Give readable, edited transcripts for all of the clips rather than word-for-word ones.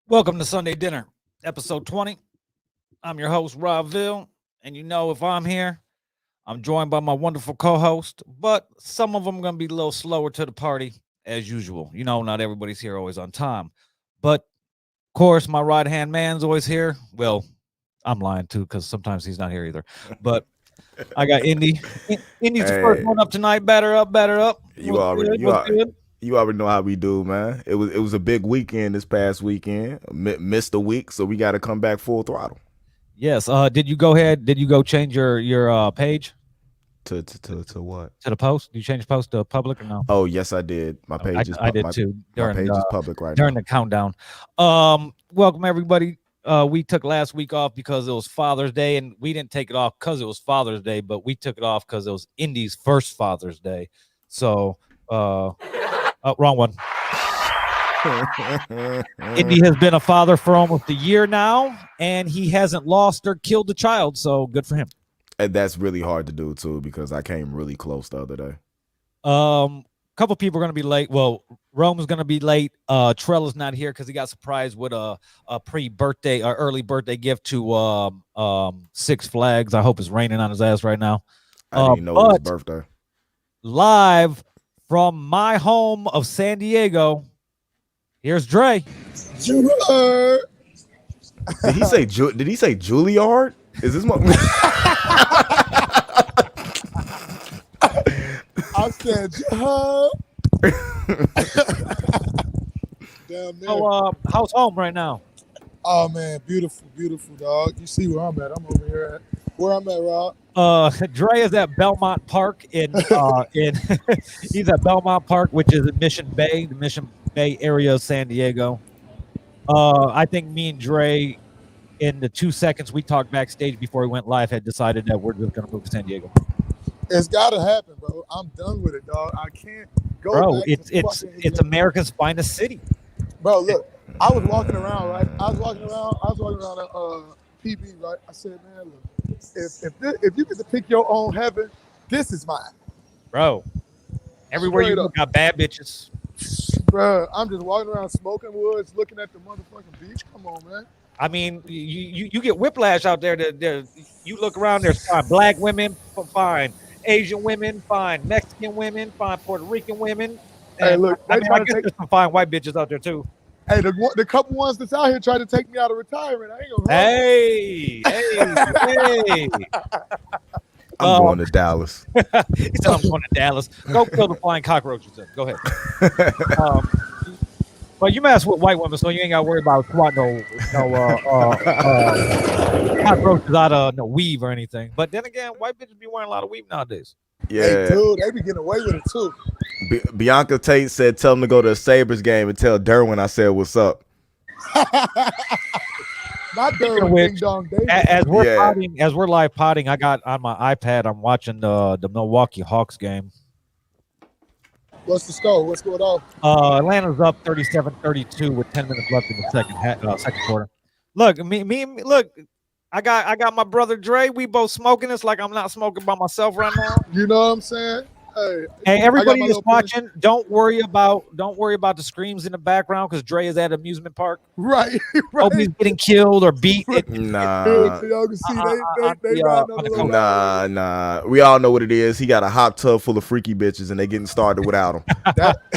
Welcome to Sunday Dinner, episode 20. I'm your host, Robville, and you know if I'm here, I'm joined by my wonderful co-host, but some of them going to be a little slower to the party as usual. You know, not everybody's here always on time. But, of course, my right-hand man's always here. Well, I'm lying, too, because sometimes he's not here either. But I got Indy. Indy's the first Hey, one up tonight. Batter up, batter up. you What's already good? you What's are good? you already know how we do, man. It was a big weekend this past weekend. Missed a week, so we got to come back full throttle. Yes. Did you go ahead? Did you go change your page To what? to the post? Did you change the post to public or no? Oh yes, I did. My Oh, I, page is I pu- did my too my during page is public right during now. the countdown. Welcome everybody. We took last week off because it was Father's Day, and we didn't take it off because it was Father's Day, but we took it off because it was Indy's first Father's Day. So, wrong one. Indy has been a father for almost a year now, and he hasn't lost or killed a child. So good for him. And that's really hard to do too because I came really close the other day. Couple people are going to be late. Well, Rome's going to be late. Trella's not here because he got surprised with a pre-birthday or early birthday gift to Six Flags. I hope it's raining on his ass right now. I didn't know it was his But birthday. live from my home of San Diego, here's Dre. Juilliard. Did he say Did he say Juilliard? Is this my? I said, Juilliard. Down there. How's home right now? Oh man, beautiful, beautiful, dog. You see where I'm at? I'm over here at where I'm at, Rob. Dre is at Belmont Park in he's at Belmont Park, which is in Mission Bay, the Mission Bay area of San Diego. I think me and Dre, in the 2 seconds we talked backstage before we went live, had decided that we're just gonna move to San Diego. It's gotta happen, bro. I'm done with it, dog. I can't go. Bro, back it's to it's fucking it's America's finest city. Bro, look, I was walking around, right? I was walking around at PB, right? I said, man, look, if you get to pick your own heaven, this is mine. Bro, everywhere Straight you up. look got bad bitches. Bro, I'm just walking around smoking woods, looking at the motherfucking beach. Come on, man. I mean, you get whiplash out there. You look around, there's fine black women, fine Asian women, fine Mexican women, fine Puerto Rican women. Hey, And look, I they mean, try I to guess take. there's some fine white bitches out there too. Hey, the couple ones that's out here trying to take me out of retirement. I ain't gonna. Hey. I'm going to Dallas. He said I'm going to Dallas. Go kill the flying cockroaches. Then. Go ahead. But you mess with white women, so you ain't got to worry about squatting cockroaches out of no weave or anything. But then again, white bitches be wearing a lot of weave nowadays. Yeah. Hey, dude, they be getting away with it too. Bianca Tate said, "Tell him to go to a Sabres game and tell Derwin I said what's up." Not Speaking of Derwin which, Ding Dong Davis. As we're Yeah. potting, as we're live potting, I got on my iPad. I'm watching the Milwaukee Hawks game. What's the score? What's going on? Atlanta's up 37-32 with 10 minutes left in the second quarter. Look, look. I got my brother Dre. We both smoking. It's like I'm not smoking by myself right now. You know what I'm saying? Hey, I everybody got my that's little watching, don't worry about the screams in the background because Dre is at an amusement park. Right, Nobody's getting killed or beat. Nah. Y'all can see they riding on the little Nah. We all know what it is. He got a hot tub full of freaky bitches, and they getting started without him.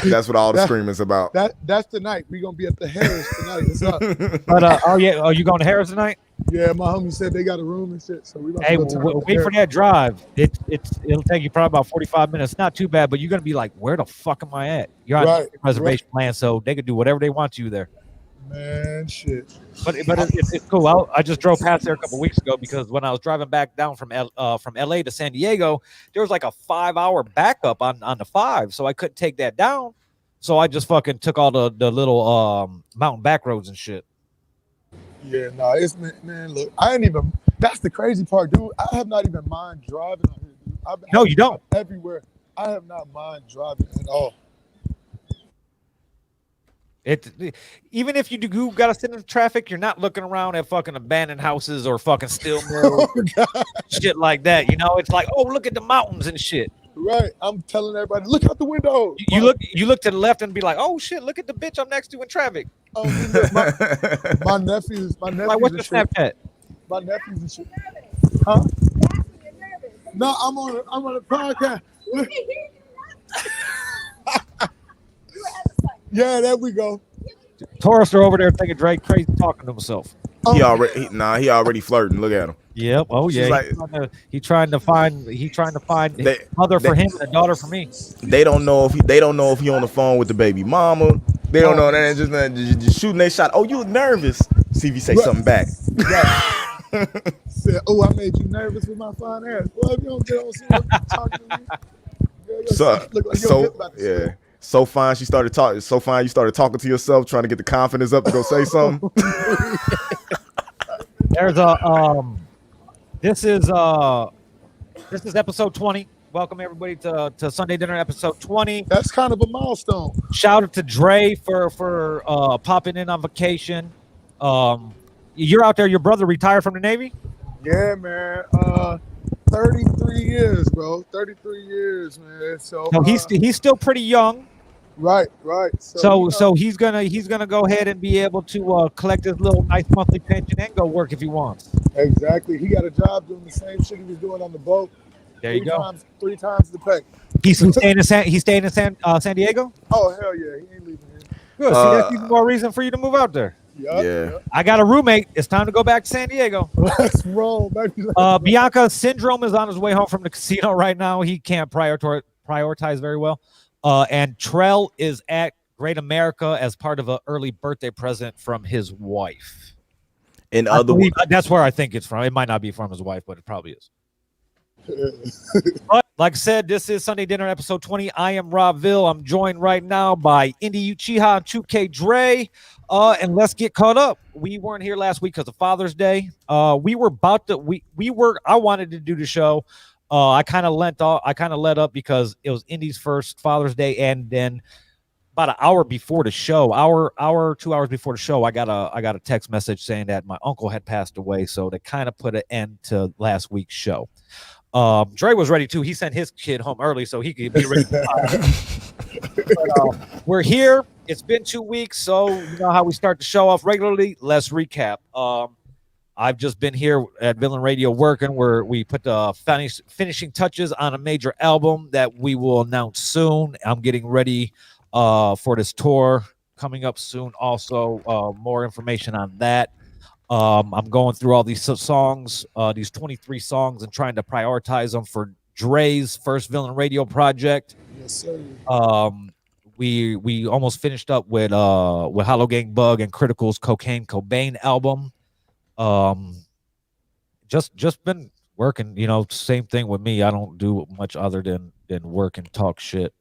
That's what all the screaming's about. That's tonight. We gonna be at the Harris tonight. What's up? But are you going to Harris tonight? Yeah, my homie said they got a room and shit. So we about Hey, to go turn up wait the for Harris. that drive. It'll take you probably about 45 minutes. Not too bad, but you're gonna be like, where the fuck am I at? You're on Right, reservation land, so they can do whatever they want you there. Man, shit. But it's cool. I just drove past there a couple weeks ago because when I was driving back down from LA to San Diego, there was like a 5-hour backup on the 5, so I couldn't take that down. So I just fucking took all the little mountain back roads and shit. Yeah, no, it's man. Look, I ain't even. That's the crazy part, dude. I have not even mind driving out here, dude. No, you don't. Everywhere, I have not mind driving at all. Even if you do gotta sit in traffic, you're not looking around at fucking abandoned houses or fucking steel mills, Oh, God. shit like that. You know, it's like, oh, look at the mountains and shit. Right. I'm telling everybody, look out the window. You look to the left and be like, oh shit, look at the bitch I'm next to in traffic. Oh, look, my nephews. Like, what's your Snapchat? My nephews and shit. Huh? No, I'm on a podcast. Yeah, there we go. Taurus are over there thinking Drake crazy talking to himself. He already flirting. Look at him. Yep. Oh yeah. He's trying to find a mother for him and a daughter for me. They don't know if he on the phone with the baby mama. They don't know that. Just shooting their shot. Oh, you was nervous. See if he say something back. Right. Said, oh, I made you nervous with my fine ass. Well, if you don't get on somewhere talking to me, So fine, you started talking to yourself, trying to get the confidence up to go say something. There's this is episode 20. Welcome everybody to Sunday Dinner episode 20. That's kind of a milestone. Shout out to Dre for popping in on vacation. You're out there. Your brother retired from the Navy? Yeah, man. 33 years, bro. 33 years, man. So he's still pretty young. Right. So he's gonna go ahead and be able to collect his little nice monthly pension and go work if he wants. Exactly. He got a job doing the same shit he was doing on the boat. There you go. Three times the pay. He's staying in San Diego? Oh hell yeah, he ain't leaving here. Good. See, that's even more reason for you to move out there. Yep. I got a roommate. It's time to go back to San Diego. Let's roll, baby. Bianca Syndrome is on his way home from the casino right now. He can't prioritize very well. And Trell is at Great America as part of an early birthday present from his wife. That's where I think it's from. It might not be from his wife, but it probably is. But like I said, this is Sunday Dinner episode 20. I am Robville. I'm joined right now by Indy Uchiha and 2K Dre. And let's get caught up. We weren't here last week because of Father's Day. I wanted to do the show. I kind of let up because it was Indy's first Father's Day, and then about an hour before the show, 2 hours before the show, I got a text message saying that my uncle had passed away, so they kind of put an end to last week's show. Dre was ready too. He sent his kid home early so he could be ready. But, we're here. It's been 2 weeks, so you know how we start the show off regularly. Let's recap. I've just been here at Villain Radio working where we put the finishing touches on a major album that we will announce soon. I'm getting ready for this tour coming up soon. Also, more information on that. I'm going through all these songs, these 23 songs, and trying to prioritize them for Dre's first Villain Radio project. Yes, sir. We almost finished up with Hollow Gang Bug and Critical's Cocaine Cobain album. Just been working, same thing with me. I don't do much other than work and talk shit,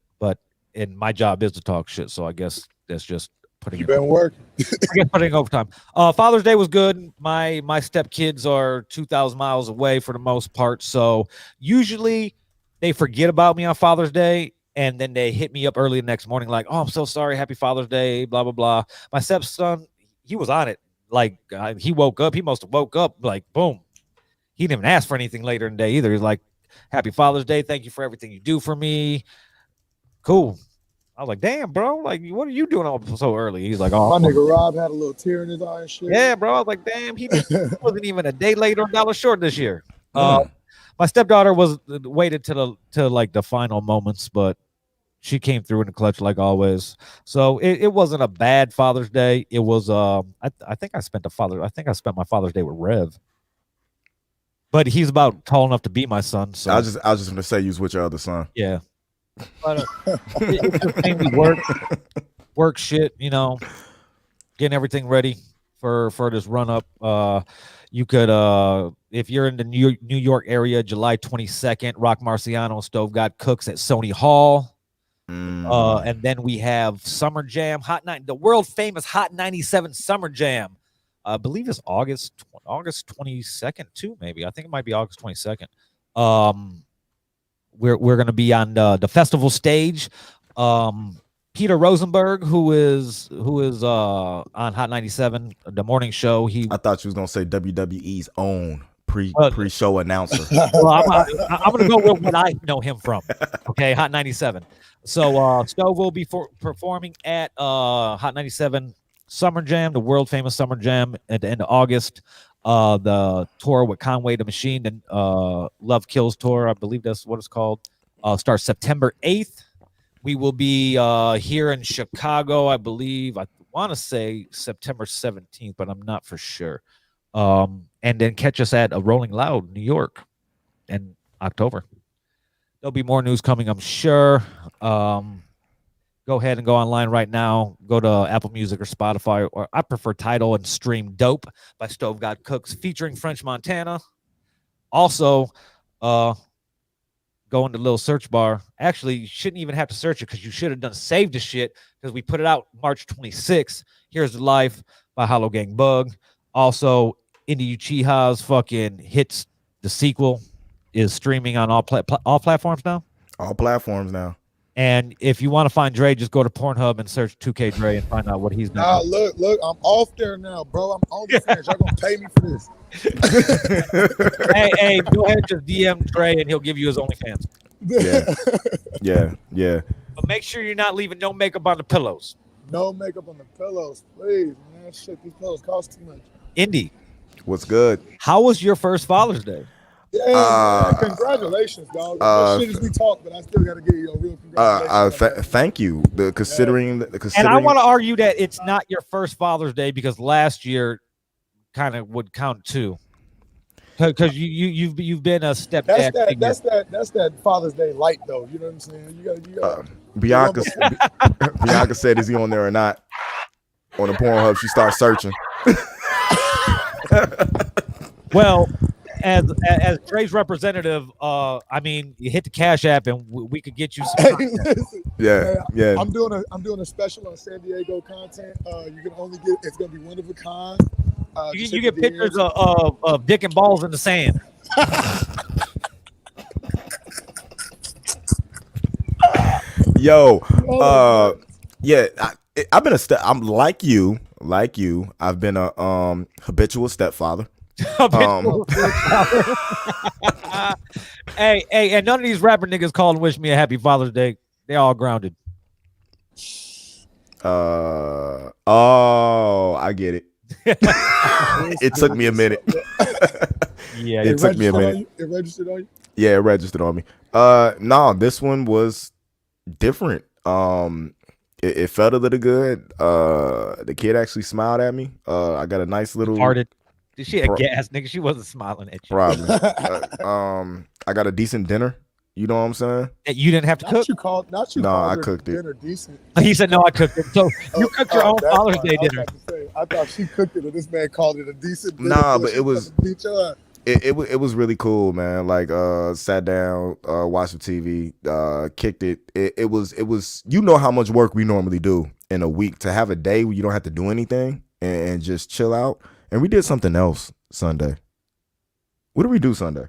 and my job is to talk shit. So I guess that's just putting working. I guess putting overtime. Father's Day was good. My stepkids are 2,000 miles away for the most part. So usually they forget about me on Father's Day. And then they hit me up early the next morning, like, oh, I'm so sorry. Happy Father's Day, blah, blah, blah. My stepson, he was on it. Like, he woke up. He must have woke up like, boom. He didn't even ask for anything later in the day either. He's like, happy Father's Day. Thank you for everything you do for me. Cool. I was like, damn, bro. Like, what are you doing all so early? He's like, oh. My nigga Rob had a little tear in his eye and shit. Yeah, bro. I was like, damn, he wasn't even a day late or a dollar short this year. My stepdaughter waited to the final moments, but she came through in the clutch like always. So it wasn't a bad Father's Day. It was I think I spent my Father's Day with Rev. But he's about tall enough to be my son. So I was just gonna say you was with your other son. Yeah. But it's just mainly work shit, getting everything ready for this run up. You could if you're in the New York area, July 22nd, Rock Marciano Stove Got Cooks at Sony Hall. And then we have Summer Jam, the world famous Hot 97 Summer Jam. I believe it's August 22nd too, maybe. I think it might be August 22nd. We're gonna be on the festival stage. Peter Rosenberg, who is on Hot 97, the morning show. I thought you was gonna say WWE's own pre-show announcer. Well, I'm gonna go with what I know him from. Okay, Hot 97. So Stove will be performing at Hot 97 Summer Jam, the world famous Summer Jam, at the end of August. The tour with Conway the Machine, the Love Kills tour, I believe that's what it's called. Starts September 8th. We will be here in Chicago, I believe. I want to say September 17th, but I'm not for sure. And then catch us at a Rolling Loud, New York, in October. There'll be more news coming, I'm sure. Go ahead and go online right now. Go to Apple Music or Spotify, or I prefer Tidal, and stream Dope by Stove God Cooks featuring French Montana. Also, go into the little search bar. Actually, you shouldn't even have to search it because you should have done save the shit because we put it out March 26th. Here's the Life by Hollow Gang Bug. Also, Indie Uchiha's fucking Hits, the sequel, is streaming on all platforms now. All platforms now. And if you want to find Dre, just go to Pornhub and search 2K Dre and find out what he's done. Nah, look, I'm off there now, bro. I'm on the fence. Y'all gonna pay me for this. hey, go ahead and just DM Dre and he'll give you his OnlyFans. Yeah. But make sure you're not leaving no makeup on the pillows. No makeup on the pillows, please, man. Shit, these pillows cost too much. Indy, what's good? how was your first Father's Day? Yeah, man, congratulations, dog. Shit as we talk, but I still gotta give you a real congratulations. Thank you. Considering. And I want to argue that it's not your first Father's Day because last year kind of would count too. Because you've been a stepdad. That's that Father's Day light though. You know what I'm saying? You got. Bianca said, "Is he on there or not?" On the Pornhub, she starts searching. Well, as Dre's representative, I mean, you hit the Cash App and we could get you some. Yeah. I'm doing a special on San Diego content. You can only get, it's gonna be one of a kind. You get pictures of dick and balls in the sand. Yo, yeah, I've been I'm like you. I've been a habitual stepfather. Hey, and none of these rapper niggas call and wish me a happy Father's Day. They all grounded. I get it. It took me a minute. Yeah, it took me a minute. It registered on you? Yeah, it registered on me. No, this one was different. It felt a little good. The kid actually smiled at me. I got a nice little farted. Did she a gas, nigga? She wasn't smiling at you. Probably. I got a decent dinner. You know what I'm saying? And you didn't have to cook. I cooked it. Dinner decent. He said, "No, I cooked it." So you cooked your own Father's Day dinner. I thought she cooked it, and this man called it a decent dinner. Nah, but it was really cool, man. Like, sat down, watched the TV, kicked it. It was. You know how much work we normally do in a week, to have a day where you don't have to do anything and just chill out. And we did something else Sunday. What did we do Sunday?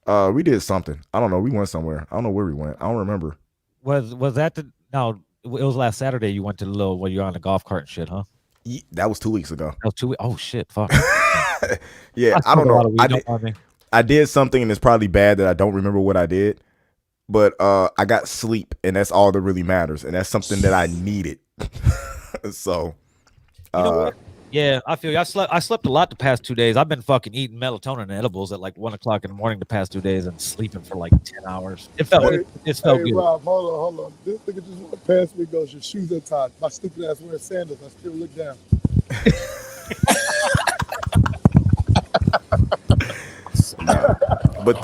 We did something. I don't know. We went somewhere. I don't know where we went. I don't remember. Was that no? It was last Saturday. You went to the little where you're on the golf cart and shit, huh? Yeah, that was 2 weeks ago. That was 2 weeks. Oh shit! Fuck. Yeah, I don't know. I did something, and it's probably bad that I don't remember what I did. But I got sleep, and that's all that really matters, and that's something that I needed. So. You know what? Yeah, I feel you. I slept a lot the past 2 days. I've been fucking eating melatonin and edibles at like 1 o'clock in the morning the past 2 days and sleeping for like 10 hours. It felt good. Rob, hold on. This nigga just walked past me and goes, "Your shoes are tied." My stupid ass wearing sandals. I still look down. But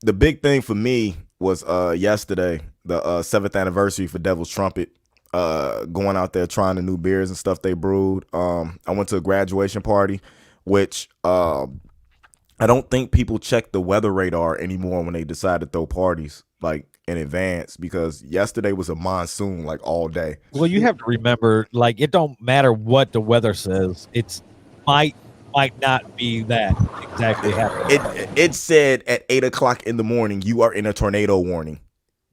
the big thing for me was yesterday, the 7th anniversary for Devil's Trumpet. Going out there trying the new beers and stuff they brewed. I went to a graduation party, which I don't think people check the weather radar anymore when they decide to throw parties like in advance, because yesterday was a monsoon like all day. Well, you have to remember, like, it don't matter what the weather says. It's might not be that exactly happening. It said at 8 o'clock in the morning, you are in a tornado warning.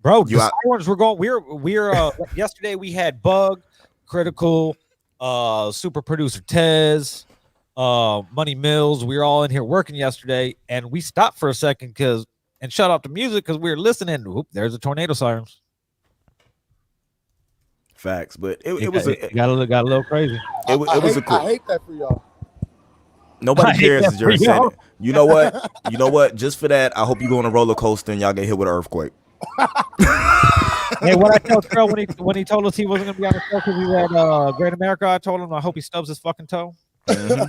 Bro, the sirens were going. We're yesterday we had Bug, Critical, super producer Tez, Money Mills. We were all in here working yesterday, and we stopped for a second and shut off the music because we were listening. Whoop, there's the tornado sirens. Facts, but it got a little crazy. It was a cool. I hate that for y'all. Nobody cares as you're saying it. You know what? You know what? Just for that, I hope you go on a roller coaster and y'all get hit with an earthquake. Hey, what I told Terrell when he told us he wasn't gonna be on the show because he had Great America, I told him I hope he stubs his fucking toe. I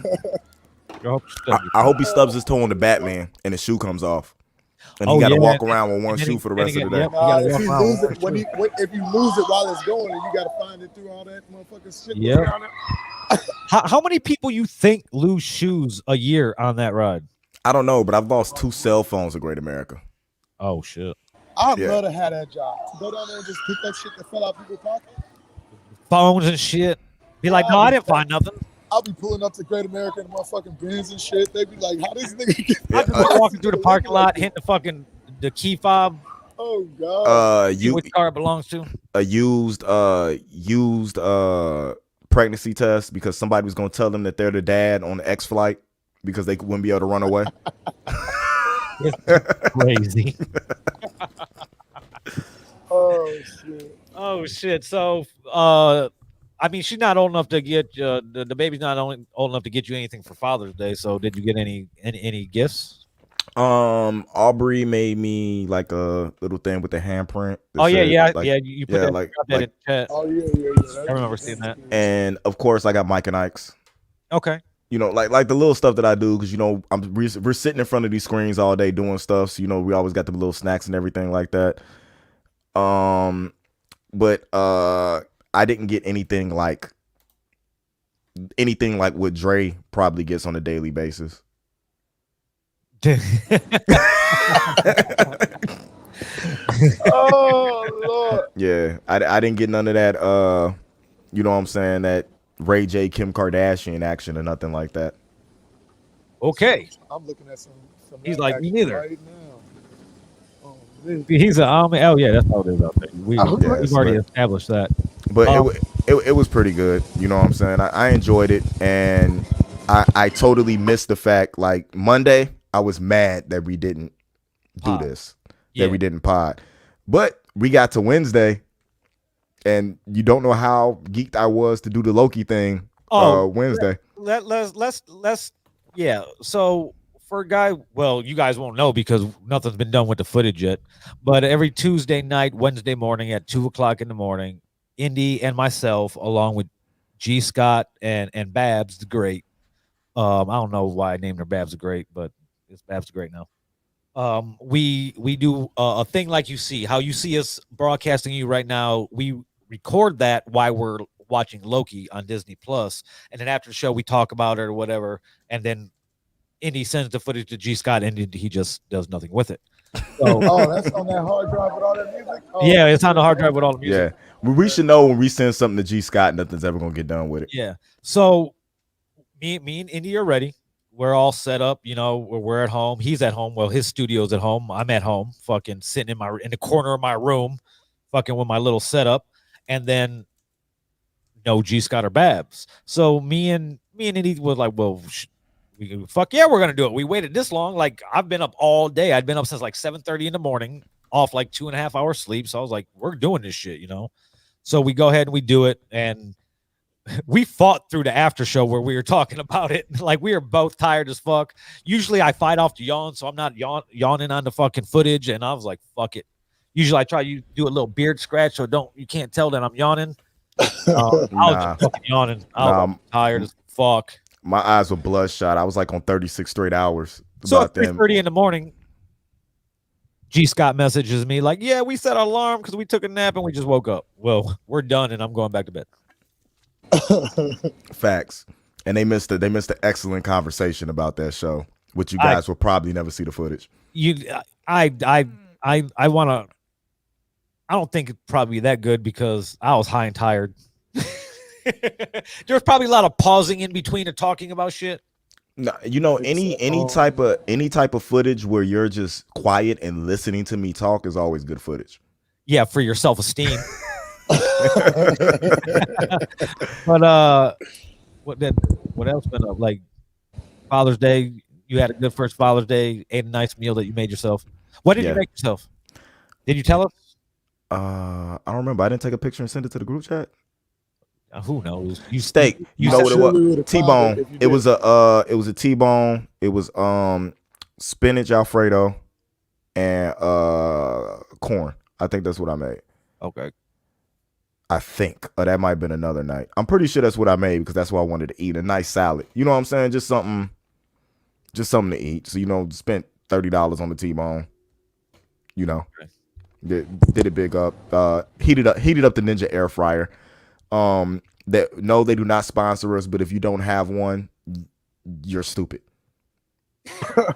hope he stubs his toe on the Batman and his shoe comes off. And he got to walk around with one shoe for the rest of the day. If you lose it while it's going, and you got to find it through all that motherfucking shit. Yeah. How many people you think lose shoes a year on that ride? I don't know, but I've lost 2 cell phones at Great America. Oh shit! I'd love to have that job. Go down there and just pick that shit that fell out people's pockets. Phones and shit. Be like, no, I didn't find nothing. I'll be pulling up to Great America and motherfucking Benz and shit. They be like, how this nigga get I just walking through the parking lot, hitting the key fob. Oh god. Which car it belongs to? A used pregnancy test because somebody was gonna tell them that they're the dad on the X flight because they wouldn't be able to run away. It's crazy. Oh shit. So I mean, she's not old enough to get the baby's not old enough to get you anything for Father's Day. So did you get any gifts? Aubrey made me like a little thing with the handprint. Oh yeah. You put that in chat. Oh yeah. I remember seeing that. And of course, I got Mike and Ike's. Okay. You know, like the little stuff that I do because we're sitting in front of these screens all day doing stuff. So we always got the little snacks and everything like that. But I didn't get anything like what Dre probably gets on a daily basis. Oh Lord. Yeah, I didn't get none of that. You know what I'm saying, that Ray J, Kim Kardashian action or nothing like that. Okay. I'm looking at some He's like, me neither. right now. Oh, He's a oh yeah, that's how it is out there. We've already established that. But it was pretty good. You know what I'm saying? I enjoyed it, and I totally missed the fact. Like Monday, I was mad that we didn't do this, that we didn't pod. But we got to Wednesday, and you don't know how geeked I was to do the Loki thing. Wednesday. Let's So for a guy, well, you guys won't know because nothing's been done with the footage yet. But every Tuesday night, Wednesday morning at 2:00 in the morning, Indy and myself, along with G Scott and Babs the Great. I don't know why I named her Babs the Great, but it's Babs the Great now. We do a thing like you see, how you see us broadcasting you right now. We record that while we're watching Loki on Disney Plus, and then after the show we talk about it or whatever, and then Indy sends the footage to G Scott, and he just does nothing with it. So, that's on that hard drive with all that music. Yeah, it's on the hard drive with all the music. Yeah, we should know when we send something to G Scott, nothing's ever gonna get done with it. Yeah. So me and Indy are ready. We're all set up. We're at home. He's at home. Well, his studio's at home. I'm at home, fucking sitting in the corner of my room, fucking with my little setup, and then no G Scott or Babs. So me and Indy was like, well, fuck yeah, we're gonna do it. We waited this long. Like I've been up all day. I'd been up since like 7:30 in the morning, off like 2.5 hours sleep. So I was like, we're doing this shit, So we go ahead and we do it, and we fought through the after show where we were talking about it. Like we were both tired as fuck. Usually I fight off to yawn, so I'm not yawning on the fucking footage. And I was like, fuck it. Usually I try to do a little beard scratch so you can't tell that I'm yawning. I was just fucking yawning. I was tired as fuck. My eyes were bloodshot. I was like on 36 straight hours. So at 3:30 in the morning, G Scott messages me like, yeah, we set our alarm because we took a nap and we just woke up. Well, we're done and I'm going back to bed. Facts. And they missed the excellent conversation about that show, which you guys will probably never see the footage. I don't think it's probably that good because I was high and tired. There's probably a lot of pausing in between and talking about shit. No, any type of footage where you're just quiet and listening to me talk is always good footage. Yeah, for your self-esteem. But what else been up? Like Father's Day. You had a good first Father's Day. Ate a nice meal that you made yourself. What did you make yourself? Did you tell us? I don't remember. I didn't take a picture and send it to the group chat. Who knows? You steak. You know what it was? T-bone. It was a T-bone. It was spinach Alfredo and corn. I think that's what I made. Okay. I think. That might have been another night. I'm pretty sure that's what I made because that's what I wanted to eat. A nice salad. You know what I'm saying? Just something to eat. So, spent $30 on the T-bone. Did it big up. Heated up the Ninja air fryer. They do not sponsor us, but if you don't have one, you're stupid. I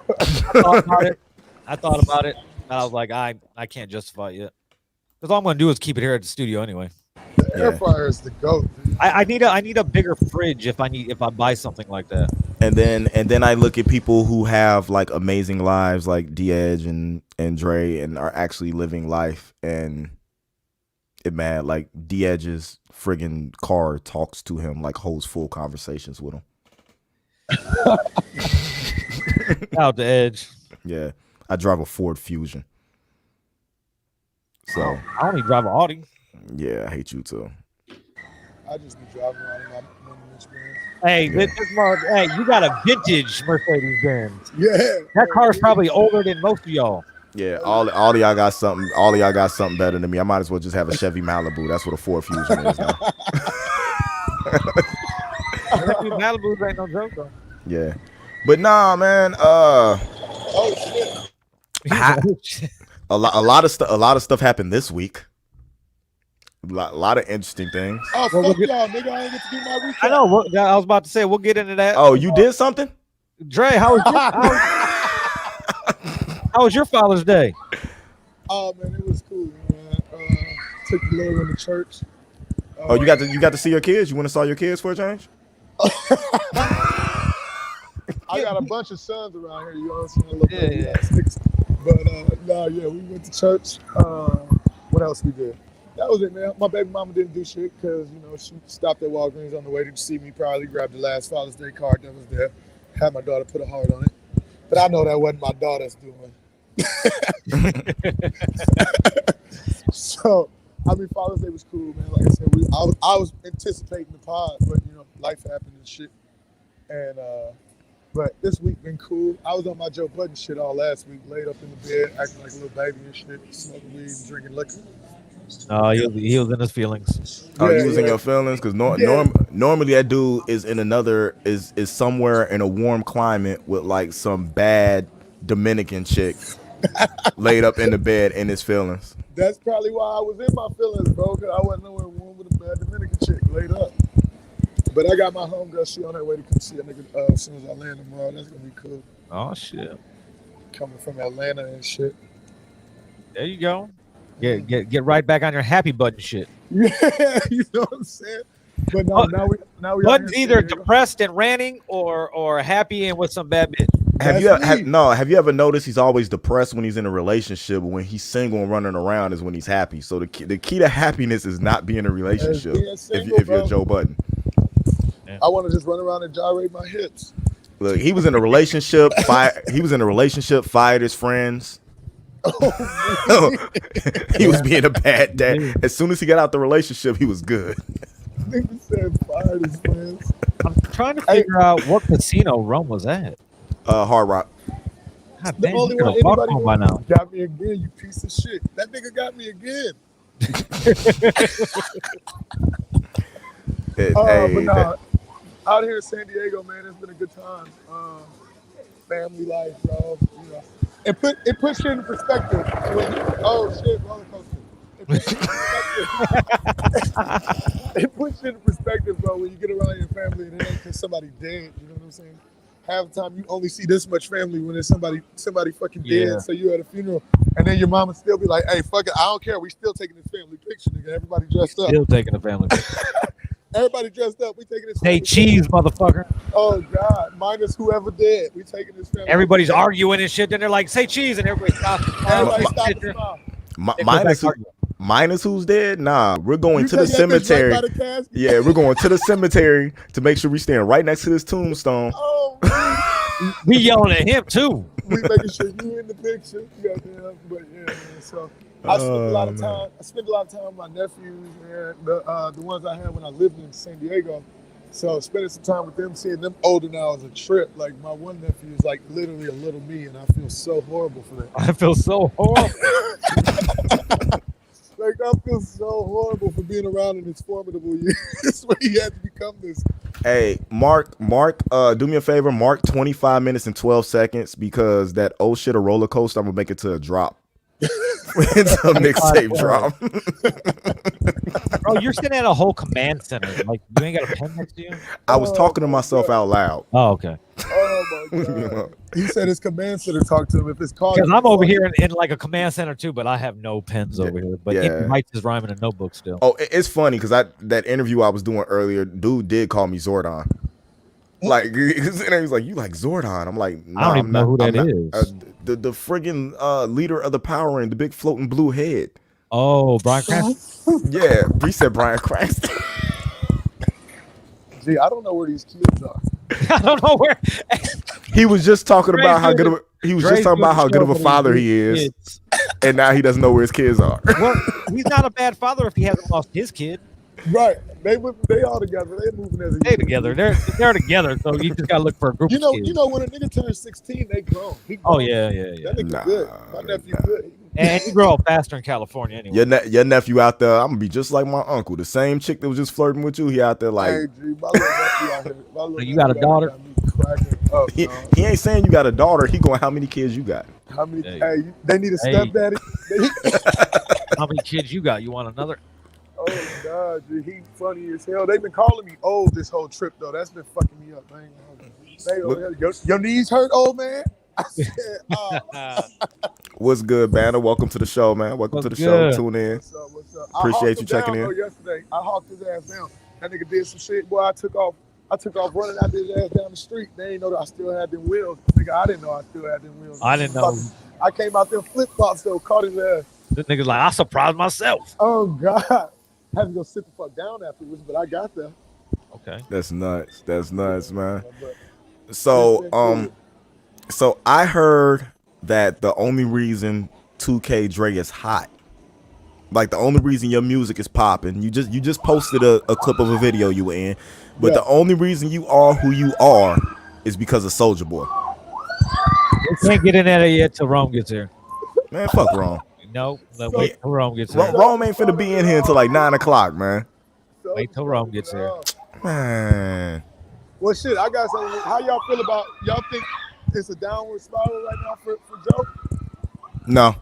thought about it. I was like, I can't justify it yet. Because all I'm gonna do is keep it here at the studio anyway. The air fryer is the GOAT. I need a bigger fridge if I buy something like that. And then I look at people who have like amazing lives like D-Edge and Dre and are actually living life, and like D-Edge's friggin' car talks to him, like holds full conversations with him. Out the Edge. Yeah. I drive a Ford Fusion. So I only drive an Audi. Yeah, I hate you too. I just be driving around in my Benz. Hey, hey, you got a vintage Mercedes Benz. Yeah. That car's probably older than most of y'all. Yeah, all of y'all got something. All of y'all got something better than me. I might as well just have a Chevy Malibu. That's what a Ford Fusion is now. Malibu's ain't no joke though. Yeah, but nah, man. Oh shit. A lot of stuff happened this week. A lot of interesting things. Oh, fuck y'all, nigga. I ain't get to do my recap. I know. I was about to say, we'll get into that. Oh, you did something? Dre, how was your Father's Day? Oh, man, it was cool, man. Took the little one to church. You got to see your kids? You went and saw your kids for a change? I got a bunch of sons around here, you know what I'm saying? But, we went to church. What else we did? That was it, man. My baby mama didn't do shit because, she stopped at Walgreens on the way to see me, probably grabbed the last Father's Day card that was there, had my daughter put a heart on it. But I know that wasn't my daughter's doing. So, Father's Day was cool, man. Like I said, I was anticipating the pod, but, life happened and shit. And, but this week been cool. I was on my Joe Budden shit all last week, laid up in the bed, acting like a little baby and shit, smoking weed and drinking liquor. Oh, he was in his feelings. Oh, you was in your feelings? Because normally that dude is in is somewhere in a warm climate with like some bad Dominican chick laid up in the bed in his feelings. That's probably why I was in my feelings, bro, because I wasn't nowhere warm with a bad Dominican chick laid up. But I got my homegirl, she on her way to come see a nigga as soon as I land tomorrow. That's going to be cool. Oh, shit. Coming from Atlanta and shit. There you go. Get right back on your happy button shit. Yeah, you know what I'm saying? But now we Button's either depressed and ranting or happy and with some bad bitch. Have you ever noticed he's always depressed when he's in a relationship, but when he's single and running around is when he's happy. So the key to happiness is not being in a relationship if you're Joe Budden. Yeah. I want to just run around and gyrate my hips. Look, he was in a relationship, fired his friends. He was being a bad dad. As soon as he got out the relationship, he was good. Nigga said fired his friends. I'm trying to figure out what casino Rome was at. Hard Rock. God the damn, only one anybody by now. Got me again, you piece of shit. That nigga got me again. Out here in San Diego, man, it's been a good time. Family life, bro. It puts shit in perspective. Roller coaster. It puts shit in perspective, bro. When you get around your family and it ain't because somebody dead, you know what I'm saying? Half the time you only see this much family when there's somebody fucking dead. So you at a funeral, and then your mama still be like, "Hey, fuck it, I don't care. We still taking this family picture, nigga. Everybody dressed up. Still taking the family picture. Everybody dressed up. We taking this. Hey, cheese, motherfucker. Oh God, minus whoever dead. We taking this family. Everybody's arguing and shit. Then they're like, "Say cheese," and everybody stops. Minus who's dead? Nah, we're going to the cemetery. We're going to the cemetery to make sure we stand right next to this tombstone. Oh, We yelling at him too. We making sure you in the picture. Goddamn. But yeah, man. So I spend a lot of time. I spend a lot of time with my nephews and the ones I had when I lived in San Diego. So spending some time with them, seeing them older now is a trip. Like my one nephew is like literally a little me, and I feel so horrible for that. I feel so horrible. Like I feel so horrible for being around in his formidable years where he had to become this. Hey, Mark, do me a favor, mark 25 minutes and 12 seconds because that oh shit a roller coaster, I'm gonna make it to a drop. It's a mixtape drop. Bro, you're sitting at a whole command center. Like you ain't got a pen next to you? I was talking to myself out loud. Oh, okay. Oh my god. He said his command center talked to him if it's called. Because I'm over here in like a command center too, but I have no pens over here. But he writes his rhyme in a notebook still. Oh, it's funny because that interview I was doing earlier, dude did call me Zordon. Like he's like, you like Zordon? I'm like, nah, I don't even know who that is. The friggin' leader of the Power Rangers, the big floating blue head. Oh, Bryan Cranston. Yeah, he said Bryan Cranston. Gee, I don't know where these kids are. I don't know where. He was just talking about how good of a father he is, and now he doesn't know where his kids are. Well, he's not a bad father if he hasn't lost his kid. Right. They all together. They're moving as a unit. Together. They're together. So you just gotta look for a group. You know when a nigga turns 16, they grown. Oh yeah. That nigga good. My nephew good. And you grow up faster in California anyway. Your nephew out there, I'm gonna be just like my uncle. The same chick that was just flirting with you, he out there like. Hey, G, my little nephew out here. So you got a daughter? He ain't saying you got a daughter. He going, how many kids you got? How many? Hey, they need a stepdaddy. How many kids you got? You want another? Oh God, dude, he funny as hell. They've been calling me old this whole trip though. That's been fucking me up, man. Your knees hurt, old man. I said, What's good, Banner? Welcome to the show, man. Welcome to the show. Tune in. What's up? Appreciate you checking in. Yesterday, I hawked his ass down. That nigga did some shit, boy. I took off running out his ass down the street. They ain't know that I still had them wheels. Nigga, I didn't know I still had them wheels. I didn't know. I came out there flip flops though, caught his ass. This nigga's like, I surprised myself. Oh God. I had to go sit the fuck down afterwards, but I got there. Okay. That's nuts, man. So I heard that the only reason 2K Dre is hot, like the only reason your music is popping, you just posted a clip of a video you were in, but the only reason you are who you are is because of Soulja Boy. We can't get in there yet till Rome gets here. Man, fuck Rome. No, wait till Rome gets here. Rome ain't finna be in here until like 9 o'clock, man. Wait till Rome gets here. Man. Well, shit, I got something. How y'all feel about? Y'all think it's a downward spiral right now for Joe? No.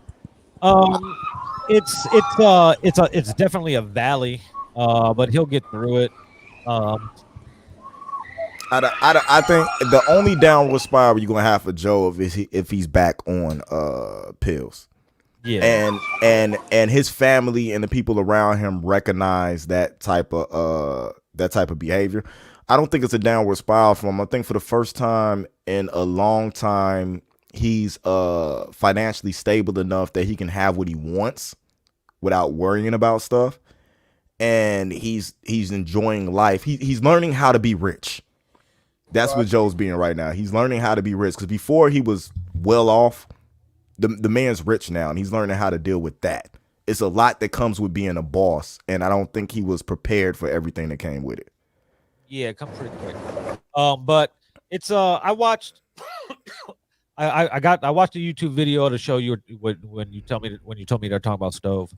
It's definitely a valley, but he'll get through it. I think the only downward spiral you're gonna have for Joe if he's back on pills. Yeah. And his family and the people around him recognize that type of behavior. I don't think it's a downward spiral for him. I think for the first time in a long time, he's financially stable enough that he can have what he wants without worrying about stuff. And he's enjoying life. He's learning how to be rich. That's what Joe's being right now. He's learning how to be rich because before he was well off. The man's rich now, and he's learning how to deal with that. It's a lot that comes with being a boss, and I don't think he was prepared for everything that came with it. Yeah, it comes pretty quick. But it's I watched I watched a YouTube video to show you when you told me they're talking about Stove.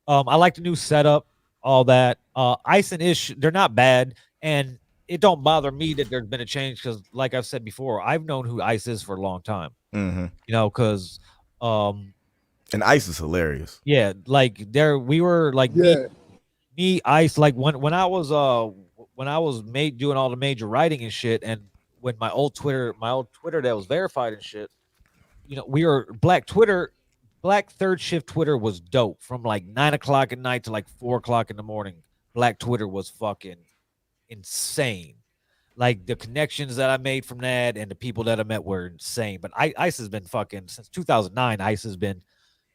I like the new setup, all that. Ice and Ish, they're not bad, and it don't bother me that there's been a change because, like I've said before, I've known who Ice is for a long time. Mm-hmm. You know, because and Ice is hilarious. Yeah, like we were like me, Ice, like when I was doing all the major writing and shit, and when my old Twitter that was verified and shit, you know, we were Black third shift Twitter was dope from like 9 o'clock at night to like 4 o'clock in the morning. Black Twitter was fucking insane. Like the connections that I made from that and the people that I met were insane. But Ice has been fucking since 2009. Ice has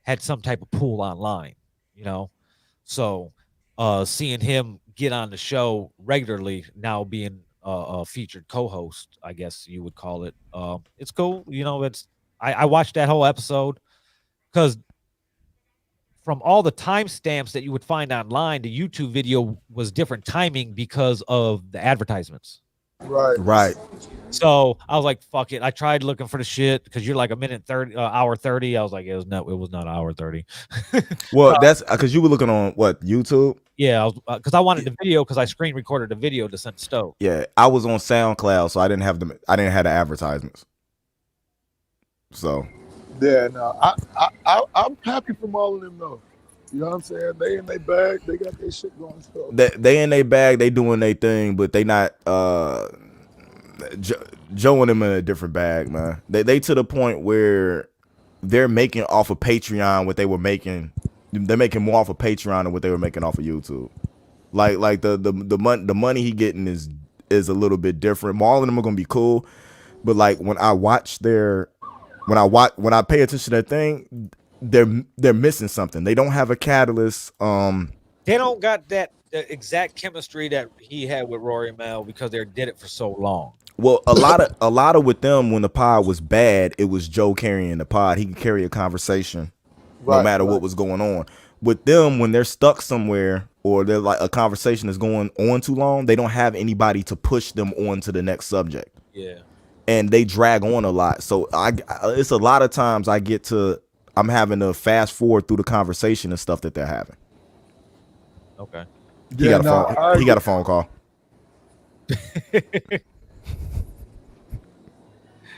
had some type of pool online, you know. So seeing him get on the show regularly now, being a featured co-host, I guess you would call it. It's cool. You know, I watched that whole episode because from all the timestamps that you would find online, the YouTube video was different timing because of the advertisements. Right. So I was like, "Fuck it." I tried looking for the shit because you're like a minute 30, hour 30. I was like, it was not hour 30. Well, that's because you were looking on what, YouTube? Yeah, because I wanted the video because I screen recorded the video to send to Stowe. Yeah, I was on SoundCloud, so I didn't have the advertisements. So Yeah, no, I'm happy from all of them though. You know what I'm saying? They in their bag, they got their shit going still. they in their bag, they doing their thing, but they not Joe and them in a different bag, man. They to the point where they're making off of Patreon what they were making. They're making more off of Patreon than what they were making off of YouTube. Like the money he getting is a little bit different. All of them are gonna be cool, but like when I pay attention to that thing, they're missing something. They don't have a catalyst. They don't got that exact chemistry that he had with Rory and Mel because they did it for so long. Well, a lot of with them, when the pod was bad, it was Joe carrying the pod. He could carry a conversation no matter what was going on. With them, when they're stuck somewhere or they're like a conversation is going on too long, they don't have anybody to push them on to the next subject. Yeah. And they drag on a lot. So it's a lot of times I'm having to fast forward through the conversation and stuff that they're having. Okay. He got a phone call.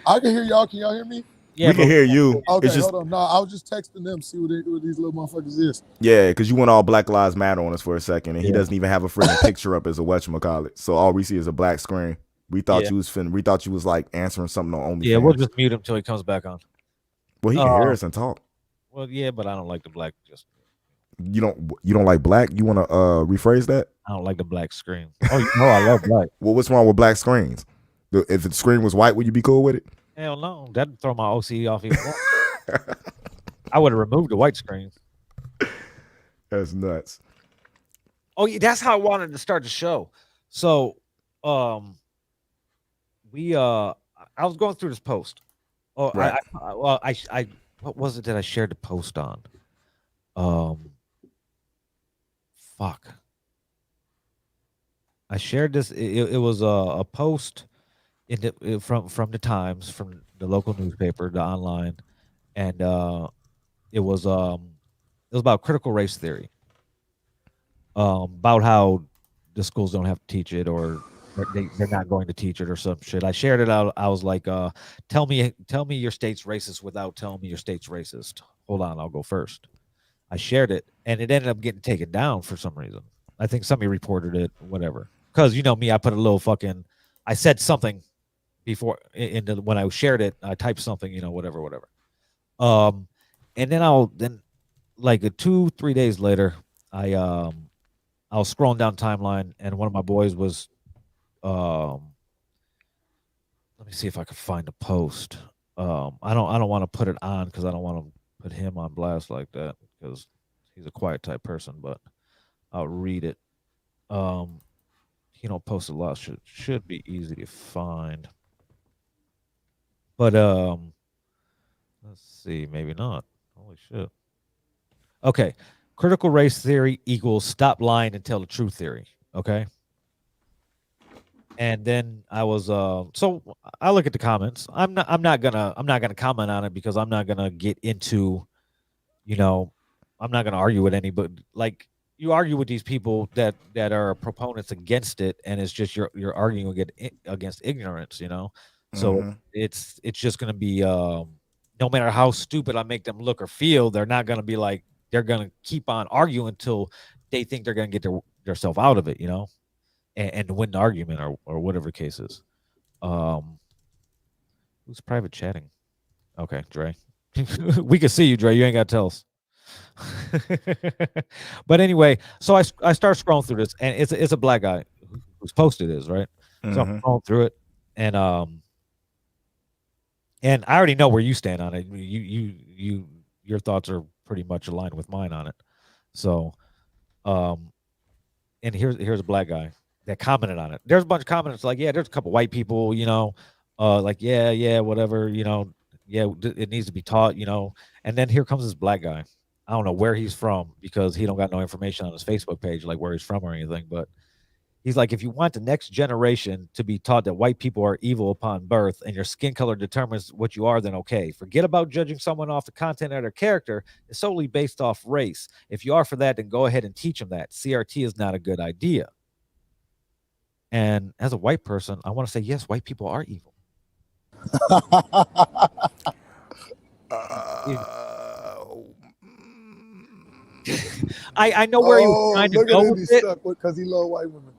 I can hear y'all. Can y'all hear me? Yeah, we can hear you. Okay, it's just, hold on. No, I was just texting them, see what these little motherfuckers is. Yeah, because you went all Black Lives Matter on us for a second, and he doesn't even have a freaking picture up as a whatchamacallit. So all we see is a black screen. We thought you was like answering something on OnlyFans. Yeah, we'll just mute him till he comes back on. Well, he can hear us and talk. Well, yeah, but I don't like the black. You don't like black? You want to rephrase that? I don't like the black screen. Oh, you know I love black. Well, what's wrong with black screens? If the screen was white, would you be cool with it? Hell no, that'd throw my OCD off even more. I would have removed the white screen. That's nuts. Oh, yeah, that's how I wanted to start the show. So, I was going through this post. Oh, right. I what was it that I shared the post on? Fuck. I shared this. It was a post from the Times, from the local newspaper, the online, and it was about critical race theory. About how the schools don't have to teach it, or they're not going to teach it, or some shit. I shared it out. I was like, tell me your state's racist without telling me your state's racist. Hold on, I'll go first. I shared it, and it ended up getting taken down for some reason. I think somebody reported it, whatever. Because you know me, I put a little I said something before when I shared it. I typed something, whatever. And then like 2-3 days later, I was scrolling down timeline, and one of my boys was, let me see if I can find a post. I don't want to put it on because I don't want to put him on blast like that because he's a quiet type person, but I'll read it. He don't post a lot. Should be easy to find. But let's see, maybe not. Holy shit. Okay. Critical race theory equals stop lying and tell the truth theory. Okay. And then I was so I look at the comments. I'm not gonna comment on it because I'm not gonna get into, I'm not gonna argue with anybody. Like, you argue with these people that are proponents against it, and it's just you're arguing against ignorance, So it's just gonna be no matter how stupid I make them look or feel, they're not gonna be like, they're gonna keep on arguing until they think they're gonna get themselves out of it, and win the argument or whatever the case is. Who's private chatting? Okay, Dre. We can see you, Dre. You ain't gotta tell us. But anyway, so I start scrolling through this, and it's a black guy who's posted this, right? So I'm scrolling through it, and I already know where you stand on it. Your thoughts are pretty much aligned with mine on it. So, and here's a black guy that commented on it. There's a bunch of comments like, yeah, there's a couple white people, like, yeah, whatever, yeah, it needs to be taught, and then here comes this black guy. I don't know where he's from because he don't got no information on his Facebook page, like where he's from or anything, but he's like, if you want the next generation to be taught that white people are evil upon birth and your skin color determines what you are, then okay. Forget about judging someone off the content of their character. It's solely based off race. If you are for that, then go ahead and teach them that. CRT is not a good idea. And as a white person, I want to say, yes, white people are evil. I know where he was trying to go with it. Because he loves white women.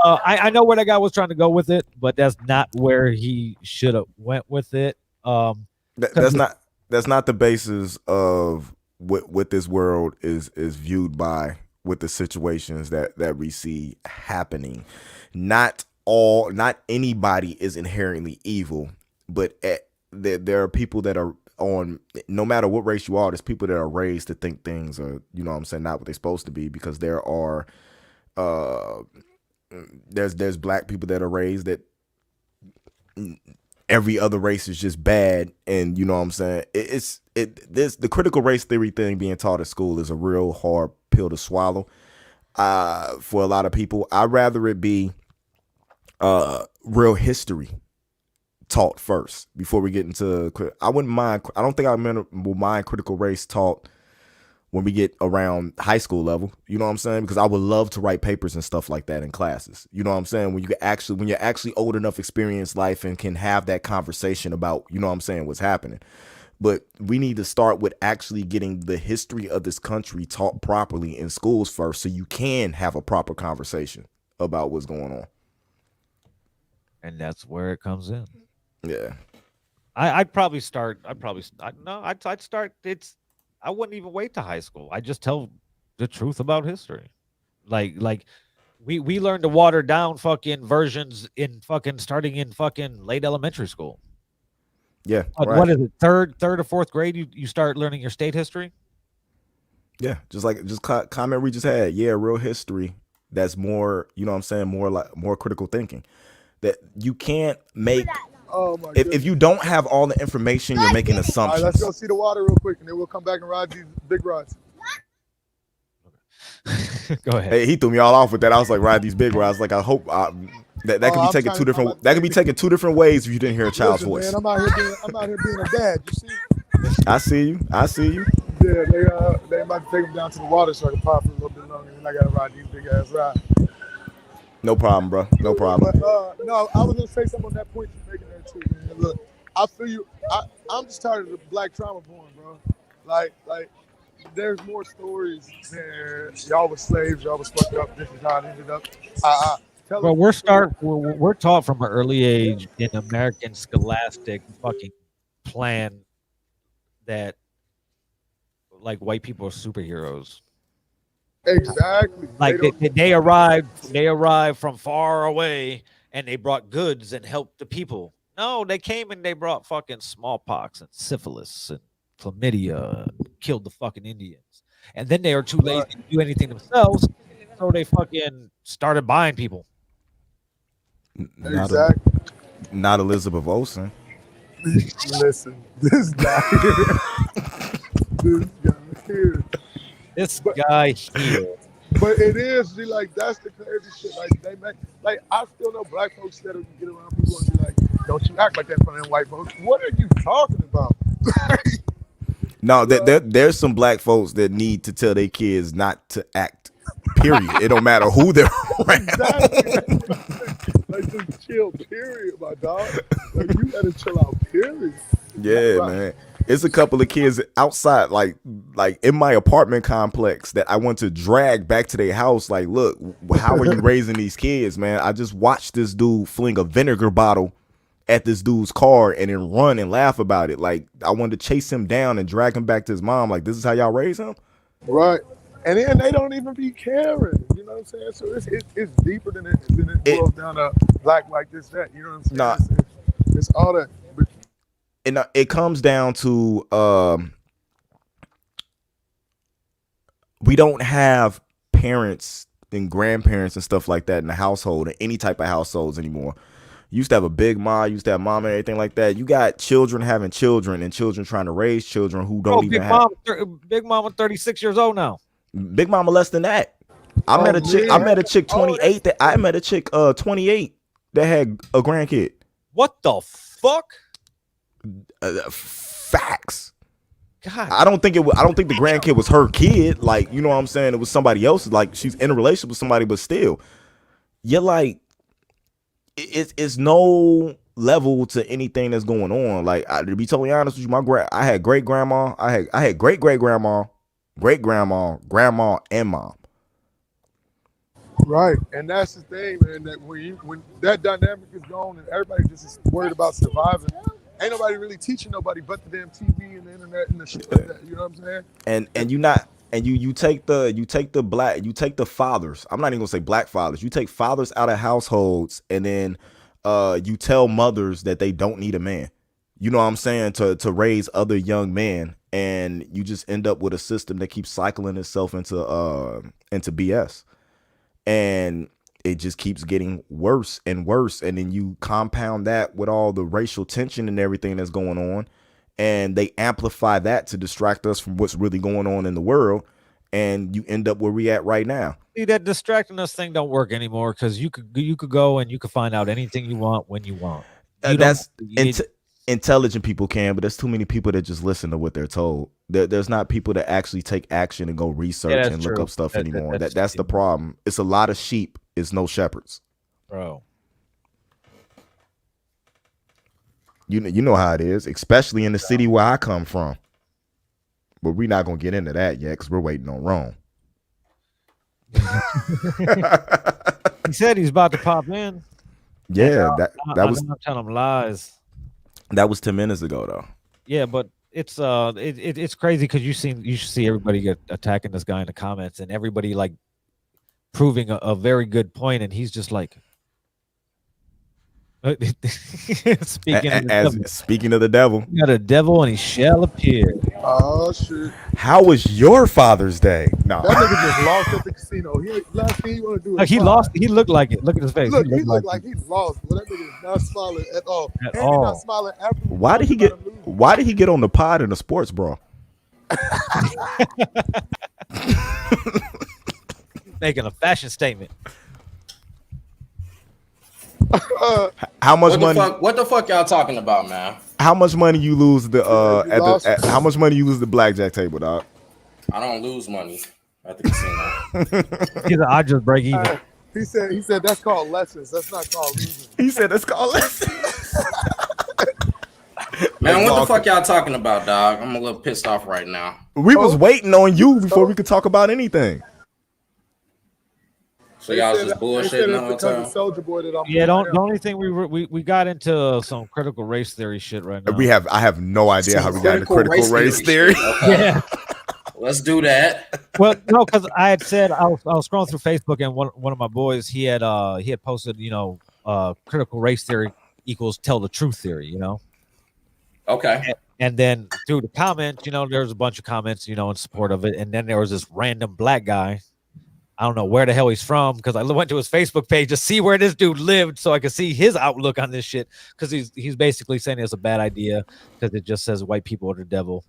I know where that guy was trying to go with it, but that's not where he should have went with it. That's not the basis of what this world is viewed by, with the situations that we see happening. Not anybody is inherently evil, but there are people that are on, no matter what race you are, there's people that are raised to think things are, not what they're supposed to be, because there are there's black people that are raised that every other race is just bad, and the critical race theory thing being taught at school is a real hard pill to swallow for a lot of people. I'd rather it be real history taught first before we get into. I don't think I will mind critical race taught when we get around high school level, you know what I'm saying? Because I would love to write papers and stuff like that in classes. You know what I'm saying? When you're actually old enough, experienced life, and can have that conversation about, what's happening. But we need to start with actually getting the history of this country taught properly in schools first, so you can have a proper conversation about what's going on. And that's where it comes in. Yeah. I'd start. I wouldn't even wait to high school. I just tell the truth about history. Like we learned to water down fucking versions in fucking starting in fucking late elementary school. Yeah. Right. What is it? Third or fourth grade? You start learning your state history. Yeah, just comment we just had. Yeah, real history. That's more. More critical thinking. That you can't make. Oh my if you don't have all the information, you're making assumptions. All right, let's go see the water real quick, and then we'll come back and ride these big rides. Go ahead. Hey, he threw me all off with that. I was like, ride these big rides. Like, I hope that could be taken two different. That could be taken two different ways if you didn't hear a child's voice. Man, I'm out here being a dad. You see? I see you. Yeah, they about to take him down to the water so I can pop for a little bit longer, and then I gotta ride these big ass rides. No problem, bro. No problem. But, no, I was gonna say something on that point you're making there too, man. Look, I feel you. I'm just tired of the black trauma porn, bro. Like, there's more stories there. Y'all was slaves. Y'all was fucked up. This is how it ended up. Well, we're taught from an early age in American scholastic fucking plan that like white people are superheroes. Exactly. Like they arrived from far away and they brought goods and helped the people. No, they came and they brought fucking smallpox and syphilis and chlamydia, and killed the fucking Indians. And then they were too lazy to do anything themselves, so they fucking started buying people. Not Elizabeth Olsen. Listen, this guy here. This guy here. But it is, like, that's the crazy shit. Like, I still know black folks that get around people and be like, don't you act like that in front of them white folks. What are you talking about? No, there's some black folks that need to tell their kids not to act, period. It don't matter who they're around. Exactly. Like, just chill, period, my dog. Like, you gotta chill out, period. Yeah, right. Man. It's a couple of kids outside, like in my apartment complex that I want to drag back to their house. Like, look, how are you raising these kids, man? I just watched this dude fling a vinegar bottle at this dude's car and then run and laugh about it. Like, I wanted to chase him down and drag him back to his mom. Like, this is how y'all raise him? Right. And then they don't even be caring. You know what I'm saying? So it's deeper than it boils down to black like this, that. You know what I'm saying? It's all that. And it comes down to we don't have parents and grandparents and stuff like that in the household, in any type of households anymore. You used to have a big mom, you used to have mom and everything like that. You got children having children and children trying to raise children who don't even have. Big Mama 36 years old now. Big Mama less than that. I met a chick 28 I met a chick 28 that had a grandkid. What the fuck? Facts. God. I don't think the grandkid was her kid. Like, you know what I'm saying? It was somebody else's. Like, she's in a relationship with somebody, but still, you're like, it's no level to anything that's going on. Like, to be totally honest with you, I had great grandma, I had great grandma, great grandma, grandma, and mom. Right, and that's the thing, man. That when that dynamic is gone and everybody just is worried about surviving, ain't nobody really teaching nobody but the damn TV and the internet and the shit like that. You know what I'm saying? And you take the fathers. I'm not even gonna say black fathers. You take fathers out of households, and then you tell mothers that they don't need a man. You know what I'm saying? To raise other young men, and you just end up with a system that keeps cycling itself into BS. And it just keeps getting worse and worse. And then you compound that with all the racial tension and everything that's going on. And they amplify that to distract us from what's really going on in the world. And you end up where we at right now. See, that distracting us thing don't work anymore, because you could go and you could find out anything you want when you want. Intelligent people can, but there's too many people that just listen to what they're told. There's not people that actually take action and go research and look up stuff anymore. That's the problem. It's a lot of sheep. It's no shepherds. Bro. You know how it is, especially in the city where I come from. But we're not going to get into that yet because we're waiting on Rome. He said he's about to pop in. Yeah, that was. I'm telling him lies. That was 10 minutes ago, though. Yeah, but it's crazy because you should see everybody get attacking this guy in the comments, and everybody like proving a very good point, and he's just like speaking of the devil. You got a devil and he shall appear. Oh shit! How was your Father's Day? No, that nigga just lost at the casino. Last thing he want to do. Like he lost. He looked like it. Look at his face. Look, he looked like he lost. But that nigga is not smiling at all. He's not smiling after. Why did he get on the pod in a sports bra? Making a fashion statement. How much money? What the fuck y'all talking about, man? How much money you lose how much money you lose the blackjack table, dog? I don't lose money at the casino. He said, I just break even. He said that's called lessons. That's not called losing. He said that's called lessons. Man, what the fuck y'all talking about, dog? I'm a little pissed off right now. We was waiting on you before we could talk about anything. So y'all just bullshitting all the time. Soldier Boy that I'm the only thing we got into some critical race theory shit right now. I have no idea how we got into critical race theory. Okay. Yeah. Let's do that. Well, no, because I had said I was scrolling through Facebook, and one of my boys he had posted, critical race theory equals tell the truth theory, Okay. And then through the comments, there was a bunch of comments, in support of it, and then there was this random black guy. I don't know where the hell he's from, because I went to his Facebook page to see where this dude lived so I could see his outlook on this shit, because he's basically saying it's a bad idea because it just says white people are the devil.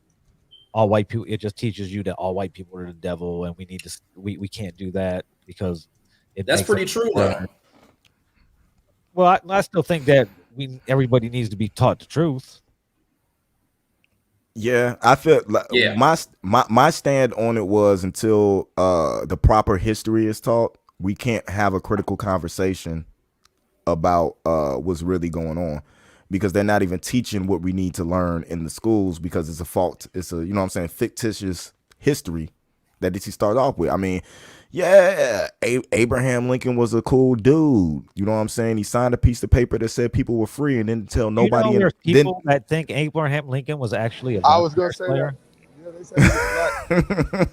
All white people, it just teaches you that all white people are the devil, and we can't do that because that's pretty true though. Well, I still think that everybody needs to be taught the truth. Yeah, I feel like my stand on it was until the proper history is taught, we can't have a critical conversation about what's really going on, because they're not even teaching what we need to learn in the schools, because it's a fault. It's a fictitious history that he started off with. I mean, yeah, Abraham Lincoln was a cool dude. You know what I'm saying? He signed a piece of paper that said people were free, and didn't tell nobody. There's people that think Abraham Lincoln was actually a I was going to say player. That. Yeah, they say he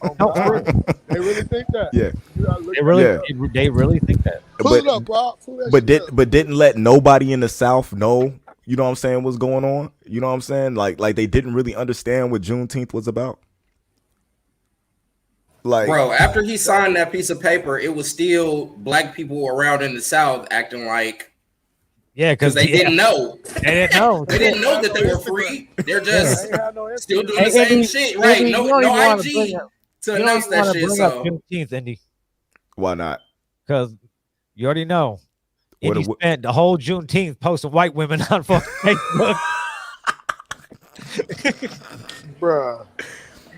was black. They really think that. Yeah. They really think that. Pull it up, bro. But didn't let nobody in the South know, you know what I'm saying, what's going on? You know what I'm saying? Like they didn't really understand what Juneteenth was about. Like, bro, after he signed that piece of paper, it was still black people around in the South acting like, Yeah, because they didn't know. They didn't know. They didn't know that they were free. They're just still doing the same shit, right? Andy, No IG to announce that shit. So Juneteenth, Indy, why not? because you already know. What- Indy spent the whole Juneteenth posting white women on Facebook. Bruh.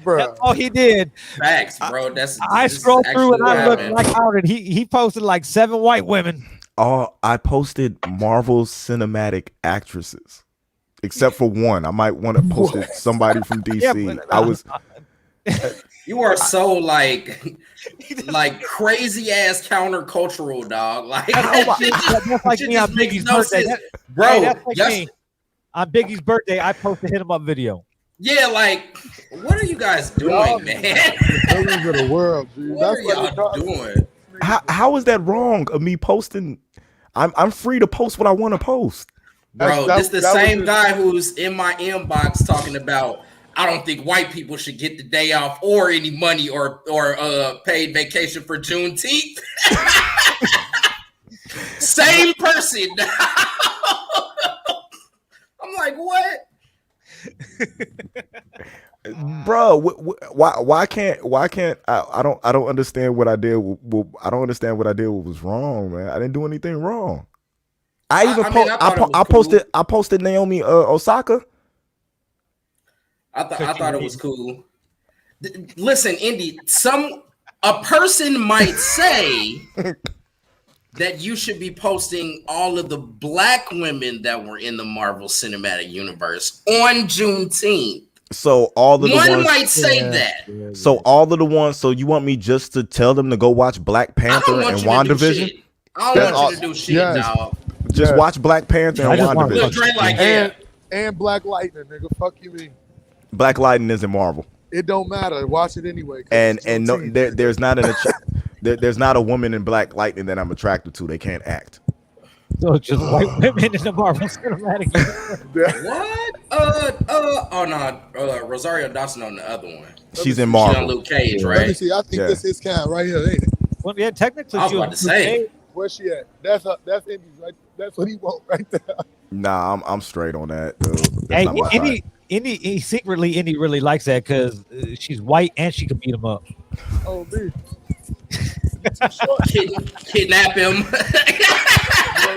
That's all he did. facts, bro. I scrolled through and I looked like out, and he posted like 7 white women. Oh, I posted Marvel cinematic actresses, except for one. I might want to post it somebody from DC. Yeah, but, I was. You are so like crazy ass countercultural, dog. Like That's like me on Biggie's birthday. bro. Hey, that's like me. On Biggie's birthday, I posted hit him up video. Yeah, like what are you guys doing, man? Villains of the world, dude. What are y'all doing? How is that wrong of me posting? I'm free to post what I want to post. Bro, this the same guy who's in my inbox talking about I don't think white people should get the day off or any money or paid vacation for Juneteenth. Same person. I'm like, what? Bro, why can't I don't understand what I did. I don't understand what I did. What was wrong, man? I didn't do anything wrong. I posted Naomi Osaka. I thought it was cool. Listen, Indy, a person might say that you should be posting all of the black women that were in the Marvel Cinematic Universe on Juneteenth. So all of the ones might say that. So all of the ones. So you want me just to tell them to go watch Black Panther and WandaVision? I don't want you to do shit, dog. Just watch Black Panther and WandaVision. And Black Lightning, nigga. Fuck you, mean. Black Lightning isn't Marvel. It don't matter. Watch it anyway. And no, there's not there's not a woman in Black Lightning that I'm attracted to. They can't act. So it's just white women in the Marvel Cinematic Universe. What? Oh no, Rosario Dawson on the other one. She's in Marvel. She's on Luke Cage, right? Let me see. I think this is kind right here, ain't it? Well, yeah, technically, I was about to say. Where's she at? That's Indy's right. That's what he want right there. Nah, I'm straight on that, dude. Hey, Indy secretly, Indy really likes that because she's white and she can beat him up. Oh, me. Kidnap him. You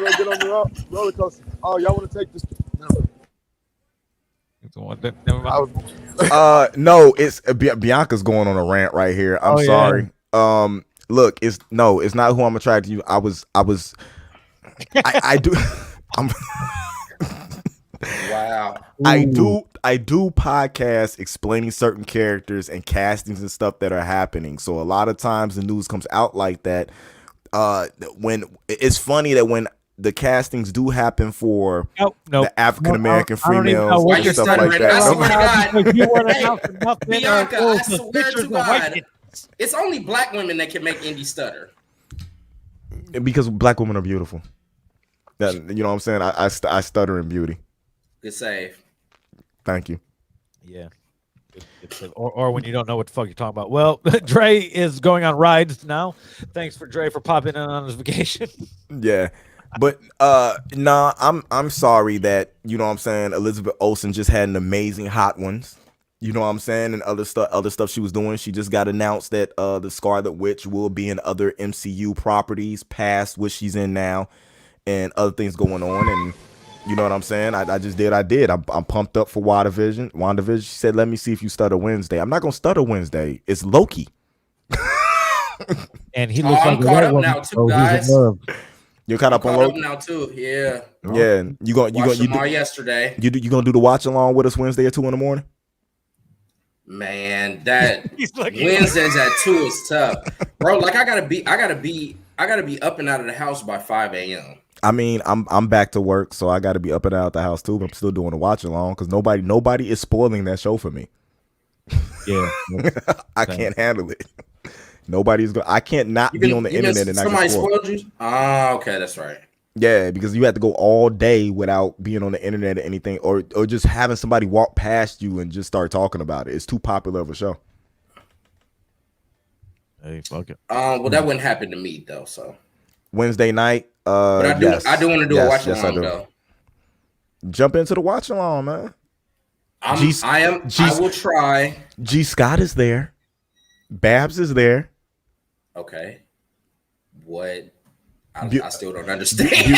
want to get on the roller coaster? Oh, y'all want to take this? No. No, it's Bianca's going on a rant right here. I'm sorry. Yeah. Look, it's not who I'm attracted to. I do. I'm. Wow. I do podcasts explaining certain characters and castings and stuff that are happening. So a lot of times the news comes out like that. When it's funny that when the castings do happen for the African American females and stuff like that. Bianca, I swear to God, it's only black women that can make Indy stutter. Because black women are beautiful. You know what I'm saying? I stutter in beauty. Good save. Thank you. Yeah. Or when you don't know what the fuck you're talking about. Well, Dre is going on rides now. Thanks for Dre for popping in on his vacation. Yeah. But I'm sorry that, you know what I'm saying, Elizabeth Olsen just had an amazing Hot Ones. You know what I'm saying? And other stuff she was doing. She just got announced that the Scarlet Witch will be in other MCU properties past what she's in now and other things going on. And you know what I'm saying? I just did. I'm pumped up for WandaVision. She said, let me see if you stutter Wednesday. I'm not going to stutter Wednesday. It's Loki. And he looks like caught up now too, guys. You're caught up on Loki now too. Yeah. Yeah. You yesterday. You gonna do the watch along with us Wednesday at 2 a.m? Man, that Wednesdays at 2 is tough, bro. Like I gotta be up and out of the house by 5 a.m. I mean, I'm back to work, so I got to be up and out of the house too. But I'm still doing a watch along because nobody is spoiling that show for me. Yeah, I can't handle it. Nobody's going. I can't not be on the internet and somebody spoiled you. Ah, okay, that's right. Yeah, because you have to go all day without being on the internet or anything, or just having somebody walk past you and just start talking about it. It's too popular of a show. Hey, fuck it. Well, that wouldn't happen to me though. So Wednesday night. but I do want to do a watch along though. Jump into the watch along, man. I will try. G Scott is there. Babs is there. Okay. What? I still don't understand.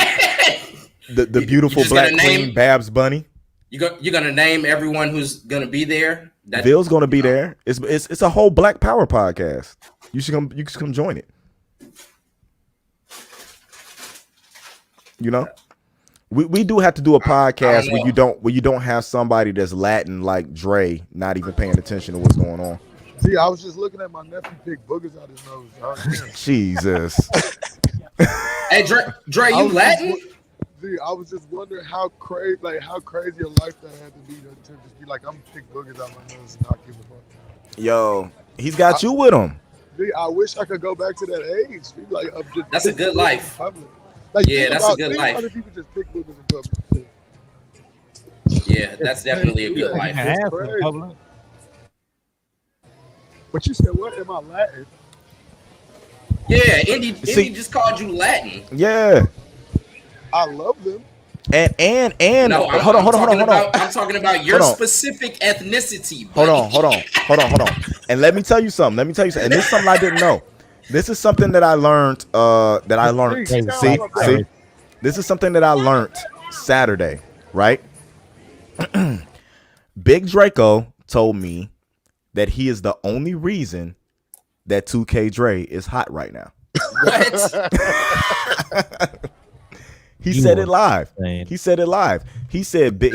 The beautiful black queen, Babs Bunny. You're gonna name everyone who's gonna be there. Bill's gonna be there. It's a whole Black Power podcast. You should come join it. You know, we do have to do a podcast where you don't have somebody that's Latin like Dre not even paying attention to what's going on. See, I was just looking at my nephew pick boogers out his nose. Jesus. Hey, Dre, you Latin? I was just wondering how crazy a life that had to be to just be like, I'm gonna pick boogers out my nose and not give a fuck. Yo, he's got you with him. I wish I could go back to that age. Like, that's a good life. Like, yeah, that's a good life. Other people just pick boogers in public. Yeah, that's definitely a good life. But you said, what? Am I Latin? Yeah, Indy just called you Latin. Yeah. I love them. And no, hold on. I'm talking about your specific ethnicity. Buddy. Hold on. And let me tell you something. And this is something I didn't know. This is something that I learned. See, this is something that I learned Saturday, right? Big Draco told me that he is the only reason that 2K Dre is hot right now. What? He said it live. He said Big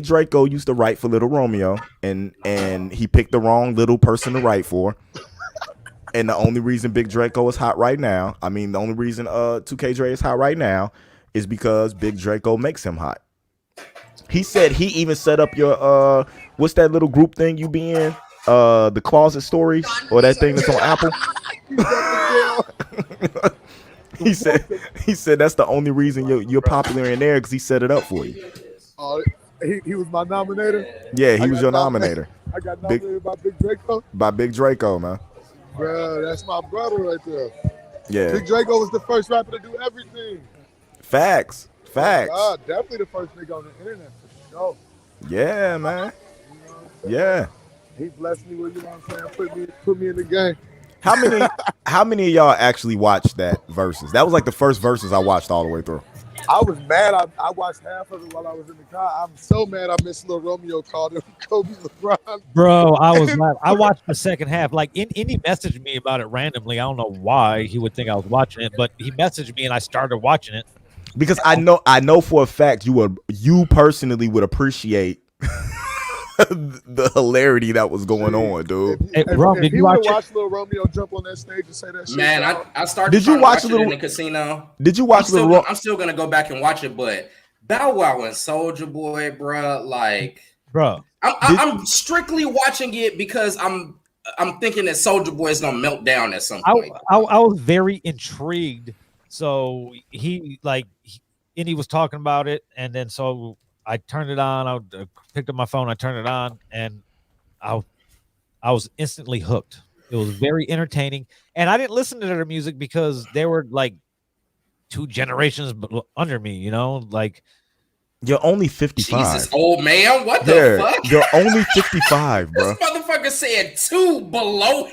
Draco used to write for Little Romeo, and he picked the wrong little person to write for. And the only reason Big Draco is hot right now, the only reason 2K Dre is hot right now is because Big Draco makes him hot. He said he even set up your what's that little group thing you be in? The Closet Stories, or that thing that's on Apple. He said that's the only reason you're popular in there, because he set it up for you. He was my nominator. Yeah, he was your nominator. I got nominated by Big Draco. By Big Draco, man. Bro, that's my brother right there. Yeah. Big Draco was the first rapper to do everything. Facts. God, definitely the first nigga on the internet for sure. Yeah, man. Yeah. He blessed me with, you know what I'm saying, put me in the game. How many of y'all actually watched that versus? That was like the first versus I watched all the way through. I was mad. I watched half of it while I was in the car. I'm so mad I missed Lil Romeo called him Kobe LeBron. Bro, I watched the second half. Like, Indy messaged me about it randomly. I don't know why he would think I was watching it, but he messaged me and I started watching it. Because I know for a fact you personally would appreciate the hilarity that was going on, dude. If you would watch Lil Romeo jump on that stage and say that shit, man, I started. Did you watch it in the casino? Did you watch I'm still gonna go back and watch it, but Bow Wow and Soulja Boy, bro, I'm strictly watching it because I'm thinking that Soulja Boy is gonna melt down at some point. I was very intrigued. So Indy was talking about it, and then so I turned it on. I picked up my phone. I turned it on, and I was instantly hooked. It was very entertaining, and I didn't listen to their music because they were like 2 generations under me. You know, like you're only 55. Jesus, old man, what the fuck? You're only 55, bro. This motherfucker said 2 below.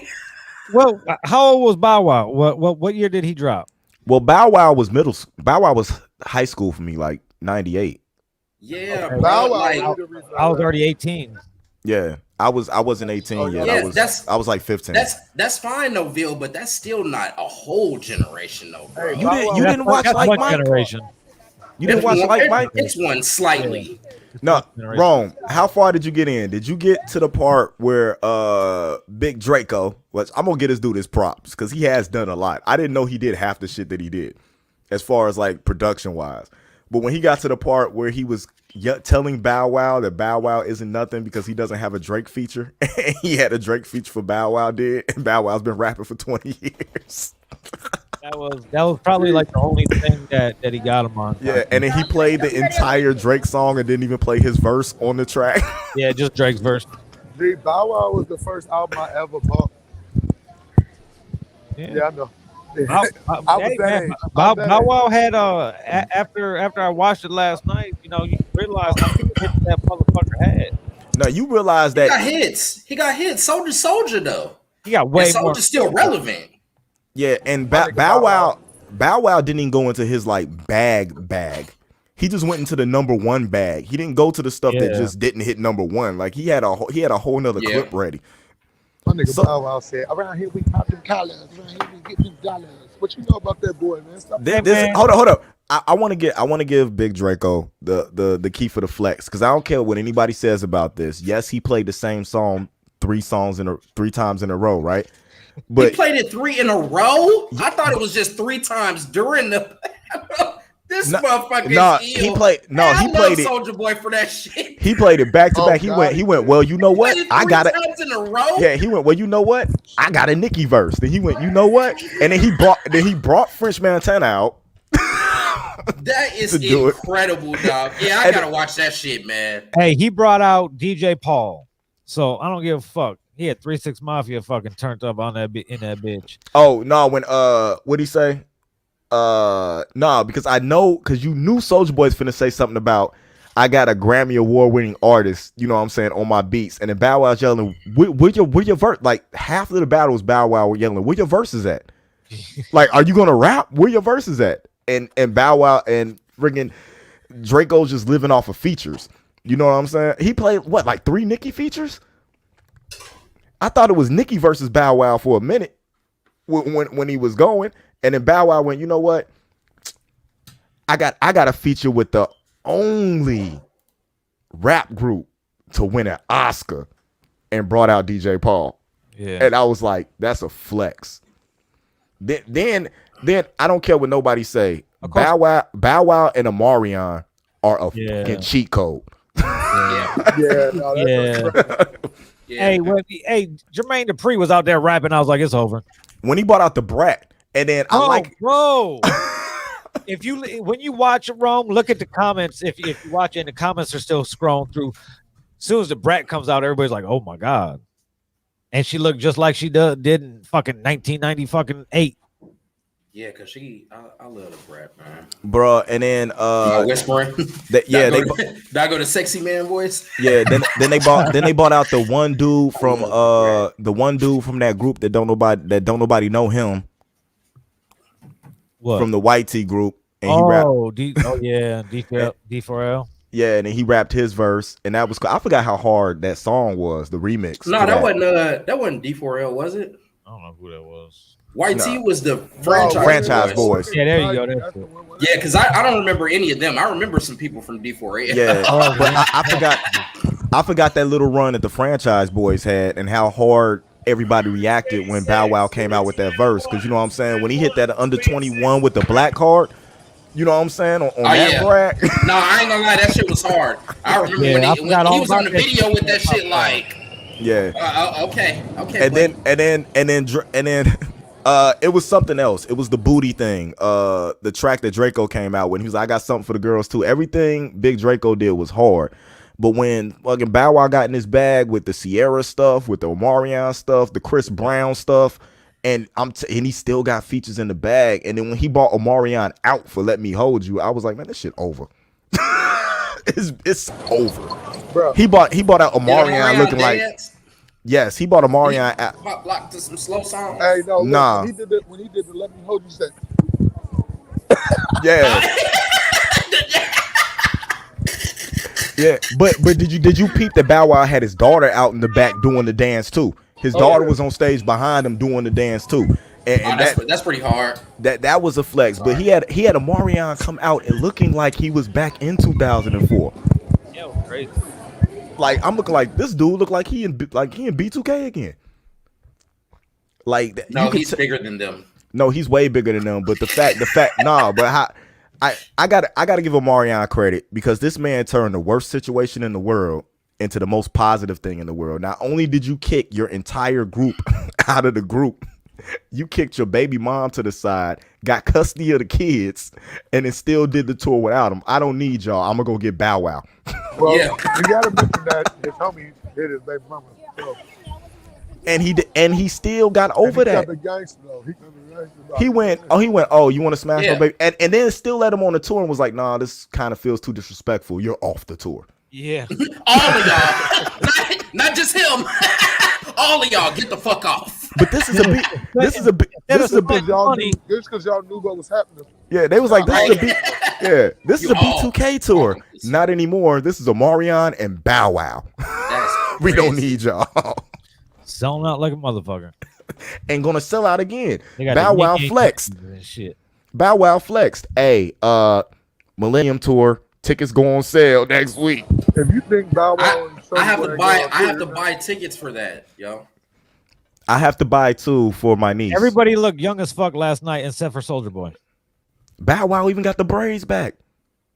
Well, how old was Bow Wow? What year did he drop? Well, Bow Wow was high school for me, like 98. Yeah, okay. Bow Wow. I was already 18. Yeah, I wasn't 18 yet. I was like 15. That's fine, though, Ville, but that's still not a whole generation, though, bro. You didn't watch like Mike. Generation. You didn't watch like Mike. It's one slightly. No, wrong. How far did you get in? Did you get to the part where Big Draco, which I'm gonna get this dude his props because he has done a lot. I didn't know he did half the shit that he did as far as like production wise. But when he got to the part where he was telling Bow Wow that Bow Wow isn't nothing because he doesn't have a Drake feature, he had a Drake feature for Bow Wow and Bow Wow's been rapping for 20 years. That was probably like the only thing that he got him on. Yeah, and then he played the entire Drake song and didn't even play his verse on the track. Yeah, just Drake's verse. Bow Wow was the first album I ever bought. Yeah, I know. Bow, I was hey, that man, age. Bow Wow had after I watched it last night, you realize how many hits that motherfucker had. No, you realize He that got hits. He got hits. Soldier though. He got And way more. Soldier's still relevant. yeah, and My nigga Bow Wow didn't even go into his like bag. He just went into the number one bag. He didn't go to the stuff that just didn't hit number one. Like he had a whole nother clip ready. My nigga Bow Wow said, "Around here we pop them collars. Around here we get them dollars." What you know about that boy, man? Stop Hold up. I want to give Big Draco the key for the flex because I don't care what anybody says about this. Yes, he played the same song three times in a row, right? But he played it 3 in a row. I thought it was just 3 times during the. This motherfucker is ill. He played it. Soldier Boy for that shit. He played it back to back. He went. Well, you know what? I got it. Times in a row. Yeah, he went. Well, you know what? I got a Nicki verse. Then he went. You know what? And then he brought French Montana out. That is incredible, dog. Yeah, I gotta watch that shit, man. Hey, he brought out DJ Paul, so I don't give a fuck. He had 3 6 Mafia fucking turned up on that in that bitch. Oh no, when what'd he say? No, because I know because you knew Soulja Boy's finna say something about I got a Grammy Award winning artist, you know what I'm saying, on my beats, and then Bow Wow's yelling, where your verse? Like half of the battle was Bow Wow yelling, where your verses at? Like, are you gonna rap? Where your verses at? And Bow Wow and friggin' Draco's just living off of features. You know what I'm saying? He played what, like 3 Nicki features? I thought it was Nicki versus Bow Wow for a minute when he was going. And then Bow Wow went, you know what? I got a feature with the only rap group to win an Oscar and brought out DJ Paul. Yeah. And I was like, that's a flex. Then I don't care what nobody say. Bow Wow and Omarion are a fucking cheat code. Yeah. Hey, Jermaine Dupri was out there rapping. I was like, it's over. When he brought out the Brat. And then bro. When you watch it, Rome, look at the comments. If you watch it and the comments are still scrolling through, as soon as the Brat comes out, everybody's like, "Oh my god!" And she looked just like she did in fucking 1998. Yeah, cause I love the Brat, man, bro. And then whispering. Did I go to sexy man voice? Yeah. Then they bought out the one dude from that group that don't nobody know him. What? From the White Tee group, and D4L. Yeah, and then he rapped his verse, and that was I forgot how hard that song was, the remix. No, that wasn't D4L, was it? I don't know who that was. White Tee was the franchise boys. Yeah, there you go. Yeah, because I don't remember any of them. I remember some people from D4L. Yeah, but I forgot that little run that the franchise boys had and how hard everybody reacted when Bow Wow came out with that verse, because you know what I'm saying, when he hit that under 21 with the black card, you know what I'm saying, on that track. No, I ain't gonna lie, that shit was hard. I remember when he was on the video with that shit, like, okay. And then it was something else. It was the booty thing. The track that Draco came out with, he was like, I got something for the girls too. Everything Big Draco did was hard. But when fucking Bow Wow got in his bag with the Sierra stuff, with the Omarion stuff, the Chris Brown stuff, and he still got features in the bag. And then when he bought Omarion out for Let Me Hold You, I was like, man, this shit over. it's over. Bro. He bought out Omarion looking like. Yes, he bought Omarion out. Pop lock to some slow songs. Hey, no, nah. When he did the Let Me Hold You, said. Yeah. Yeah, but did you peep that Bow Wow had his daughter out in the back doing the dance too? His daughter was on stage behind him doing the dance too. And that's pretty hard. That was a flex. But he had Omarion come out and looking like he was back in 2004. Yeah, it was crazy. Like I'm looking like this dude looked like he in B2K again. Like no, he's bigger than them. No, he's way bigger than them. But the fact, but how. I gotta give Omarion credit, because this man turned the worst situation in the world into the most positive thing in the world. Not only did you kick your entire group out of the group, you kicked your baby mom to the side, got custody of the kids, and then still did the tour without him. I don't need y'all. I'm gonna go get Bow Wow. Well, you gotta mention that his homie hit his baby mama. So And he still got over that. He went, oh, you want to smash my baby? And then still let him on the tour and was like, nah, this kind of feels too disrespectful. You're off the tour. Yeah. All of y'all. not just him. All of y'all get the fuck off. But this is a big funny. Just because y'all knew what was happening. Yeah, they was like, this is a B2K tour. Not anymore. This is a Marion and Bow Wow. We don't need y'all. Selling out like a motherfucker. And gonna sell out again. Bow Wow flexed. Shit. Bow Wow flexed. Hey, Millennium Tour tickets go on sale next week. If you think Bow Wow, I have to buy tickets for that, yo. I have to buy two for my niece. Everybody looked young as fuck last night except for Soulja Boy. Bow Wow even got the braids back.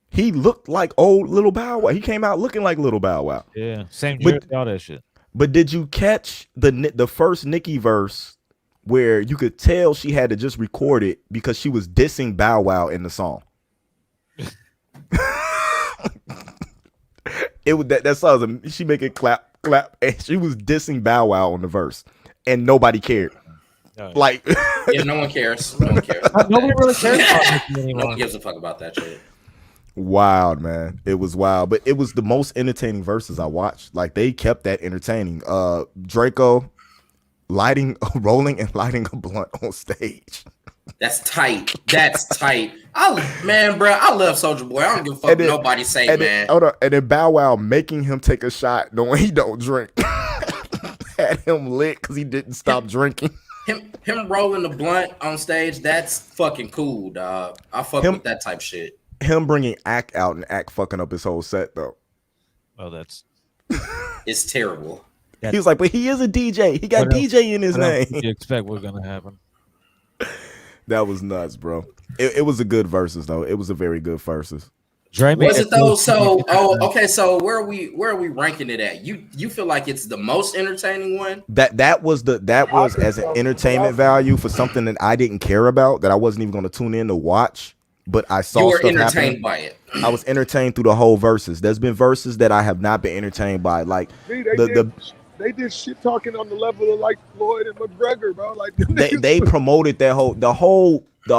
He looked like old little Bow Wow. He came out looking like little Bow Wow. Yeah, same jersey, all that shit. But did you catch the first Nicki verse where you could tell she had to just record it because she was dissing Bow Wow in the song? It was that song. She make it clap, and she was dissing Bow Wow on the verse, and nobody cared. Like, yeah, no one cares. No one cares. Nobody really cares about Nicki anymore. No one gives a fuck about that shit. Wild, man. It was wild, but it was the most entertaining verses I watched. Like, they kept that entertaining. Draco rolling and lighting a blunt on stage. That's tight. That's tight. I love Soulja Boy. I don't give a fuck what nobody say, man. And then Bow Wow making him take a shot knowing he don't drink. Had him lit because he didn't stop drinking. Him rolling the blunt on stage, that's fucking cool, dog. I fuck with that type shit. Him bringing Ack out and Ack fucking up his whole set, though. Oh, that's... It's terrible. He was like, but he is a DJ. He got DJ in his name. You expect what's going to happen? That was nuts, bro. It was a good versus, though. It was a very good versus. Was it though? So, okay. So where are we ranking it at? You feel like it's the most entertaining one? That was as an entertainment value for something that I didn't care about, that I wasn't even going to tune in to watch. But I saw stuff entertained by it. I was entertained through the whole verses. There's been verses that I have not been entertained by, like they did shit talking on the level of like Floyd and McGregor, bro. Like they promoted that the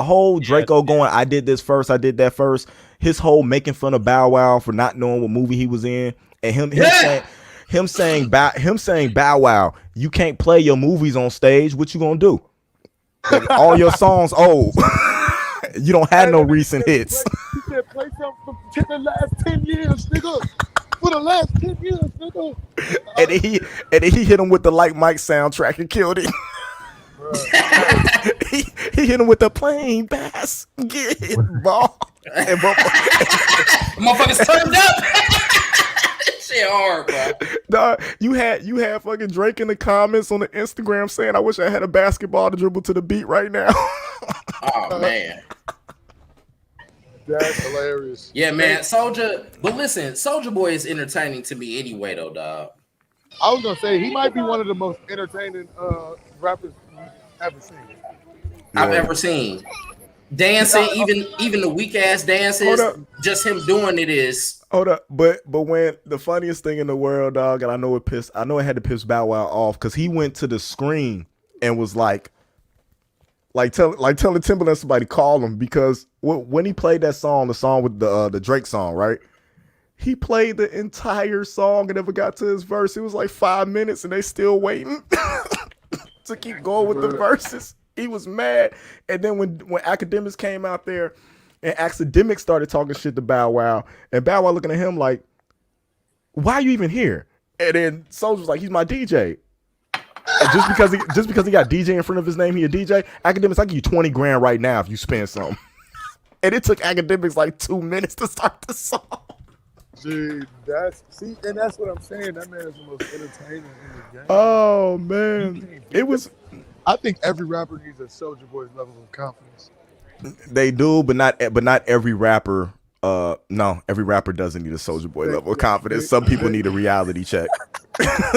whole Draco going, I did this first, I did that first. His whole making fun of Bow Wow for not knowing what movie he was in, and him saying Bow Wow, you can't play your movies on stage. What you gonna do? Like, all your songs old. You don't have no recent hits. He said, play something from the last 10 years, nigga. For the last 10 years, nigga. And he hit him with the Like Mike soundtrack and killed him. he hit him with the Plain Bass. Get it, ball. And motherfuckers turned up. Shit hard, bro. Dog, you had fucking Drake in the comments on the Instagram saying, I wish I had a basketball to dribble to the beat right now. Oh man. That's hilarious. Yeah, man. But listen, Soulja Boy is entertaining to me anyway, though, dog. I was gonna say he might be one of the most entertaining rappers I've ever seen. Dancing, even the weak ass dances, just him doing it is. Hold up, but when the funniest thing in the world, dog, and I know it had to piss Bow Wow off because he went to the screen and was like telling Timbaland somebody call him, because when he played that song, the song with the Drake song, right? He played the entire song and never got to his verse. It was like 5 minutes and they still waiting to keep going with the verses. He was mad. And then when Academics came out there and Academics started talking shit to Bow Wow, and Bow Wow looking at him like, why are you even here? And then Soulja was like, he's my DJ. And just because he got DJ in front of his name, he a DJ. Academics, I'll give you 20 grand right now if you spend something. And it took Academics like 2 minutes to start the song. Dude, that's what I'm saying. That man is the most entertaining in the game. Oh man, it was. I think every rapper needs a Soulja Boy's level of confidence. They do, but not every rapper. No, every rapper doesn't need a Soulja Boy level of confidence. Some people need a reality check.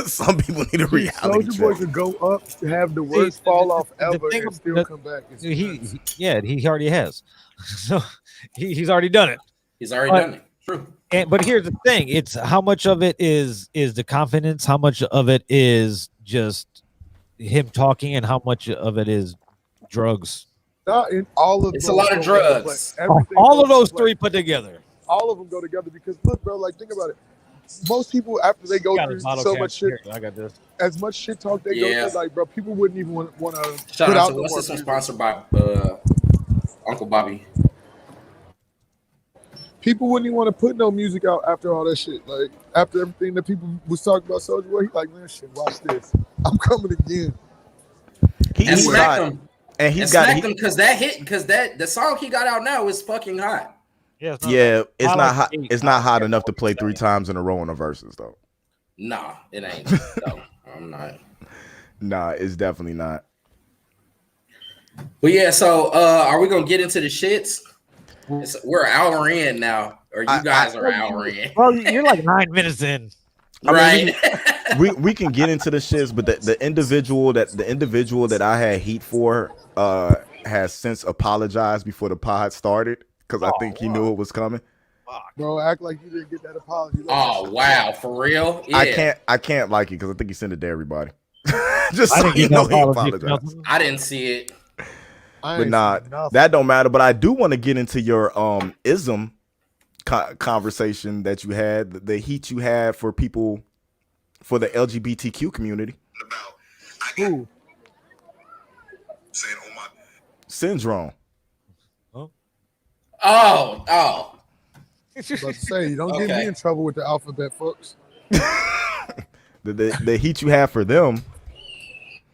Some people need a reality check. Soulja Boy could go up to have the worst fall off ever and still come back. He already has. So he's already done it. He's already done it. True. But here's the thing: it's how much of it is the confidence, how much of it is just him talking and how much of it is drugs? Not in all of It's those a lot of go into play. drugs. Everything All goes of those into play. three put together. All of them go together because look, bro, like think about it. Most people after they go Got a through bottle so cap much shit, here. I got this. as much shit talk they go through, like bro, people wouldn't even want to Shout put out out to no what's more this one music. sponsored by Uncle Bobby. People wouldn't even want to put no music out after all that shit. Like after everything that people was talking about Soulja Boy, he like, man, shit, watch this. I'm coming again. And smacked him. And he's and got smacked him because the song he got out now is fucking hot. Yeah, it's not hot. It's not hot enough to play 3 times in a row in the verses though. Nah, it ain't. No, I'm not. Nah, it's definitely not. But yeah, so are we gonna get into the shits? We're an hour in now, or you guys are an hour in. Bro, you're like 9 minutes in. Right. We can get into the shits, but the individual that I had heat for has since apologized before the pod started because I think he knew it was coming. Bro, act like you didn't get that apology. Oh wow, for real? Yeah. I can't like it because I think he sent it to everybody. Just I so didn't you get know no he apology. apologized. I didn't see it. But that don't matter. But I do want to get into your ism conversation that you had, the heat you had for people, for the LGBTQ community. Who? Syndrome. Oh. About to say, don't get me in trouble with the alphabet, folks. The heat you have for them.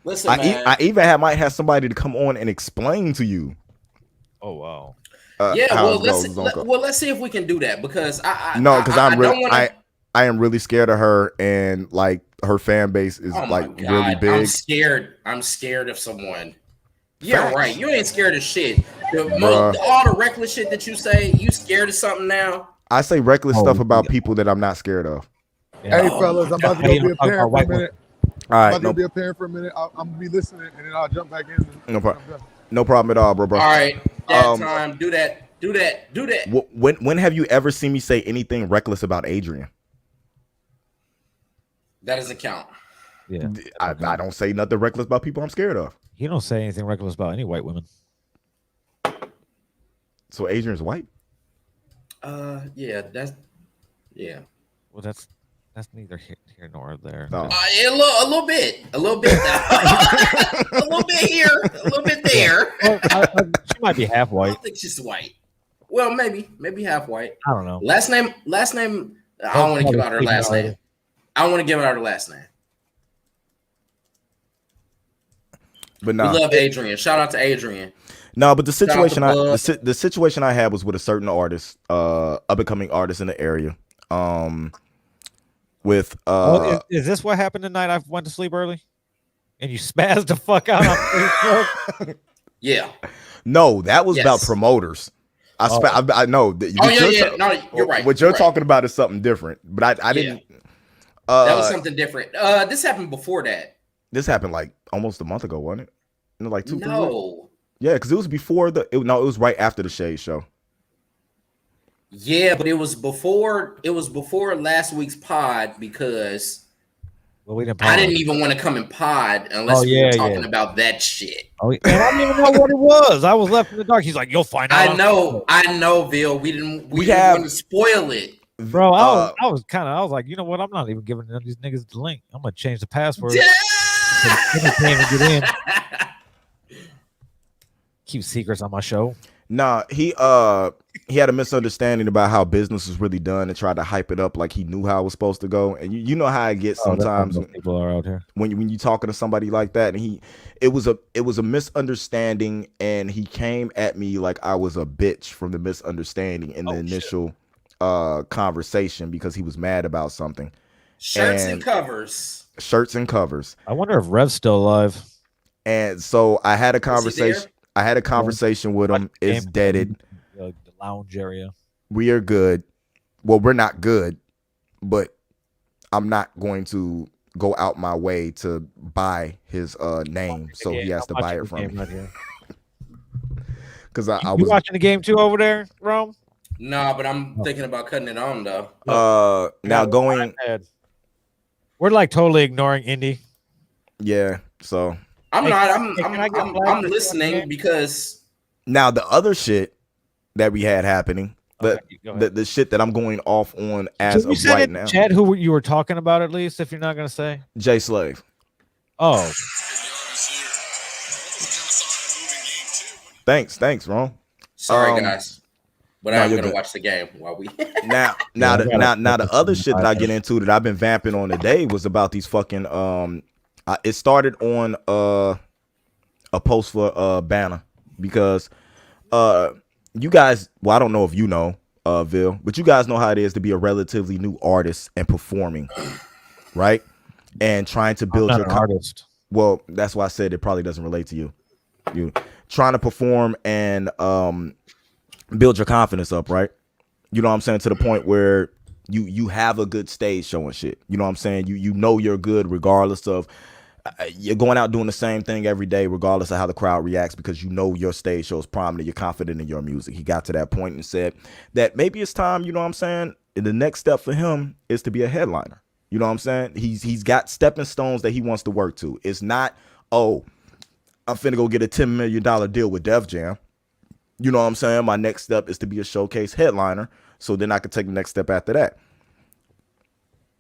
Listen, I even might have somebody to come on and explain to you. Oh wow. Let's see if we can do that because I am really scared of her, and like her fan base is really big. I'm scared of someone. Facts. Yeah, right. You ain't scared of shit. All the reckless shit that you say, you scared of something now. I say reckless stuff about people that I'm not scared of. Yeah. Hey, fellas, I'm about to go be a parent for a minute. All right, I'm about to be a parent for a minute. I'm gonna be listening, and then I'll jump back in. No problem. No problem at all, bro. All right, that time. Do that. When have you ever seen me say anything reckless about Adrian? That doesn't count. Yeah, I don't say nothing reckless about people I'm scared of. You don't say anything reckless about any white women. So Adrian's white? Yeah. Well, that's neither here nor there. No. A little bit, a little bit here, a little bit there. Well, she might be half I white. don't think she's white. Well, maybe half white. I don't know. Last name. I don't want to give out her last name. I don't want to give out her last name. But no, we love Adrian. Shout out to Adrian. No, but the situation I had was with a certain artist, up and coming artist in the area. Is this what happened tonight? I went to sleep early, and you spazzed the fuck out on Facebook. Yeah. No, that was about promoters. I know. No, you're right. What you're talking about is something different. But I didn't. That was something different. This happened before that. This happened like almost a month ago, wasn't it? Like 2 3 weeks. Yeah, because it was before it was right after the Shade Show. Yeah, but it was before last week's pod because I didn't even want to come in pod unless we were talking about that shit. Oh, and I didn't even know what it was. I was left in the dark. He's like, "You'll find out." I know, Bill. We didn't want to spoil it. Bro, I was like, you know what? I'm not even giving these niggas the link. I'm gonna change the password. Can't even get in. Keep secrets on my show. Nah, he had a misunderstanding about how business was really done and tried to hype it up like he knew how it was supposed to go. And you know how it gets sometimes when people are out here when you talking to somebody like that, and it was a misunderstanding, and he came at me like I was a bitch from the misunderstanding in the initial conversation because he was mad about something. Shirts and covers. I wonder if Rev's still alive. And so I had a conversation. With him. It's deaded. The lounge area. We are good. Well, we're not good, but I'm not going to go out my way to buy his name, so he has to buy it from me. Because I was watching the game too over there, Rome. No, but I'm thinking about cutting it on though. Now going. We're like totally ignoring Indy. Yeah. So I'm not. I'm can I get I'm, flagged I'm for listening saying because now the other shit that we had happening, Okay, go ahead. the shit that I'm going off on as Can you of send right it, now, Chad, who you were talking about at least, if you're not gonna say? Jay Slave. Oh, Thanks, Ron. sorry guys, but No, I'm you're gonna good. watch the game while we. Now, Yeah, I gotta now, the focus other on shit that I get into that I've been vamping on today was about these fucking it started on a post for Banner because you guys, well, I don't know if you know Vil, but you guys know how it is to be a relatively new artist and performing, right? And trying to I'm build not your an artist. well, that's why I said it probably doesn't relate to you. You trying to perform and build your confidence up, right? You know what I'm saying? To the point where you have a good stage show and shit. You know what I'm saying? You know you're good regardless of you're going out doing the same thing every day regardless of how the crowd reacts because you know your stage show is prominent. You're confident in your music. He got to that point and said that maybe it's time, you know what I'm saying? The next step for him is to be a headliner. You know what I'm saying? He's got stepping stones that he wants to work to. It's not, oh, I'm finna go get a $10 million deal with Def Jam. You know what I'm saying? My next step is to be a showcase headliner. So then I could take the next step after that.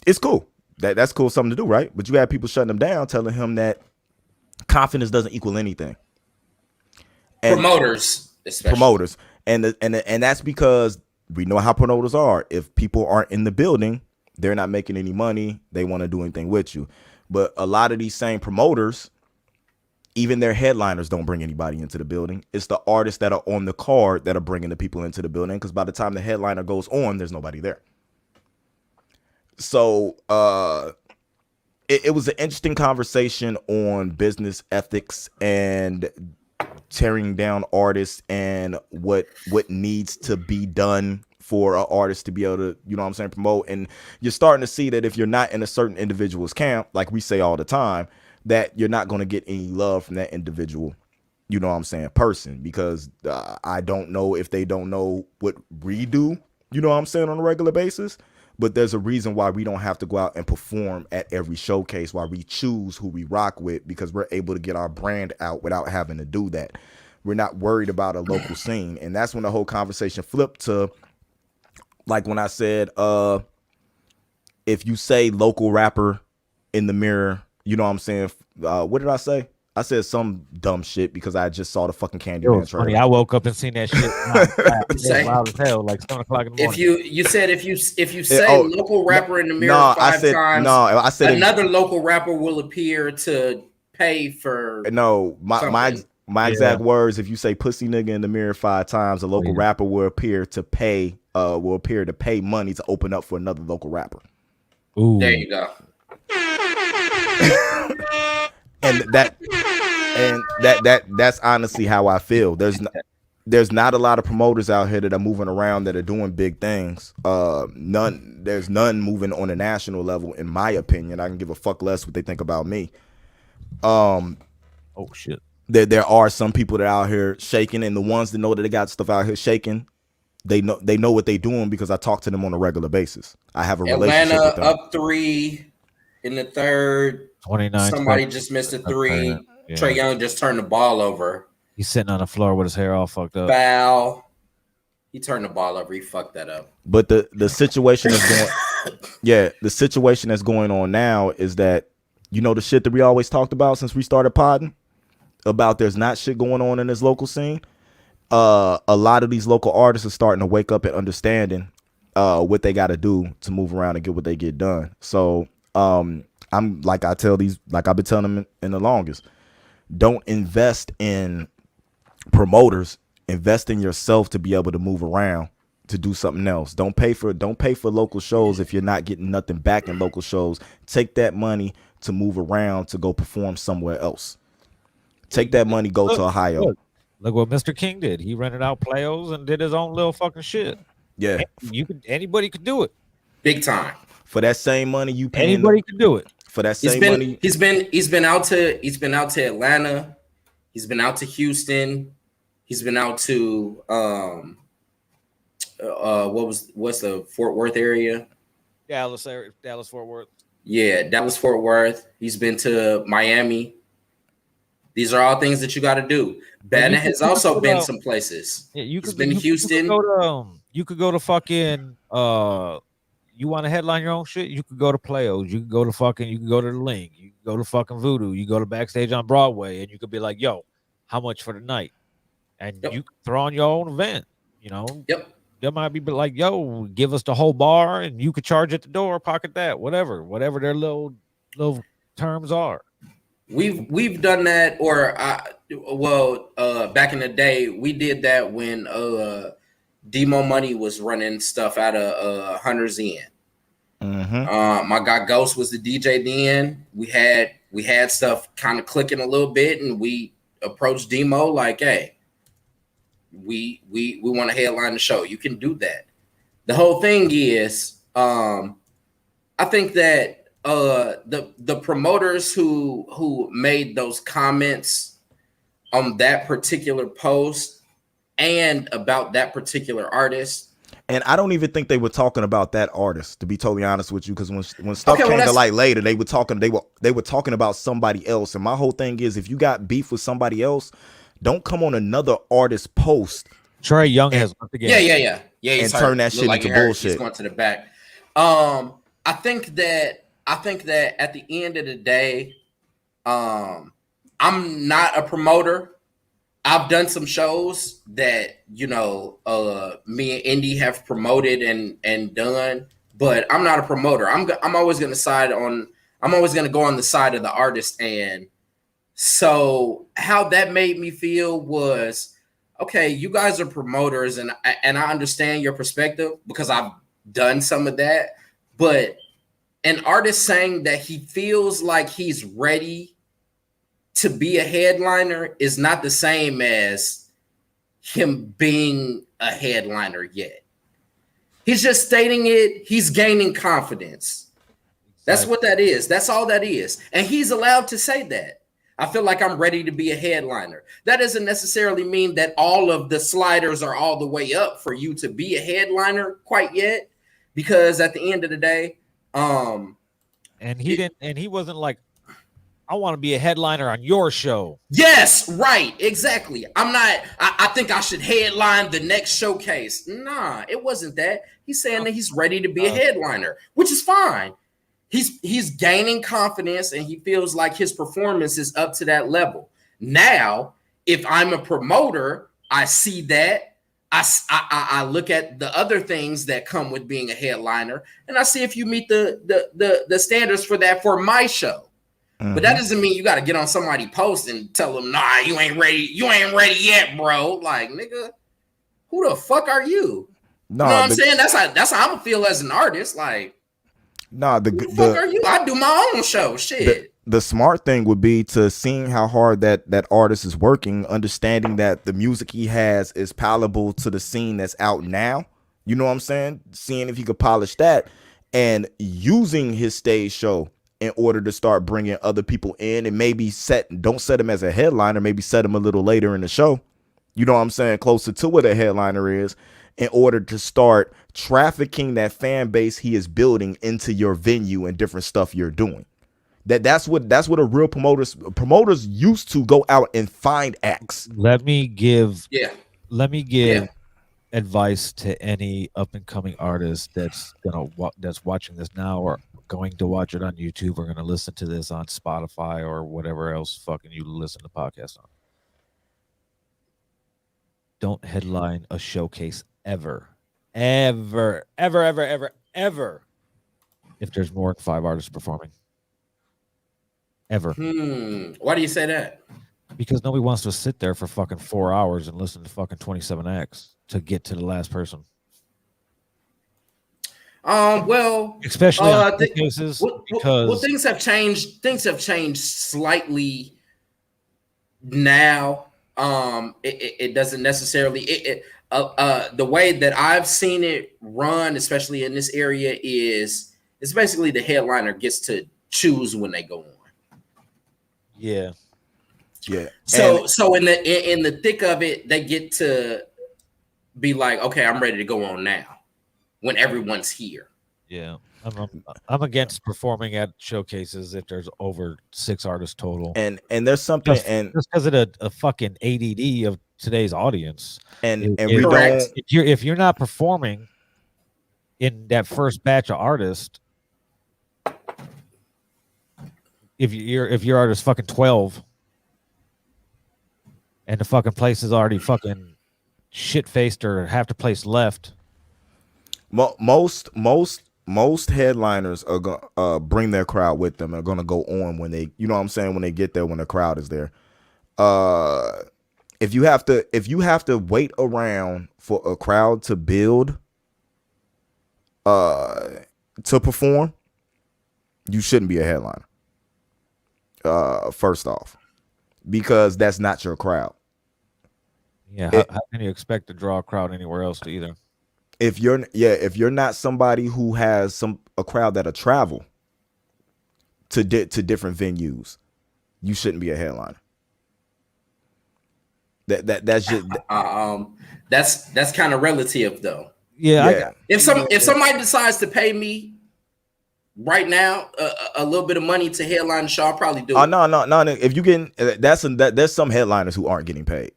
It's cool. That's cool, something to do, right? But you have people shutting him down, telling him that confidence doesn't equal anything. And Promoters, especially. promoters, and that's because we know how promoters are. If people aren't in the building, they're not making any money. They want to do anything with you. But a lot of these same promoters, even their headliners don't bring anybody into the building. It's the artists that are on the card that are bringing the people into the building because by the time the headliner goes on, there's nobody there. So it was an interesting conversation on business ethics and tearing down artists and what needs to be done for an artist to be able to, you know what I'm saying, promote. And you're starting to see that if you're not in a certain individual's camp, like we say all the time, that you're not going to get any love from that individual, you know what I'm saying, person, because I don't know if they don't know what we do, you know what I'm saying, on a regular basis. But there's a reason why we don't have to go out and perform at every showcase, why we choose who we rock with, because we're able to get our brand out without having to do that. We're not worried about a local scene. And that's when the whole conversation flipped to, like when I said, if you say local rapper in the mirror, you know what I'm saying? What did I say? I said some dumb shit because I just saw the fucking Candyman trailer. Funny, I woke up and seen that shit. Loud as hell, like 7 o'clock in the morning. If you say local rapper in the mirror five times, no, I said another local rapper will appear to pay for. No, my exact words. If you say pussy nigga in the mirror 5 times, a local rapper will appear to pay money to open up for another local rapper. Ooh. There you go. And that's honestly how I feel. There's not a lot of promoters out here that are moving around that are doing big things. There's none moving on a national level, in my opinion. I can give a fuck less what they think about me. Oh shit. There are some people that are out here shaking, and the ones that know that they got stuff out here shaking, they know what they doing because I talk to them on a regular basis. I have a relationship with them. Up 3 in the third. 29. Somebody just missed a 3. Yeah. Trae Young just turned the ball over. He's sitting on the floor with his hair all fucked up. Foul. He turned the ball over. He fucked that up. But the situation that's going, the situation that's going on now is that, you know, the shit that we always talked about since we started podding about there's not shit going on in this local scene. A lot of these local artists are starting to wake up and understanding what they got to do to move around and get what they get done. So I'm like I've been telling them in the longest, don't invest in promoters, invest in yourself to be able to move around to do something else. Don't pay for local shows if you're not getting nothing back in local shows. Take that money to move around to go perform somewhere else. Take that money, go to Ohio. Look what Mr. King did. He rented out playos and did his own little fucking shit. Yeah. Anybody could do it. Big time. For that same money you pay. Anybody could do it. For that same money. He's been out to Atlanta. He's been out to Houston. He's been out to what's the Fort Worth area? Dallas Fort Worth. Yeah, Dallas Fort Worth. He's been to Miami. These are all things that you got to do. Bannon has also been some places. Yeah, He's been Houston. You could go to fucking you want to headline your own shit? You could go to Playos. You could go to the Link. You could go to fucking Voodoo. You go to Backstage on Broadway, and you could be like, "Yo, how much for the night?" And you could throw on your own event. You know. Yep. There might be like, "Yo, give us the whole bar, and you could charge at the door, pocket that, whatever their little terms are." We've done that, or back in the day, we did that when Demo Money was running stuff out of Hunter's Inn. My guy Ghost was the DJ then. We had stuff kind of clicking a little bit, and we approached Demo like, "Hey, we want to headline the show. You can do that." The whole thing is, I think that the promoters who made those comments on that particular post and about that particular artist, and I don't even think they were talking about that artist, to be totally honest with you, because when stuff came to light later, they were talking about somebody else. And my whole thing is, if you got beef with somebody else, don't come on another artist post. Trey Young has once again, yeah, and turn that shit into bullshit. He's going to the back. I think that at the end of the day, I'm not a promoter. I've done some shows that, you know, me and Indy have promoted and done, but I'm not a promoter. I'm always going to go on the side of the artist. And so how that made me feel was, okay, you guys are promoters, and I understand your perspective because I've done some of that, but an artist saying that he feels like he's ready to be a headliner is not the same as him being a headliner yet. He's just stating it. He's gaining confidence. That's what that is. That's all that is. And he's allowed to say that. I feel like I'm ready to be a headliner. That doesn't necessarily mean that all of the sliders are all the way up for you to be a headliner quite yet, because at the end of the day, and he wasn't like, "I want to be a headliner on your show." Yes, right, exactly. I think I should headline the next showcase. Nah, it wasn't that. He's saying that he's ready to be a headliner, which is fine. He's gaining confidence, and he feels like his performance is up to that level. Now, if I'm a promoter, I see that. I look at the other things that come with being a headliner, and I see if you meet the standards for that for my show. But that doesn't mean you got to get on somebody's post and tell them, "Nah, you ain't ready. You ain't ready yet, bro." Like, nigga, who the fuck are you? No, you know what I'm saying? That's how I'm gonna feel as an artist. Like, nah, who the fuck are you? I do my own show. Shit. The smart thing would be to seeing how hard that artist is working, understanding that the music he has is palatable to the scene that's out now. You know what I'm saying? Seeing if he could polish that, and using his stage show in order to start bringing other people in, and maybe don't set him as a headliner, maybe set him a little later in the show. You know what I'm saying? Closer to what a headliner is, in order to start trafficking that fan base he is building into your venue and different stuff you're doing. That's what a real promoters used to go out and find acts. Let me give advice to any up and coming artist that's watching this now, or going to watch it on YouTube, or going to listen to this on Spotify or whatever else fucking you listen to podcasts on. Don't headline a showcase ever, if there's more than 5 artists performing. Ever. Why do you say that? Because nobody wants to sit there for fucking 4 hours and listen to fucking 27 acts to get to the last person. Well, especially on cases, because things have changed. Things have changed slightly now. It doesn't necessarily the way that I've seen it run, especially in this area, is it's basically the headliner gets to choose when they go on. Yeah. So in the thick of it, they get to be like, okay, I'm ready to go on now when everyone's here. Yeah, I'm against performing at showcases if there's over 6 artists total. And there's something, and just because of the fucking ADD of today's audience. we Correct. don't. If you're not performing in that first batch of artists, if your artist fucking 12 and the fucking place is already fucking shit faced or half the place left. Most headliners are gonna bring their crowd with them. Are gonna go on when they, you know what I'm saying, when they get there, when the crowd is there. If you have to wait around for a crowd to build to perform, you shouldn't be a headliner. First off, because that's not your crowd. Yeah, how can you expect to draw a crowd anywhere else to either? If you're not somebody who has a crowd that'll travel to different venues, you shouldn't be a headliner. That's just that's kind of relative though. Yeah. If somebody decides to pay me right now a little bit of money to headline the show, I'll probably do it. No. If you getting there's some headliners who aren't getting paid,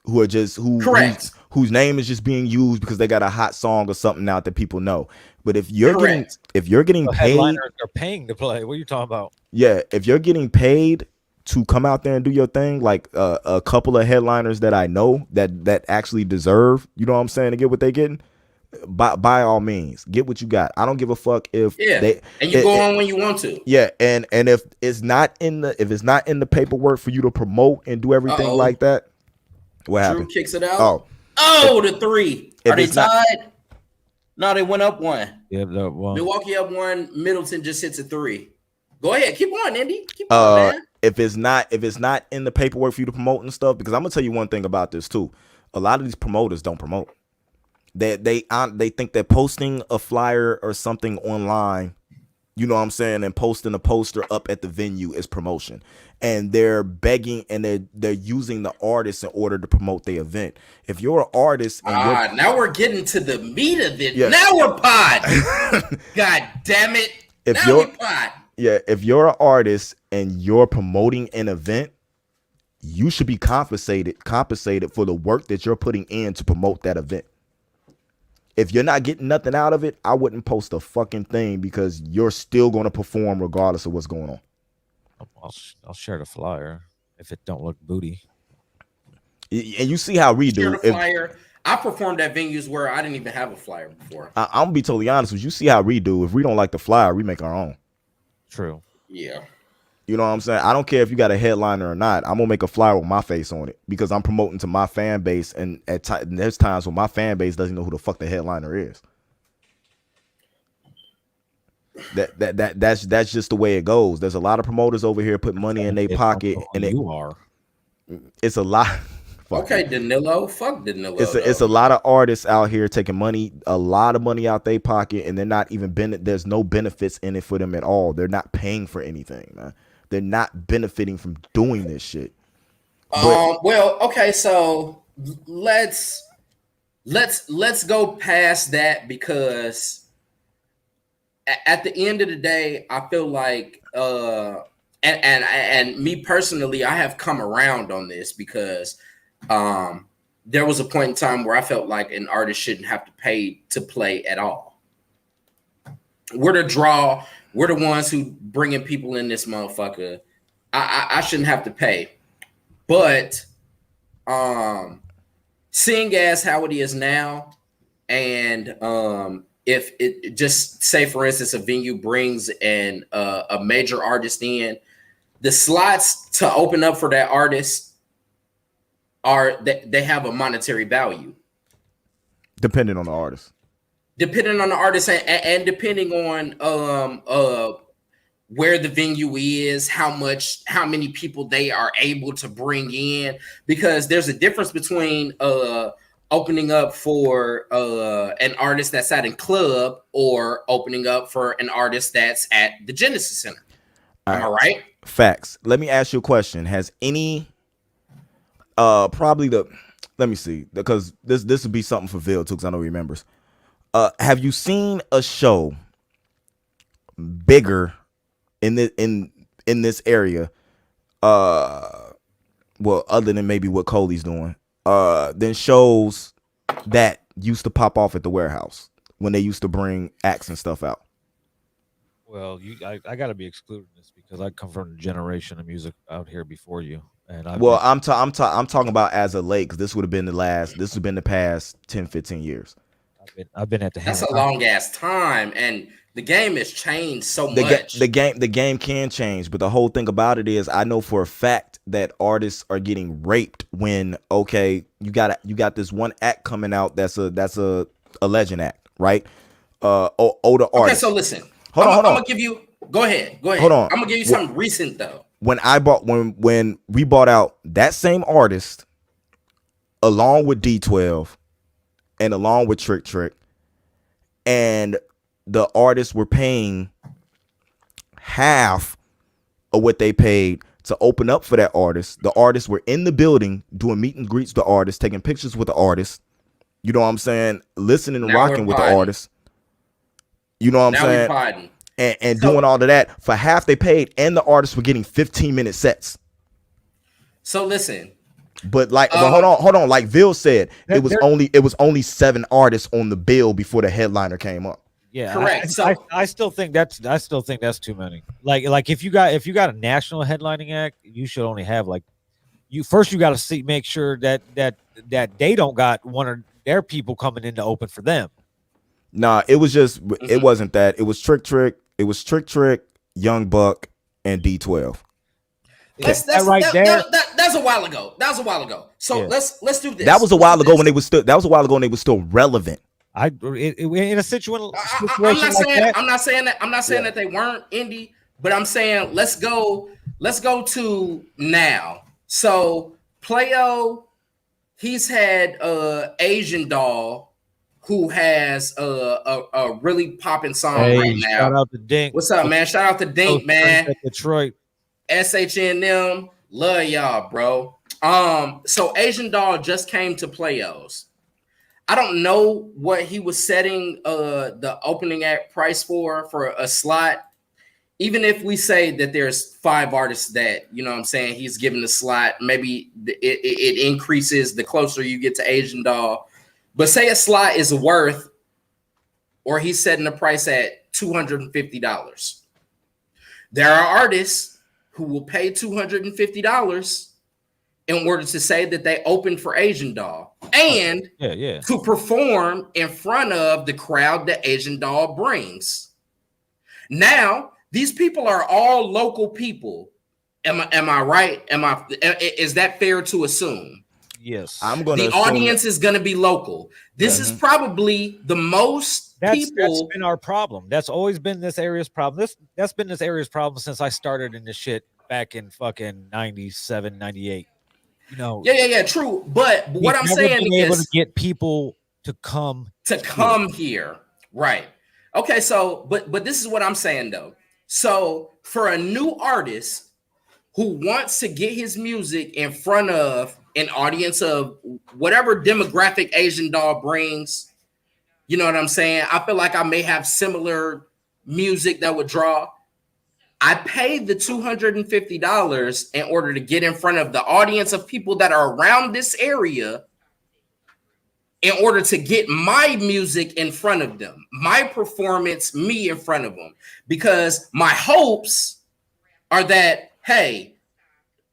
who are just correct, whose name is just being used because they got a hot song or something out that people know. But if you're getting paid, headliners are paying to play. What are you talking about? Yeah, if you're getting paid to come out there and do your thing, like a couple of headliners that I know that actually deserve, you know what I'm saying, to get what they getting. By all means, get what you got. I don't give a fuck if go on when you want to. Yeah, and if it's not in the paperwork for you to promote and do everything like that, what Drew happened? Kicks it out. The 3. Are they tied? No, they went up 1. Yeah, Milwaukee up 1. Middleton just hits a 3. Go ahead, keep on, Indy. Keep on, man. If it's not in the paperwork for you to promote and stuff, because I'm gonna tell you one thing about this too. A lot of these promoters don't promote. They think that posting a flyer or something online, you know what I'm saying, and posting a poster up at the venue is promotion. And they're begging and they're using the artists in order to promote the event. If you're an artist and now we're getting to the meat of it. Yeah. Now we're pod. God damn it. Now we're pod. Yeah, if you're an artist and you're promoting an event, you should be compensated for the work that you're putting in to promote that event. If you're not getting nothing out of it, I wouldn't post a fucking thing, because you're still going to perform regardless of what's going on. I'll share the flyer if it don't look booty. And you see how we do. Share the flyer. I performed at venues where I didn't even have a flyer before. I'm gonna be totally honest with you. You see how we do. If we don't like the flyer, we make our own. True. Yeah. You know what I'm saying? I don't care if you got a headliner or not. I'm gonna make a flyer with my face on it, because I'm promoting to my fan base, and there's times when my fan base doesn't know who the fuck the headliner is. That's just the way it goes. There's a lot of promoters over here put money in their pocket, and it's a lot. Okay, Danilo. Fuck Danilo. It's a lot of artists out here taking a lot of money out their pocket, and they're not even there's no benefits in it for them at all. They're not paying for anything, man. They're not benefiting from doing this shit. Well, okay, so let's go past that, because at the end of the day, I feel like and me personally, I have come around on this, because there was a point in time where I felt like an artist shouldn't have to pay to play at all. We're the draw. We're the ones who bringing people in this motherfucker. I shouldn't have to pay. But seeing as how it is now, and if it just say, for instance, a venue brings a major artist in, the slots to open up for that artist they have a monetary value. Depending on the artist. Depending on the artist, and depending on where the venue is, how many people they are able to bring in, because there's a difference between opening up for an artist that's at a club or opening up for an artist that's at the Genesis Center. Am I right? Facts. Let me ask you a question. Has any let me see, because this would be something for Vil too, because I know he remembers. Have you seen a show bigger in this area, well, other than maybe what Coley's doing, than shows that used to pop off at the warehouse when they used to bring acts and stuff out. Well, I got to be excluded this because I come from a generation of music out here before you, and I'm talking about as of late, because this would have been the past 10, 15 years. I've been at the. That's a long ass time, and the game has changed so much. The game can change, but the whole thing about it is, I know for a fact that artists are getting raped when you got this one act coming out that's a legend act, right? Older artists. Okay, so listen. Hold on. I'm gonna give you. Go ahead. Hold on. I'm gonna give you something recent though. When we bought out that same artist, along with D12, and along with Trick, and the artists were paying half of what they paid to open up for that artist. The artists were in the building doing meet and greets with the artists, taking pictures with the artists. You know what I'm saying? Listening and rocking with the artists. You know what I'm saying? And doing all of that for half they paid, and the artists were getting 15-minute sets. So listen. But hold on. Like Vil said, it was only 7 artists on the bill before the headliner came up. Yeah, correct. I still think that's too many. Like if you got a national headlining act, you should only have you got to make sure that they don't got one of their people coming in to open for them. Nah, it was just it wasn't that. It was Trick. It was Trick, Young Buck, and D12. That's a while ago. So yeah. let's do this. That was a while ago when they was still relevant. In a situation I'm not saying that they weren't indie, but I'm saying let's go to now. So Playo, he's had Asian Doll, who has a really popping song right now. Shout out to Dink. What's up, man? Shout out to Dink, man. Detroit. SHNM, love y'all, bro. So Asian Doll just came to Playos. I don't know what he was setting the opening act price for a slot. Even if we say that there's 5 artists that, you know what I'm saying, he's giving the slot, maybe it increases the closer you get to Asian Doll. But say a slot is worth, or he's setting the price at $250. There are artists who will pay $250 in order to say that they opened for Asian Doll and to perform in front of the crowd that Asian Doll brings. Now, these people are all local people. Am I right? Is that fair to assume? Yes. The audience is going to be local. This is probably the most people. That's been our problem. That's always been this area's problem. That's been this area's problem since I started in this shit back in fucking 97, 98. You know. Yeah, true. But what I'm saying is able to get people to come here. Right. Okay, so but this is what I'm saying though. So for a new artist who wants to get his music in front of an audience of whatever demographic Asian Doll brings, you know what I'm saying? I feel like I may have similar music that would draw. I paid the $250 in order to get in front of the audience of people that are around this area in order to get my music in front of them, my performance, me in front of them, because my hopes are that, hey,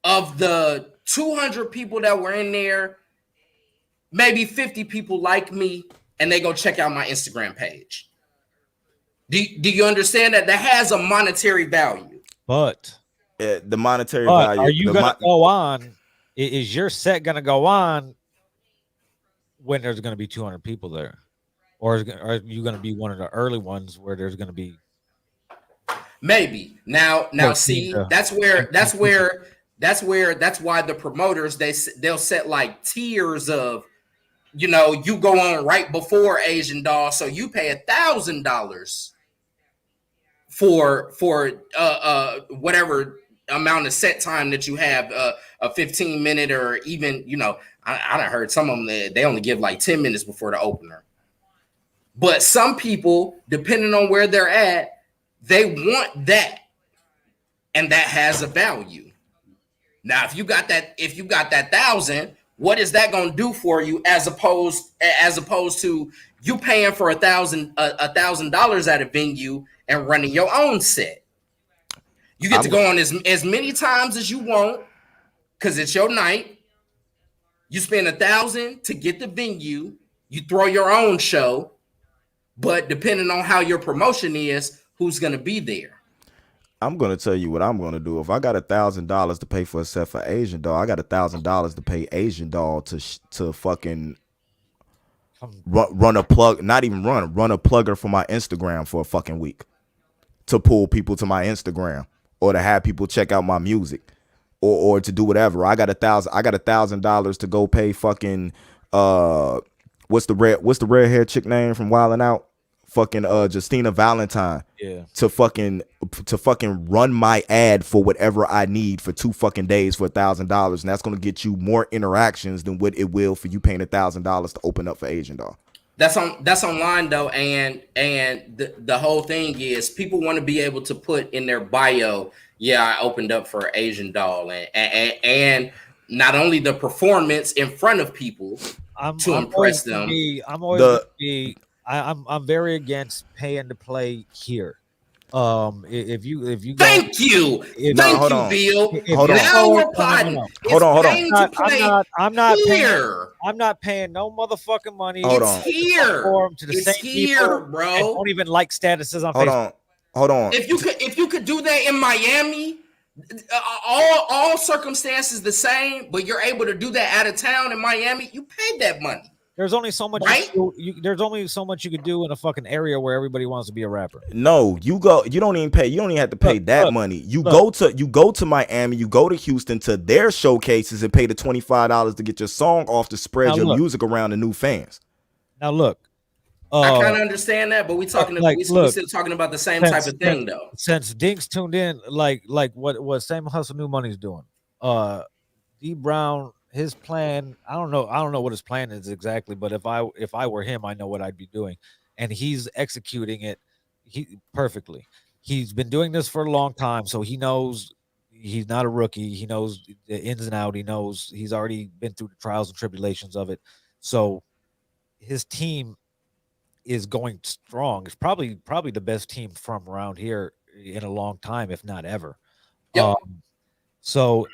of the 200 people that were in there, maybe 50 people like me and they go check out my Instagram page. Do you understand that has a monetary value? But the monetary value. Are you going to go on? Is your set going to go on when there's going to be 200 people there? Or are you going to be one of the early ones where there's going to be? Maybe. Now see, that's why the promoters, they'll set like tiers of, you know, you go on right before Asian Doll, so you pay $1,000 for whatever amount of set time that you have, a 15-minute or even, you know, I done heard some of them they only give like 10 minutes before the opener. But some people, depending on where they're at, They want that, and that has a value. Now, if you got that 1,000, what is that going to do for you as opposed to you paying for $1,000 at a venue and running your own set? You get to go on as many times as you want because it's your night. You spend $1,000 to get the venue. You throw your own show, but depending on how your promotion is, who's going to be there? I'm gonna tell you what I'm gonna do. If I got $1,000 to pay for a set for Asian Doll, I got $1,000 to pay Asian Doll to fucking run a plug, not even run a plugger for my Instagram for a fucking week, to pull people to my Instagram or to have people check out my music or to do whatever. I got $1,000 to go pay fucking what's the red hair chick name from Wildin' Out? Fucking Justina Valentine. Yeah. To fucking run my ad for whatever I need for 2 fucking days for $1,000, and that's gonna get you more interactions than what it will for you paying $1,000 to open up for Asian Doll. That's online though, and the whole thing is people want to be able to put in their bio, yeah, I opened up for Asian Doll, and not only the performance in front of people to impress them. I'm very against paying to play here. If you thank you, Bill. Now we're potting. Hold on. I'm not paying no motherfucking money. It's here. To the same people, bro. Don't even like statuses on Facebook. Hold on. If you could do that in Miami, all circumstances the same, but you're able to do that out of town in Miami, you paid that money. There's only so much. Right? There's only so much you could do in a fucking area where everybody wants to be a rapper. No, you don't even pay. You don't even have to pay money. You go to Miami. You go to Houston to their showcases and pay the $25 to get your song off to spread your music around to new fans. Now look, I kind of understand that, but we still talking about the same type of thing though. Since Dinks tuned in, like what Same Hustle New Money's doing. D Brown. His plan, I don't know what his plan is exactly, but if I were him, I know what I'd be doing, and he's executing it perfectly. He's been doing this for a long time, so he knows he's not a rookie. He knows the ins and outs. He knows he's already been through the trials and tribulations of it. So his team is going strong. It's probably the best team from around here in a long time, if not ever. Yep. So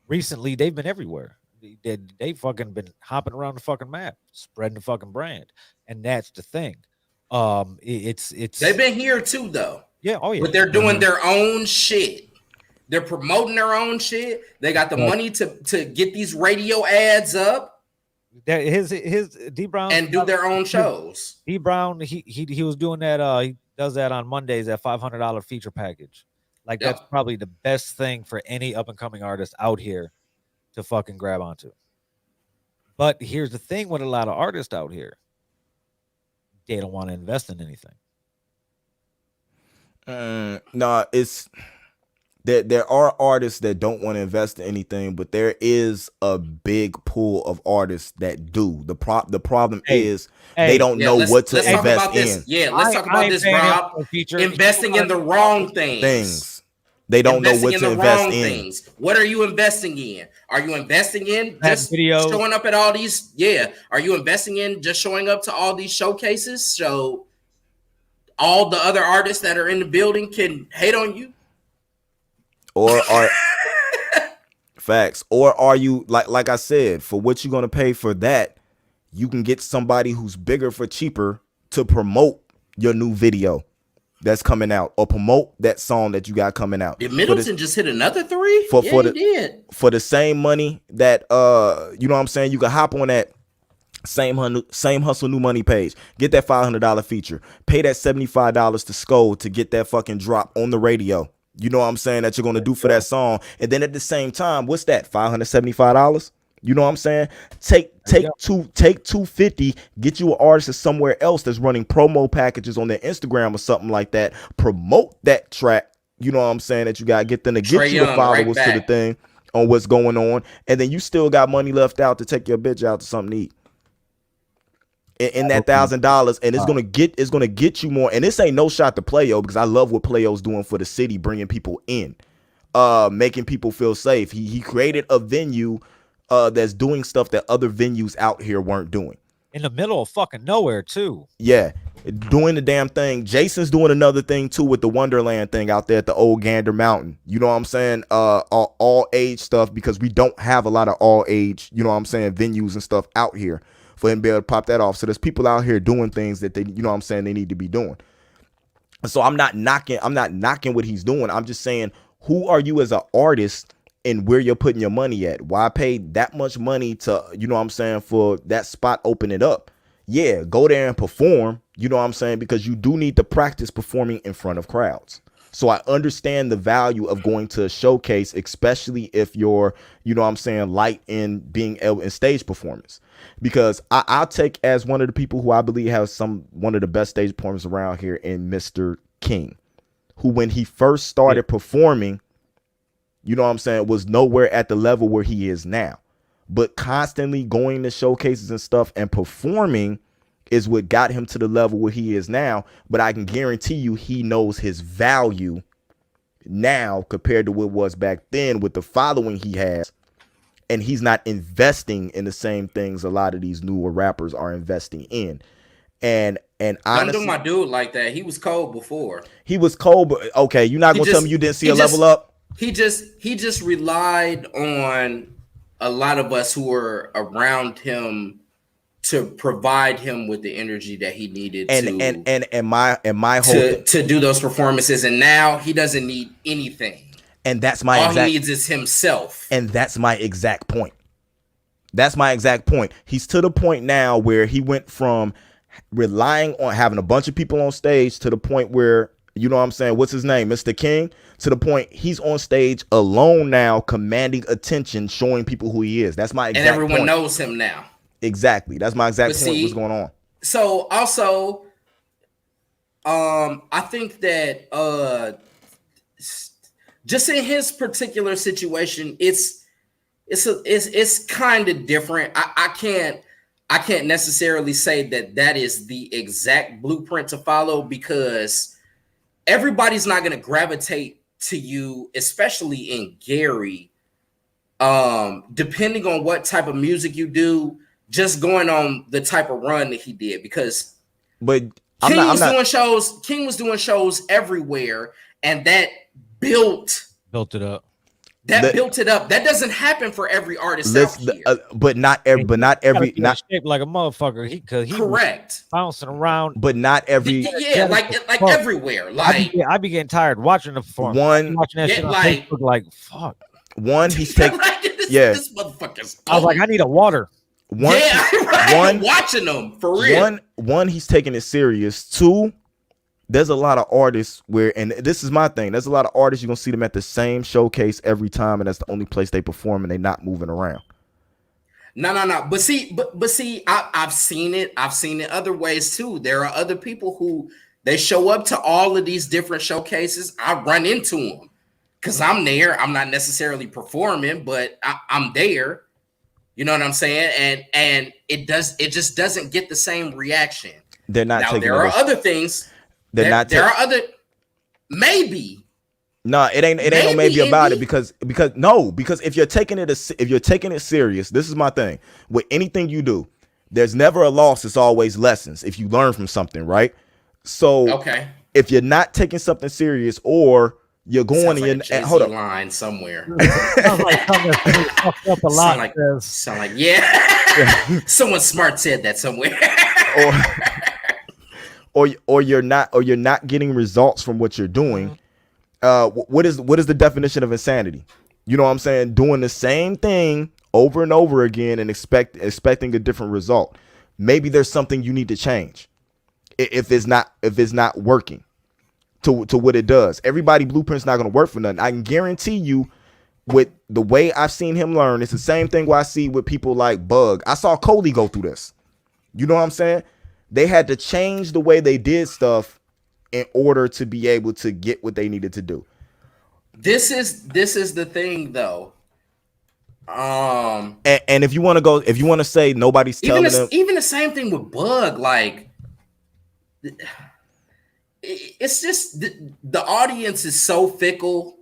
recently, they've been everywhere. They fucking been hopping around the fucking map, spreading the fucking brand, and that's the thing. It's they've been here too, though. Yeah, oh yeah. But they're doing their own shit. They're promoting their own shit. They got the money to get these radio ads up. His D Brown and do their own shows. D Brown he was doing that. He does that on Mondays at $500 feature package. Like that's probably the best thing for any up and coming artist out here to fucking grab onto. But here's the thing with a lot of artists out here. They don't want to invest in anything. No, it's there are artists that don't want to invest in anything, but there is a big pool of artists that do. The problem is they don't know what to invest in. Yeah, let's talk about this, Rob. Investing in the wrong things. They don't know what to invest in. What are you investing in? Are you investing in just showing up at all these? Yeah. Are you investing in just showing up to all these showcases so all the other artists that are in the building can hate on you? Or are facts? Or are you like I said, for what you're gonna pay for that, you can get somebody who's bigger for cheaper to promote your new video that's coming out, or promote that song that you got coming out. Did Middleton just hit another 3? He did. For the same money that you know what I'm saying, you can hop on that same Hustle New Money page, get that $500 feature, pay that $75 to Skull to get that fucking drop on the radio. You know what I'm saying, that you're gonna do for that song, and then at the same time, what's that? $575. You know what I'm saying? Take $250, get you an artist somewhere else that's running promo packages on their Instagram or something like that. Promote that track. You know what I'm saying? That you got to get them to get you the followers to the thing on what's going on, and then you still got money left out to take your bitch out to something to eat. in that $1,000, and it's gonna get you more. And this ain't no shot to Playo, because I love what Playo's doing for the city, bringing people in, making people feel safe. He created a venue that's doing stuff that other venues out here weren't doing. In the middle of fucking nowhere too. Yeah, doing the damn thing. Jason's doing another thing too with the Wonderland thing out there at the old Gander Mountain. You know what I'm saying? All age stuff, because we don't have a lot of all age, you know what I'm saying, venues and stuff out here for him to be able to pop that off. So there's people out here doing things that they, you know what I'm saying, they need to be doing. So I'm not knocking what he's doing. I'm just saying, who are you as an artist and where you're putting your money at? Why pay that much money to, you know what I'm saying, for that spot, open it up? Yeah, go there and perform, you know what I'm saying, because you do need to practice performing in front of crowds. So I understand the value of going to a showcase, especially if you're, you know what I'm saying, light in being able in stage performance. Because I'll take as one of the people who I believe has one of the best stage performers around here in Mr. King, who when he first started performing, you know what I'm saying, was nowhere at the level where he is now. But constantly going to showcases and stuff and performing is what got him to the level where he is now. But I can guarantee you he knows his value now compared to what was back then with the following he has. And he's not investing in the same things a lot of these newer rappers are investing in. And honestly, don't do my dude like that. He was cold before. He was cold, but okay, you're not gonna tell me you didn't see a level up. He just relied on a lot of us who were around him to provide him with the energy that he needed and my whole to do those performances. And now he doesn't need anything. And that's my all he needs is himself. And that's my exact point. That's my exact point. He's to the point now where he went from relying on having a bunch of people on stage to the point where, you know what I'm saying, what's his name, Mr. King, to the point he's on stage alone now, commanding attention, showing people who he is. That's my exact point. And everyone knows him now. Exactly. That's my exact point. What's going on? So also, I think that just in his particular situation, it's kind of different. I can't necessarily say that is the exact blueprint to follow, because everybody's not going to gravitate to you, especially in Gary, depending on what type of music you do, just going on the type of run that he did. Because King was doing shows everywhere, and that built it up. Built it up. That doesn't happen for every artist out here. But not every shaped like a motherfucker. He correct was bouncing around. But not every like everywhere. Like I be getting tired watching the performance. Watching that shit on Facebook, like fuck. One, he's taking this motherfucker's I was like, I need a water. Watching them for real. One, he's taking it serious. Two, there's a lot of artists where, and this is my thing, there's a lot of artists you're gonna see them at the same showcase every time, and that's the only place they perform, and they're not moving around. No. But see, I've seen it. I've seen it other ways too. There are other people who they show up to all of these different showcases. I run into them because I'm there. I'm not necessarily performing, but I'm there. You know what I'm saying? And it just doesn't get the same reaction. They're not. Now there are other things. There are other maybe. No, it ain't no maybe about it because if you're taking it serious, this is my thing. With anything you do, there's never a loss, it's always lessons if you learn from something, right? So okay. If you're not taking something serious, or you're going and you're hold up line somewhere. Sound like yeah. Someone smart said that somewhere. or you're not getting results from what you're doing. What is the definition of insanity? You know what I'm saying? Doing the same thing over and over again and expecting a different result. Maybe there's something you need to change if it's not working to what it does. Everybody blueprint's not going to work for nothing. I can guarantee you, with the way I've seen him learn, it's the same thing what I see with people like Bug. I saw Coley go through this. You know what I'm saying? They had to change the way they did stuff in order to be able to get what they needed to do. This is the thing though. And if you want to go, if you want to say nobody's telling them, even the same thing with Bug, like it's just the audience is so fickle.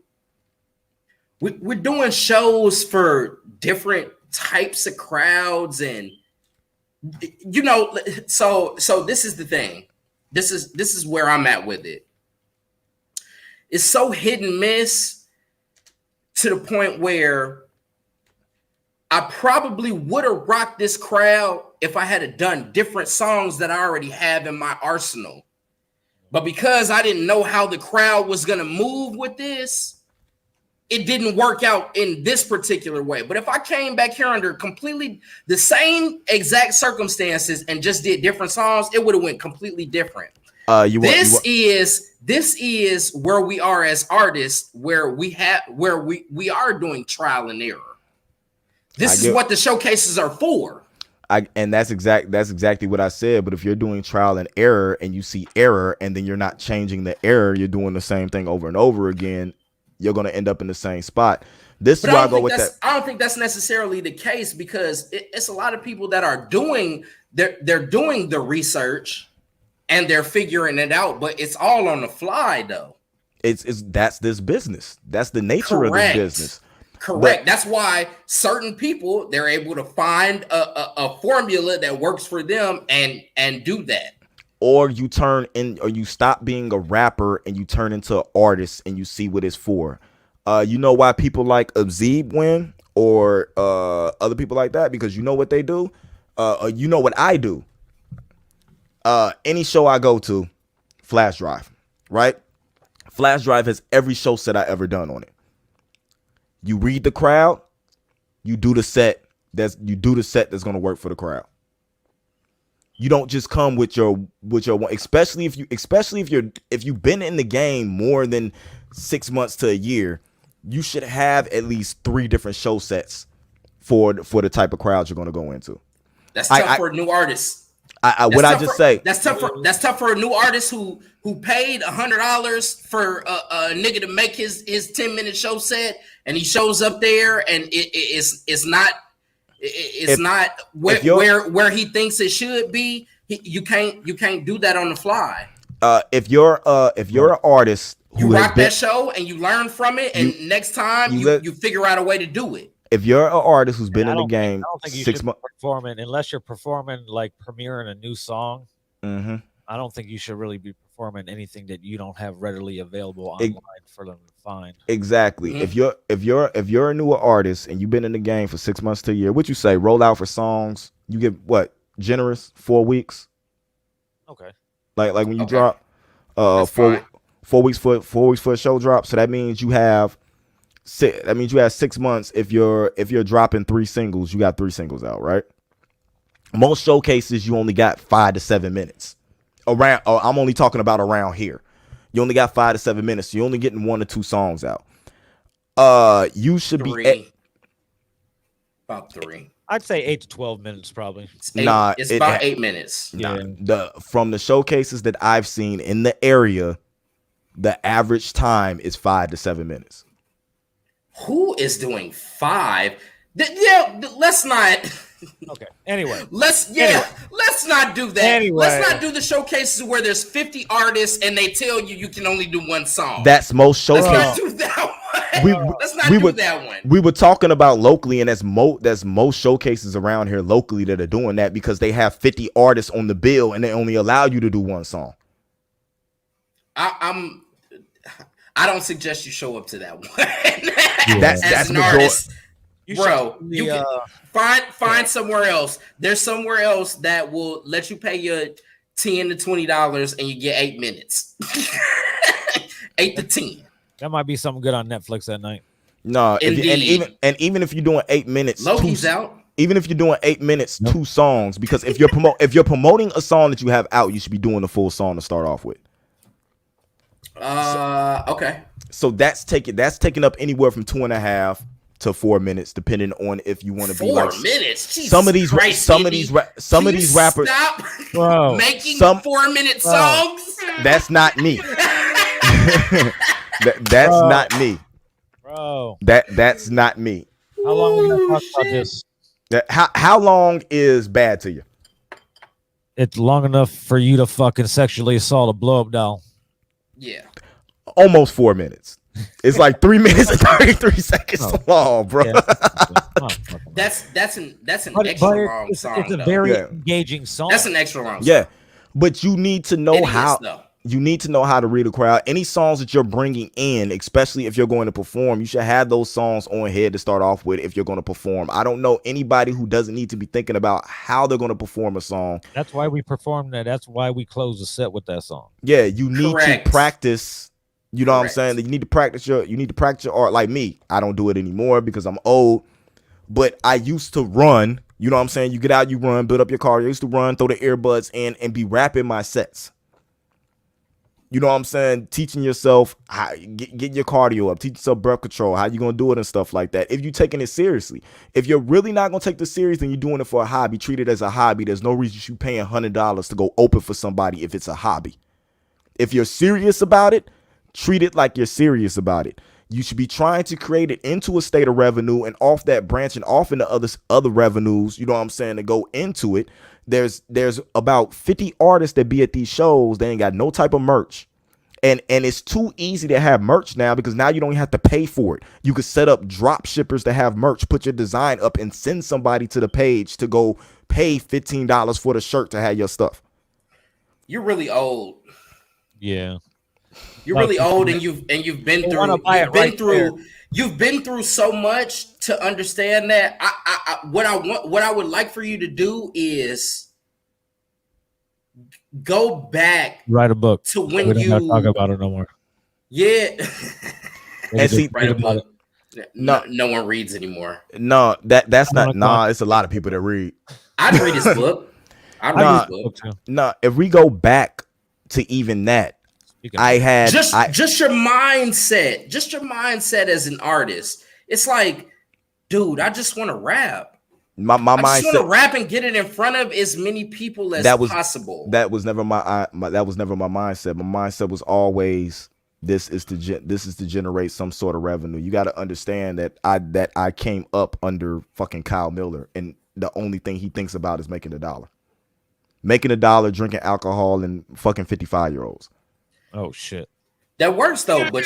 We're doing shows for different types of crowds, and you know, so this is the thing. This is where I'm at with it. It's so hit and miss to the point where I probably would have rocked this crowd if I had done different songs that I already have in my arsenal. But because I didn't know how the crowd was going to move with this, it didn't work out in this particular way. But if I came back here under completely the same exact circumstances and just did different songs, it would have went completely different. This is where we are as artists, where we are doing trial and error. This is what the showcases are for. And that's exactly what I said. But if you're doing trial and error and you see error and then you're not changing the error, you're doing the same thing over and over again, you're going to end up in the same spot. This is why I go with that. I don't think that's necessarily the case, because it's a lot of people that are doing they're doing the research and they're figuring it out, but it's all on the fly though. That's this business. That's the nature of this business. Correct. That's why certain people, they're able to find a formula that works for them and do that. Or you you stop being a rapper and you turn into an artist and you see what it's for. You know why people like Abzeeb win or other people like that? Because you know what they do? You know what I do? Any show I go to, flash drive, right? Flash drive has every show set I ever done on it. You read the crowd, you do the set that's going to work for the crowd. You don't just come with your one, especially if you've been in the game more than 6 months to a year. You should have at least 3 different show sets for the type of crowd you're going to go into. That's tough for a new artist. That's tough for a new artist who paid $100 for a nigga to make his 10-minute show set, and he shows up there and it's not where he thinks it should be. You can't do that on the fly. If you're an artist who you rock that show and you learn from it, and next time you figure out a way to do it. If you're an artist who's been in the game, I don't think you 6 months performing unless you're performing like premiering a new song. Mm-hmm. I don't think you should really be performing anything that you don't have readily available online for them to find. Exactly. Mm-hmm. If you're a newer artist and you've been in the game for 6 months to a year, what you say? Roll out for songs. You get what? Generous 4 weeks. Okay. Like when you drop 4 weeks for a show drop. So that means you have 6 months. If you're dropping 3 singles, you got 3 singles out, right? Most showcases you only got 5 to 7 minutes. I'm only talking about around here. You only got 5 to 7 minutes. So you're only getting 1 or 2 songs out. You should be about 3. I'd say 8 to 12 minutes probably. It's about 8 minutes. From the showcases that I've seen in the area, the average time is 5 to 7 minutes. Who is doing 5? Let's not. Okay. Anyway, let's not do that. Anyway. Let's not do the showcases where there's 50 artists and they tell you can only do 1 song. That's most showcases. Let's not do that one. Let's not do that one. We were talking about locally, and that's most showcases around here locally that are doing that because they have 50 artists on the bill and they only allow you to do 1 song. I don't suggest you show up to that one. That's an artist. Bro, you can find somewhere else. There's somewhere else that will let you pay your $10 to $20 and you get 8 minutes. 8 to 10. That might be something good on Netflix that night. No, even if you're doing 8 minutes, Loki's out. Even if you're doing 8 minutes, 2 songs, because if you're promoting a song that you have out, you should be doing the full song to start off with. Okay. So that's taking up anywhere from 2.5 to 4 minutes, depending on if you want to be like 4 minutes. Jesus some of these rappers stop Bro. making 4-minute songs. That's not me. That's not me. Bro. That's not me. How long are we gonna talk about this? How long is bad to you? It's long enough for you to fucking sexually assault a blow up doll. Yeah. Almost 4 minutes. It's like 3 minutes and 33 seconds long, bro. Yeah. That's an But extra long it's song. a though. very engaging song. That's an extra long song. Yeah, but you need to know It is, how. though. You need to know how to read a crowd. Any songs that you're bringing in, especially if you're going to perform, you should have those songs on head to start off with if you're going to perform. I don't know anybody who doesn't need to be thinking about how they're going to perform a song. That's why we performed that. That's why we closed the set with that song. Yeah, you need Correct. to practice. You know Correct. what I'm saying? You need to practice your art. Like me, I don't do it anymore because I'm old. But I used to run. You know what I'm saying? You get out, you run, build up your car. I used to run, throw the earbuds in, and be rapping my sets. You know what I'm saying? Teaching yourself how get your cardio up, teach yourself breath control, how you gonna do it and stuff like that. If you're taking it seriously, if you're really not gonna take this serious, then you're doing it for a hobby. Treat it as a hobby. There's no reason you should be paying $100 to go open for somebody if it's a hobby. If you're serious about it, treat it like you're serious about it. You should be trying to create it into a state of revenue, and off that branching off into other revenues, you know what I'm saying, to go into it. There's about 50 artists that be at these shows. They ain't got no type of merch. And it's too easy to have merch now because now you don't have to pay for it. You could set up drop shippers to have merch, put your design up and send somebody to the page to go pay $15 for the shirt to have your stuff. You're really old. Yeah. You're really old, and you've been through so much to understand that. What I would like for you to do is go back, Write a book to when we don't you gotta talk about it no more. Yeah. And see, Write a book. No one reads anymore. No, that's not. Nah, it's a lot of people that read. I'd read his book. I'd read his book. No, if we go back to even that, I had just your mindset, as an artist. It's like, dude, I just want to rap. My mindset. I just want to rap and get it in front of as many people as possible. That was never my mindset. My mindset was always this is to generate some sort of revenue. You got to understand that I came up under fucking Kyle Miller, and the only thing he thinks about is making $1. Making $1, drinking alcohol, and fucking 55-year-olds. Oh shit. That works though, but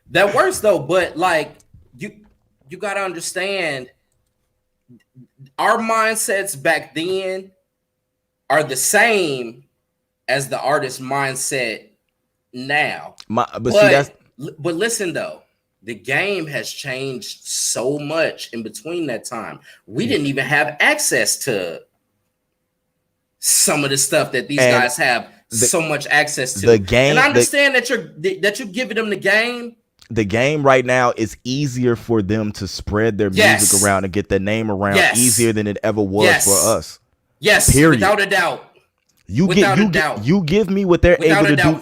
that works though, but like you gotta understand, our mindsets back then are the same as the artist mindset now. But listen though, the game has changed so much in between that time. We didn't even have access to some of the stuff that these guys have so much access to. The game, and I understand that you're giving them the game. The game right now is easier for them to spread their music around and get their name around easier than it ever was for us. Yes, period. Without a doubt. You give me what they're able to do.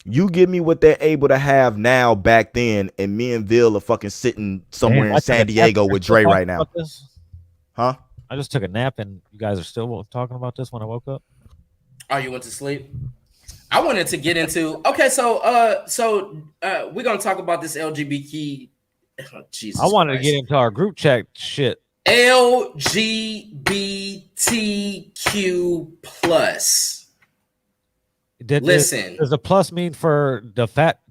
You give me what they're able to have now back then, and me and Ville are fucking sitting somewhere in San Diego with Dre right now. Huh? I just took a nap, and you guys are still talking about this when I woke up. Oh, you went to sleep? I wanted to get into so we're gonna talk about this LGBT. Jesus, I wanted to get into our group chat shit. LGBTQ plus. Listen, does a plus mean for the fat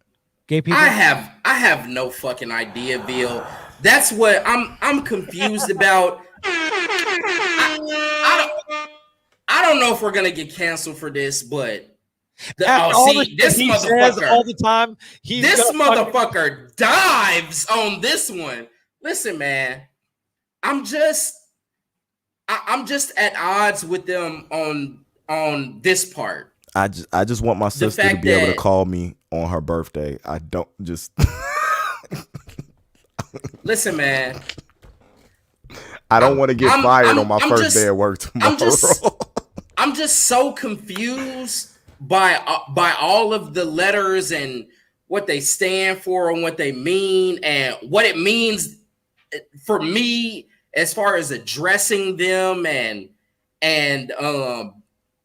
gay people? I have no fucking idea, Ville. That's what I'm confused about. I don't know if we're gonna get canceled for this, but this motherfucker all the time. This motherfucker dives on this one. Listen, man, I'm just at odds with them on this part. I just want my sister to be able to call me on her birthday. I don't just listen, man. I don't want to get fired on my first day at work tomorrow. I'm just so confused by all of the letters and what they stand for and what they mean and what it means for me as far as addressing them and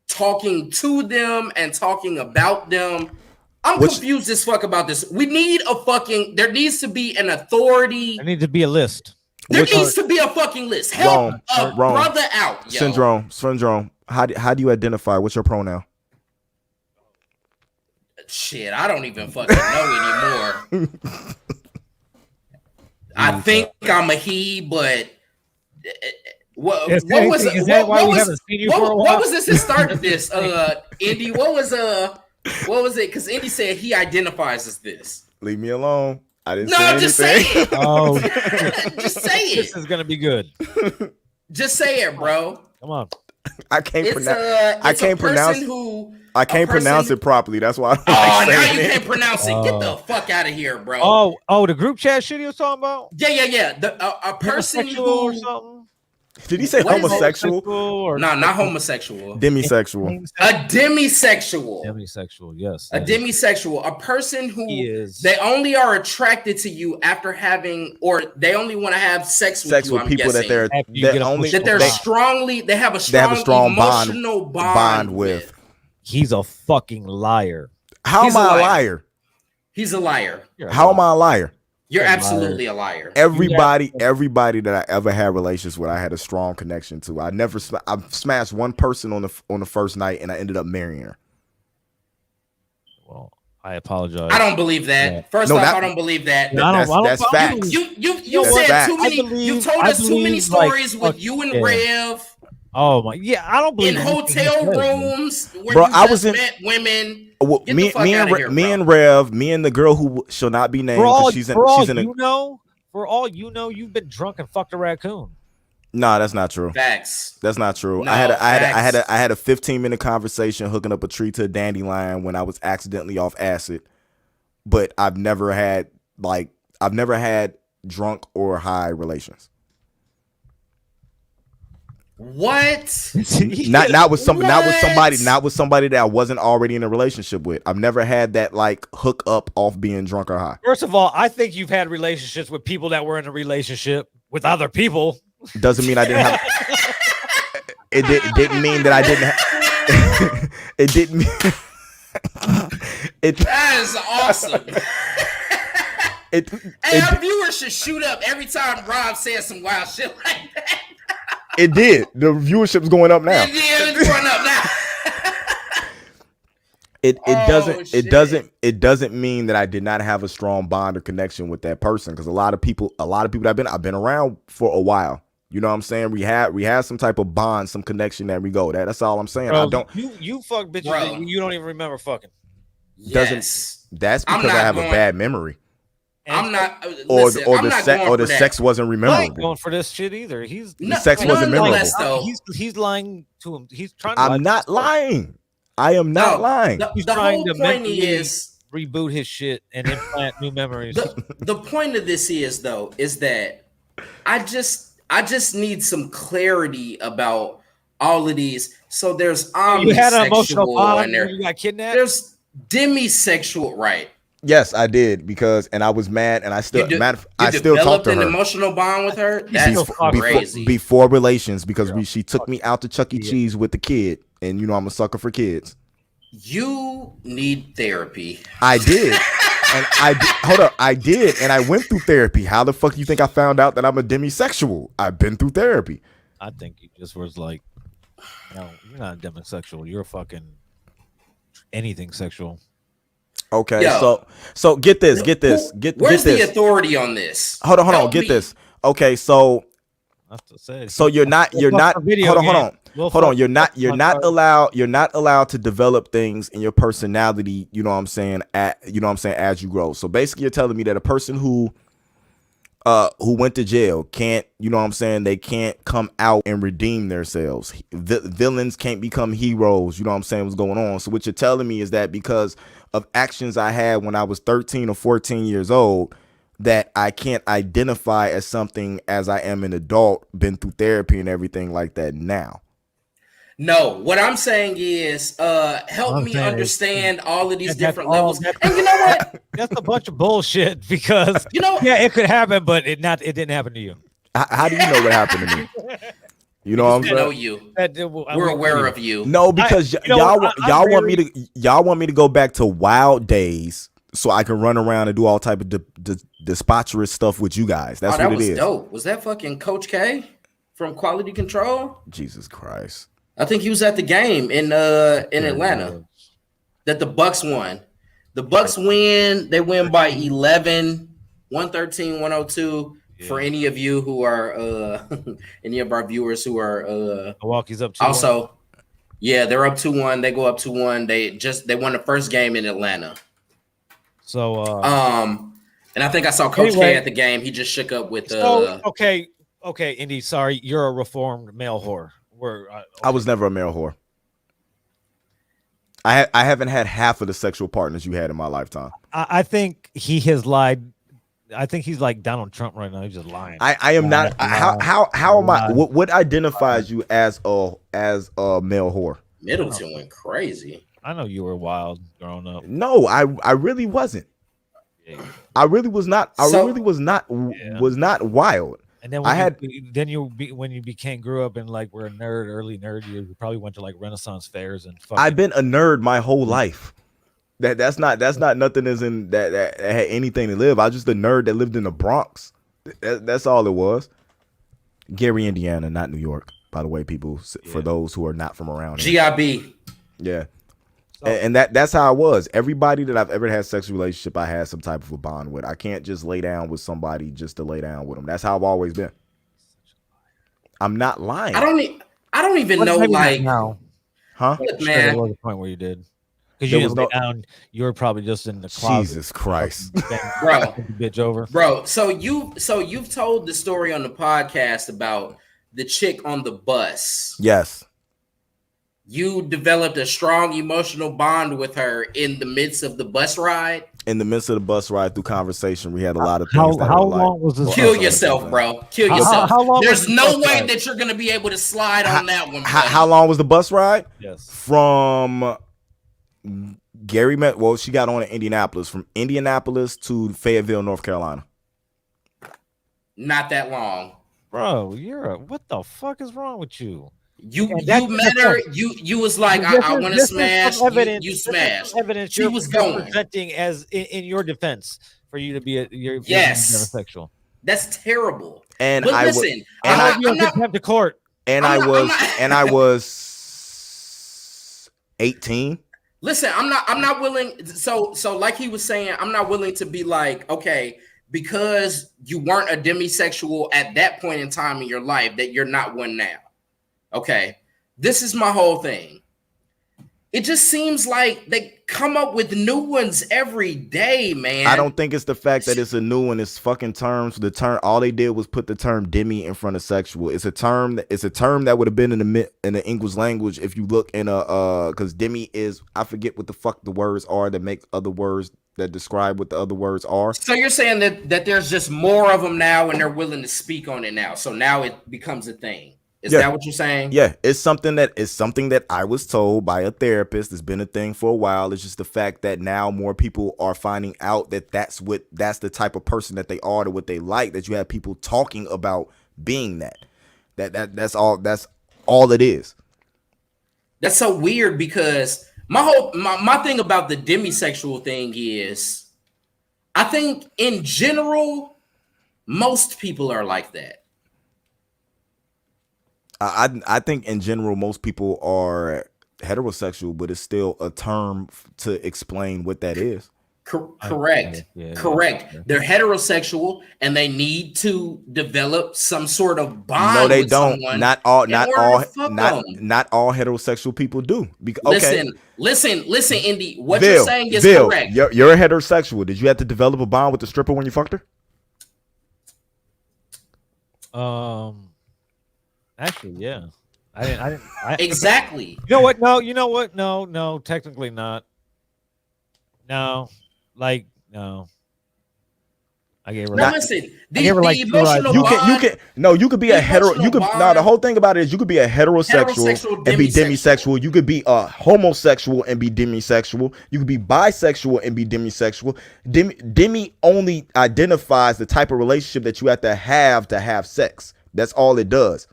talking to them and talking about them. I'm confused as fuck about this. We need there needs to be an authority. There needs to be a list. There needs to be a fucking list. Help a brother out, yo. Syndrome. How do you identify? What's your pronoun? Shit, I don't even fucking know anymore. I think I'm a he, but what was this that started this? Indy, what was it? Because Indy said he identifies as this. Leave me alone. I didn't say anything. Just say it. Oh, just say it. This is gonna be good. Just say it, bro. Come on. I can't pronounce it properly. That's why. Now you can't pronounce it. Get the fuck out of here, bro. The group chat shit he was talking about. Yeah. A person who or something. Did he say homosexual? No, not homosexual. Demisexual. A demisexual. Demisexual, yes. A demisexual. A person who they only are attracted to you after having, or they only want to have sex with you. People that they're they have a strong emotional bond with. He's a fucking liar. How am I a liar? He's a liar. How am I a liar? You're absolutely a liar. Everybody that I ever had relations with, I had a strong connection to. I smashed one person on the first night, and I ended up marrying her. Well, I apologize. I don't believe that. Yeah. First off, I don't believe that. That's facts. You said too many. You told us too many stories with you and Rev. Oh my, yeah, I don't believe in hotel rooms where bro, I was met women. Me and Rev, me and the girl who shall not be named. For all you know, you've been drunk and fucked a raccoon. Nah, that's not true. Facts. That's not true. No, I had a 15-minute conversation hooking up a tree to a dandelion when I was accidentally off acid. But I've never had drunk or high relations. What? not with somebody that I wasn't already in a relationship with. I've never had that like hook up off being drunk or high. First of all, I think you've had relationships with people that were in a relationship with other people. Doesn't mean I didn't have. It didn't mean that I didn't. It didn't mean. That is awesome. Our viewers should shoot up every time Rob says some wild shit like that. It did. The viewership's going up now. It's going up now. It doesn't mean that I did not have a strong bond or connection with that person, because a lot of people that I've been around for a while. You know what I'm saying? We had some type of bond, some connection that we go. That's all I'm saying. Bro, I don't. You fuck bitches that you don't even remember fucking. That's because I have a bad memory. I'm not, the sex wasn't memorable. I ain't going for this shit either. The sex wasn't memorable. He's lying to him. He's trying. I'm not lying. I am not lying. He's trying to reboot his shit and implant new memories. The point of this is that I just need some clarity about all of these. So there's you had an emotional bond when you got kidnapped. There's demisexual, right? Yes, I did, and I was mad, and I still talk to her. An emotional bond with her. That's crazy. Before relations, because she took me out to Chuck E. Cheese with the kid, and I'm a sucker for kids. You need therapy. I did, and I did, and I went through therapy. How the fuck you think I found out that I'm a demisexual? I've been through therapy. I think you just was like, no, you're not a demisexual. You're a fucking anything sexual. Okay, so get this. Where's the authority on this? Hold on. Get this. Okay, so you're not. Hold on. You're not allowed to develop things in your personality. You know what I'm saying? As you grow. So basically, you're telling me that a person who went to jail can't. You know what I'm saying? They can't come out and redeem themselves. Villains can't become heroes. You know what I'm saying? What's going on? So what you're telling me is that because of actions I had when I was 13 or 14 years old, that I can't identify as something as I am an adult, been through therapy and everything like that now. No, what I'm saying is help me understand all of these different levels. And you know what? That's a bunch of bullshit, because yeah, it could happen, but it didn't happen to you. How do you know what happened to me? You know what I'm We saying? know you. We're aware of you. No, because y'all want me to go back to wild days so I can run around and do all type of debaucherous stuff with you guys. That's what it is. Dope. Was that fucking Coach K from Quality Control? Jesus Christ. I think he was at the game in Atlanta that the Bucks won. The Bucks win. They win by 11, 113-102. For any of you who are any of our viewers who are Milwaukee's up 2-1. Also, yeah, they're up 2-1. They go up 2-1. They won the first game in Atlanta. So and I think I saw Coach K at the game. He just shook up with okay, Indy, sorry, you're a reformed male whore. I was never a male whore. I haven't had half of the sexual partners you had in my lifetime. I think he has lied. I think he's like Donald Trump right now. He's just lying. I am not. How am I? What identifies you as a male whore? Middleton went crazy. I know you were wild growing up. No, I really wasn't. Yeah. I really was not. Really was not wild. And then when you grew up and like were a nerd, early nerd, you probably went to like Renaissance fairs and. I've been a nerd my whole life. That's not nothing as in that had anything to live. I was just a nerd that lived in the Bronx. That's all it was. Gary, Indiana, not New York. By the way, people, for those who are not from around here. GIB. Yeah. And that's how I was. Everybody that I've ever had a sexual relationship, I had some type of a bond with. I can't just lay down with somebody just to lay down with them. That's how I've always been. I'm not lying. I don't even know like now. Huh? Look, Man, there was a point where you did. Because you didn't lay down, you were probably just in the closet. Jesus Christ, bro, bitch over, bro. So you've told the story on the podcast about the chick on the bus. Yes, you developed a strong emotional bond with her in the midst of the bus ride. In the midst of the bus ride, through conversation, we had a lot of things. How long was this? Kill yourself, bro. Kill yourself. How long? There's no way that you're gonna be able to slide on that one. How long was the bus ride? Yes, from Gary met. Well, she got on in Indianapolis. From Indianapolis to Fayetteville, North Carolina. Not that long, bro. What the fuck is wrong with you? You met her. You was like, I want to smash. You smashed. Evidence she was going presenting as in your defense for you to be heterosexual. That's terrible. And but listen, I'm not to court. And I was 18. Listen, I'm not willing. So like he was saying, I'm not willing to be like, okay, because you weren't a demisexual at that point in time in your life, that you're not one now. Okay, this is my whole thing. It just seems like they come up with new ones every day, man. I don't think it's the fact that it's a new one. It's fucking terms. The term, all they did was put the term demi in front of sexual. It's a term that would have been in the English language if you look in because demi is, I forget what the fuck the words are that make other words that describe what the other words are. So you're saying that there's just more of them now and they're willing to speak on it now. So now it becomes a thing. Is that what you're saying? Yeah, it's something that I was told by a therapist. It's been a thing for a while. It's just the fact that now more people are finding out that that's the type of person that they are, to what they like, that you have people talking about being that. That's all it is. That's so weird, because my thing about the demisexual thing is, I think in general most people are like that. I think in general most people are heterosexual, but it's still a term to explain what that is. Correct. Correct. Yeah. They're heterosexual and they need to develop some sort of bond. No, they don't. Not all heterosexual people do. Listen, Indy. What you're saying is correct. You're a heterosexual. Did you have to develop a bond with the stripper when you fucked her? Actually, yeah. I didn't. Exactly. You know what? No, technically not. No, no. I gave her. No, listen. The emotional you could be a hetero. You could the whole thing about it is you could be a heterosexual and be demisexual. You could be a homosexual and be demisexual. You could be bisexual and be demisexual. Demi only identifies the type of relationship that you have to have sex. That's all it does.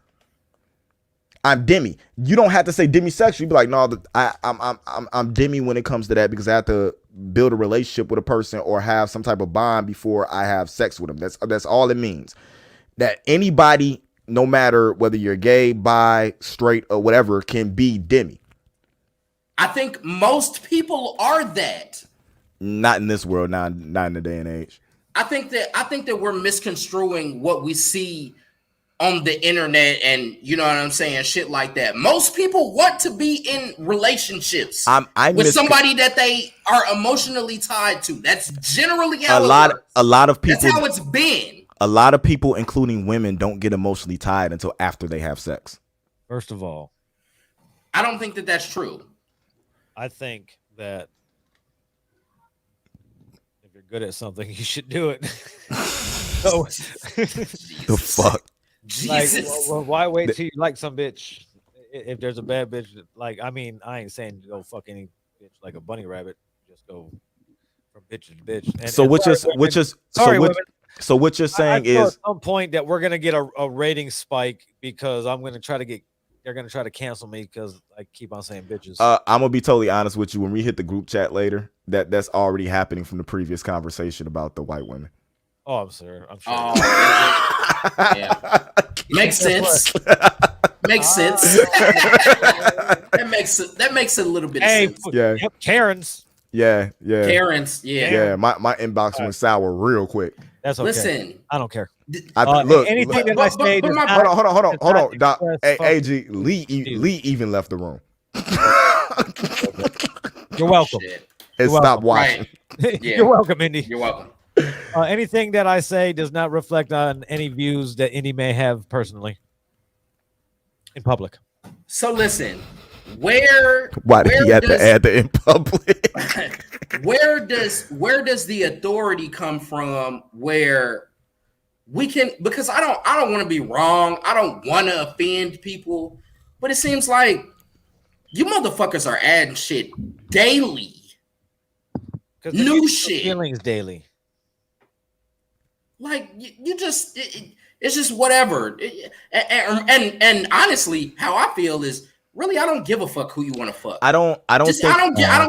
I'm demi. You don't have to say demisexual. You be like, no, I'm demi when it comes to that because I have to build a relationship with a person or have some type of bond before I have sex with them. That's all it means. That anybody, no matter whether you're gay, bi, straight, or whatever, can be demi. I think most people are that. Not in this world, not in the day and age. I think that we're misconstruing what we see on the internet, and you know what I'm saying, shit like that. Most people want to be in relationships with somebody that they are emotionally tied to. That's generally how a lot of people. That's how it's been. A lot of people, including women, don't get emotionally tied until after they have sex. First of all, I don't think that that's true. I think that if you're good at something, you should do it. So, the fuck? Jesus. Like, why wait till you like some bitch? If there's a bad bitch, like, I mean, I ain't saying go fuck any bitch like a bunny rabbit. Just go from bitch to bitch. And, so what you're saying is at some point that we're gonna get a rating spike because they're gonna try to cancel me because I keep on saying bitches. I'm gonna be totally honest with you. When we hit the group chat later, that's already happening from the previous conversation about the white women. Oh, I'm sure. Oh, yeah. Makes sense. Makes sense. that makes a little bit of sense. Yeah. Yep, Karens. Yeah. Karens. Yeah. My inbox went sour real quick. That's okay. Listen, I don't care. Look, anything that I say. Hold on. Doc, AG Lee even left the room. You're welcome. And stop watching. Right. Yeah. You're welcome, Indy. You're welcome. Anything that I say does not reflect on any views that Indy may have personally in public. So listen, why did he have to add the in public? where does the authority come from where we can, because I don't want to be wrong, I don't want to offend people, but it seems like you motherfuckers are adding shit daily. New shit. Feelings daily. Like you just it's just whatever. And honestly, how I feel is really I don't give a fuck who you want to fuck. I don't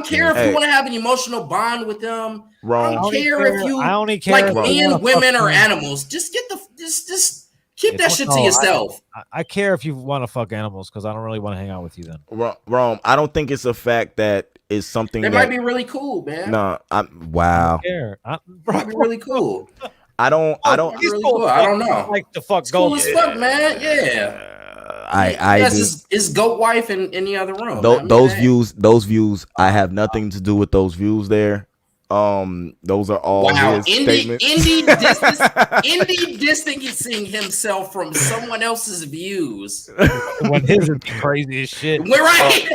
care if you want to have an emotional bond with them. Wrong. I don't care if you I only care like men, women, or animals. Just keep that shit to yourself. I care if you want to fuck animals because I don't really want to hang out with you then. Wrong. I don't think it's a fact that is something that might be really cool, man. No, wow. Might be really cool. I don't really cool. I don't know. Like the fuck, cool as fuck, man. Yeah. It's goat wife in the other room. Those views. I have nothing to do with those views there. Those are all his statements. Indy distancing himself from someone else's views. When his is crazy as shit. We're right.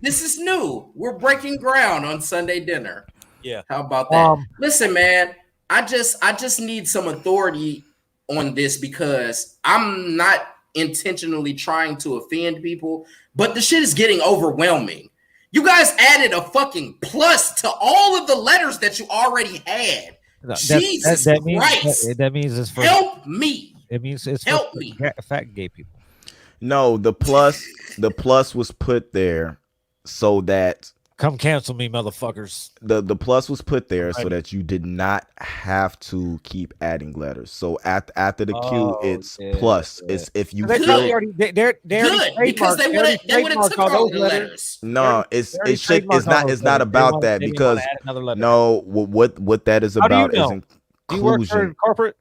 This is new. We're breaking ground on Sunday dinner. Yeah. How about that? Listen, man. I just need some authority on this because I'm not intentionally trying to offend people, but the shit is getting overwhelming. You guys added a fucking plus to all of the letters that you already had. Jesus Christ. That means it's for help me. It means it's help for me. Fat gay people. No, the plus was put there so that come cancel me, motherfuckers. The plus was put there so that you did not have to keep adding letters. So after the Q, it's plus. It's if you they're good because they would have took all the letters. No, it's not about that because no, what that is about is inclusion. Do you work for corporate?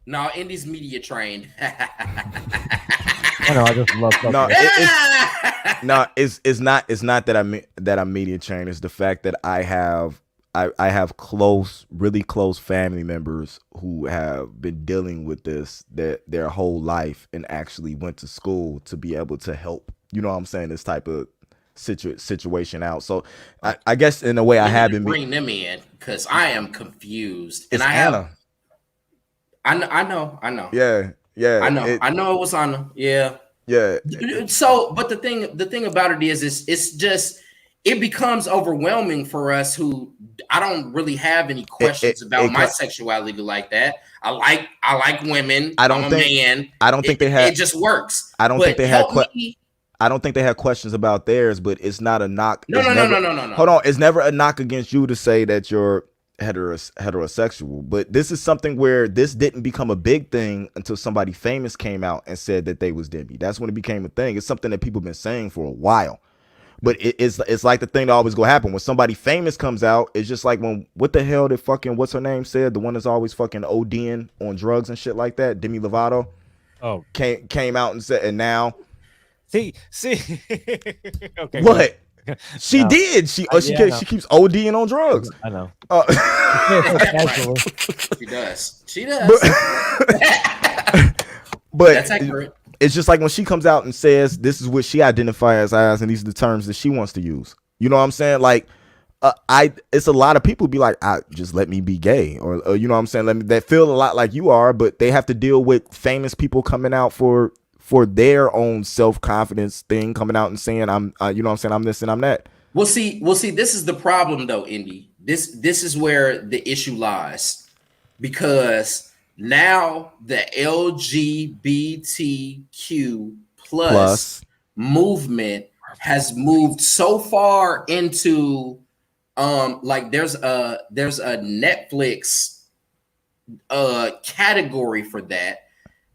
No, Indy's media trained. I know. I just love. It's not that I'm media trained. It's the fact that I have really close family members who have been dealing with this their whole life and actually went to school to be able to help. You know what I'm saying? This type of situation out. So I guess in a way I have been bring them in because I am confused. It's and Anna. I know. Yeah. I know it was Anna. Yeah. Yeah. So, but the thing about it is it's it becomes overwhelming for us who I don't really have any questions about my sexuality like that. I like women. I'm a man. I don't think they have. It just works. I don't think they had. I don't think they had questions about theirs, but it's not a knock. No. Hold on, it's never a knock against you to say that you're heterosexual, but this is something where this didn't become a big thing until somebody famous came out and said that they was demi. That's when it became a thing. It's something that people have been saying for a while, but it's like the thing that always gonna happen when somebody famous comes out. It's just like when what the hell did fucking what's her name said, the one that's always fucking ODing on drugs and shit like that, Demi Lovato. Oh, came out and said, and now see okay, what she did she keeps ODing on drugs. I know. She does but that's accurate. It's just like when she comes out and says this is what she identifies as and these are the terms that she wants to use. You know what I'm saying? Like it's a lot of people be like, just let me be gay, or you know what I'm saying, that feel a lot like you are, but they have to deal with famous people coming out for their own self-confidence thing, coming out and saying I'm you know what I'm saying, I'm this and I'm that. We'll see, this is the problem though, Indy. This is where the issue lies, because now the LGBTQ plus movement has moved so far into like there's a Netflix category for that.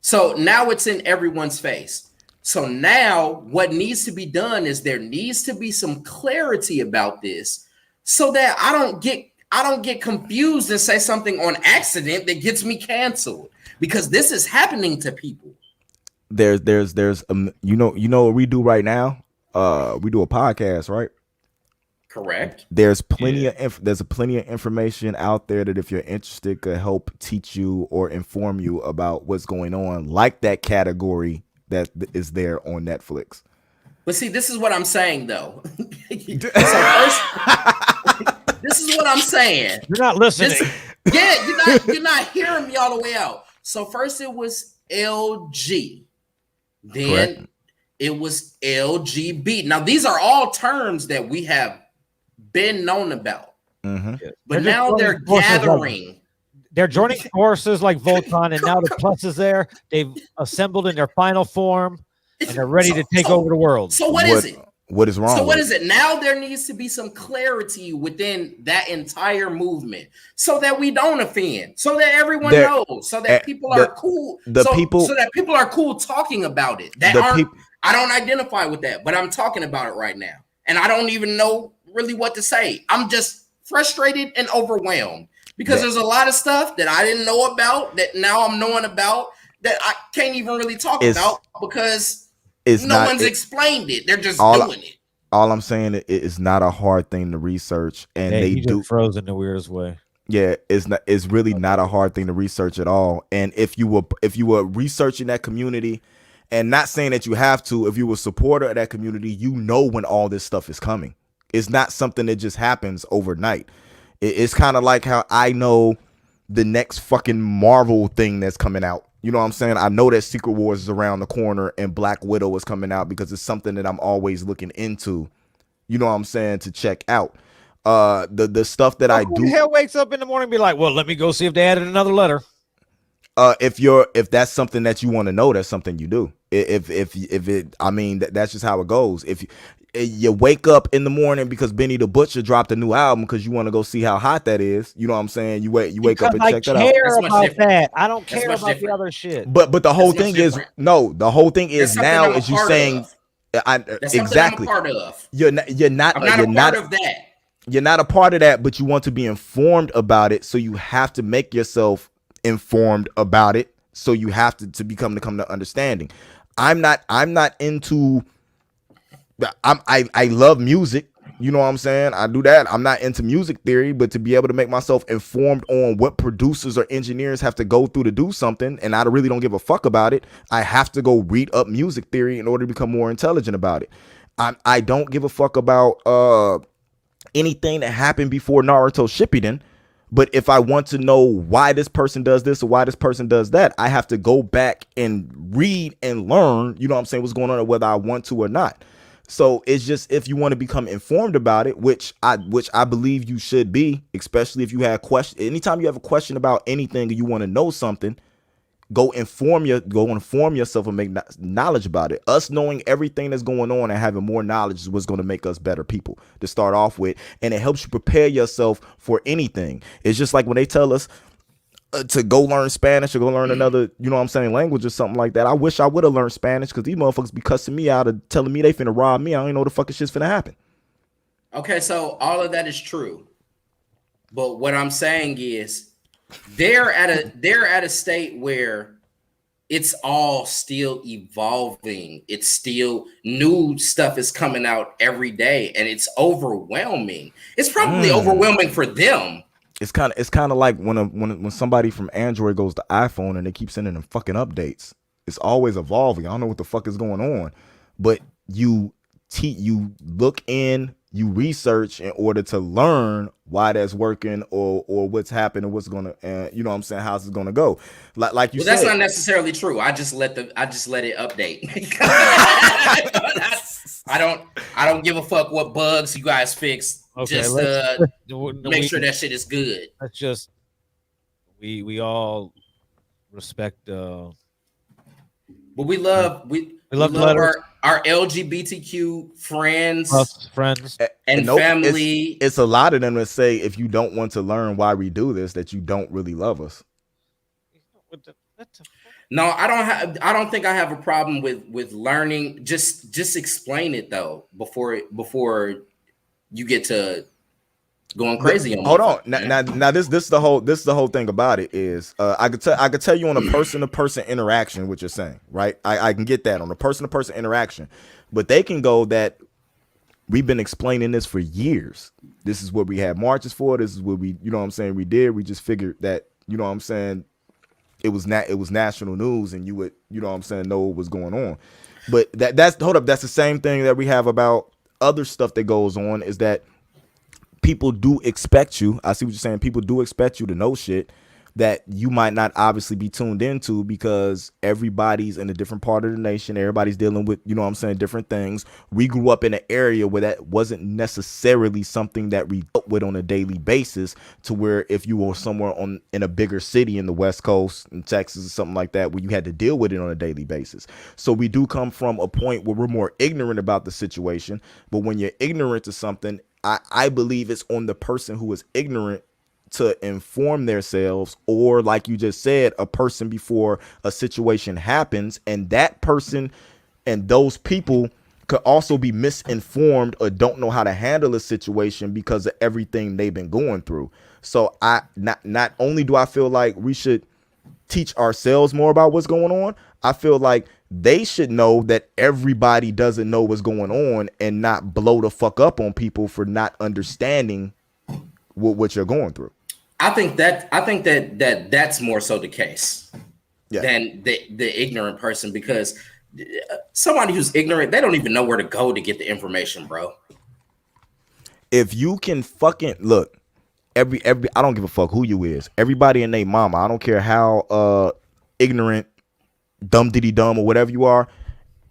So now it's in everyone's face. So now what needs to be done is there needs to be some clarity about this, so that I don't get confused and say something on accident that gets me canceled, because this is happening to people. There's you know what we do right now? We do a podcast, right? Correct. There's plenty of information out there that if you're interested could help teach you or inform you about what's going on, like that category that is there on Netflix. But see, this is what I'm saying though. This is what I'm saying. You're not listening. You're not hearing me all the way out. So first it was LG, then correct, it was LGB. Now these are all terms that we have been known about, but now they're gathering. They're joining forces like Voltron, and now the plus is there. They've assembled in their final form, and they're ready to take over the world. So what is it? What is wrong? So what is it? Now there needs to be some clarity within that entire movement, so that we don't offend, so that everyone knows, so that people are cool. So that people are cool talking about it. I don't identify with that, but I'm talking about it right now, and I don't even know really what to say. I'm just frustrated and overwhelmed, because there's a lot of stuff that I didn't know about that now I'm knowing about that I can't even really talk about, because no one's explained it. They're just doing it. All I'm saying is not a hard thing to research, and they do froze in the weirdest way. Yeah, it's really not a hard thing to research at all. And if you were researching that community, and not saying that you have to, if you were a supporter of that community, you know when all this stuff is coming. It's not something that just happens overnight. It's kind of like how I know the next fucking Marvel thing that's coming out. You know what I'm saying? I know that Secret Wars is around the corner and Black Widow is coming out, because it's something that I'm always looking into. You know what I'm saying? To check out. The stuff that I do. Who the hell wakes up in the morning and be like, well, let me go see if they added another letter. If that's something that you want to know, that's something you do. That's just how it goes. If you wake up in the morning because Benny the Butcher dropped a new album because you want to go see how hot that is, you know what I'm saying? You wake up and check that out. I care about that. I don't care about the other shit. But the whole thing is the whole thing is now is you saying exactly. I'm a part of. You're not a part of that. You're not a part of that, but you want to be informed about it, so you have to make yourself informed about it. So you have to come to understanding. I'm not into. I love music, you know what I'm saying? I do that. I'm not into music theory, but to be able to make myself informed on what producers or engineers have to go through to do something, and I really don't give a fuck about it, I have to go read up music theory in order to become more intelligent about it. I don't give a fuck about anything that happened before Naruto Shippuden, but if I want to know why this person does this or why this person does that, I have to go back and read and learn, you know what I'm saying, what's going on, whether I want to or not. So it's just, if you want to become informed about it, which I believe you should be, especially if you have questions. Anytime you have a question about anything and you want to know something, go inform yourself and make knowledge about it. Us knowing everything that's going on and having more knowledge is what's going to make us better people to start off with, and it helps you prepare yourself for anything. It's just like when they tell us to go learn Spanish or go learn another, language or something like that. I wish I would have learned Spanish, because these motherfuckers be cussing me out and telling me they finna rob me. I don't even know what the fucking shit's finna happen. Okay, so all of that is true, but what I'm saying is, they're at a state where it's all still evolving. It's still new stuff is coming out every day, and it's overwhelming. It's probably overwhelming for them. It's kind of like when somebody from Android goes to iPhone and they keep sending them fucking updates. It's always evolving. I don't know what the fuck is going on, but you look in, you research in order to learn why that's working or what's happening, what's gonna, how's it gonna go. Like you said, that's not necessarily true. I just let it update. I don't give a fuck what bugs you guys fix. Okay, just make sure that shit is good. That's just we all respect. But we love our LGBTQ friends and family. It's a lot of them that say, if you don't want to learn why we do this, that you don't really love us. No, I don't think I have a problem with learning. Just explain it though before you get to going crazy on. Hold on. Now this is the whole thing about it is I could tell you on a person-to-person interaction what you're saying, right? I can get that on a person-to-person interaction, but they can go that we've been explaining this for years. This is what we had marches for. This is what we we did. We just figured that it was national news and you would know what was going on. But that's the same thing that we have about other stuff that goes on, is that people do expect you. I see what you're saying. People do expect you to know shit that you might not obviously be tuned into, because everybody's in a different part of the nation. Everybody's dealing with, different things. We grew up in an area where that wasn't necessarily something that we dealt with on a daily basis, to where if you were somewhere in a bigger city in the West Coast, in Texas or something like that, where you had to deal with it on a daily basis. So we do come from a point where we're more ignorant about the situation. But when you're ignorant to something, I believe it's on the person who is ignorant to inform themselves, or like you just said, a person before a situation happens, and that person and those people could also be misinformed or don't know how to handle a situation because of everything they've been going through. So not only do I feel like we should teach ourselves more about what's going on, I feel like they should know that everybody doesn't know what's going on, and not blow the fuck up on people for not understanding what you're going through. I think that's more so the case than the ignorant person, because somebody who's ignorant, they don't even know where to go to get the information, bro. If you can fucking look, every I don't give a fuck who you is. Everybody and their mama, I don't care how ignorant, dumb diddy dumb or whatever you are,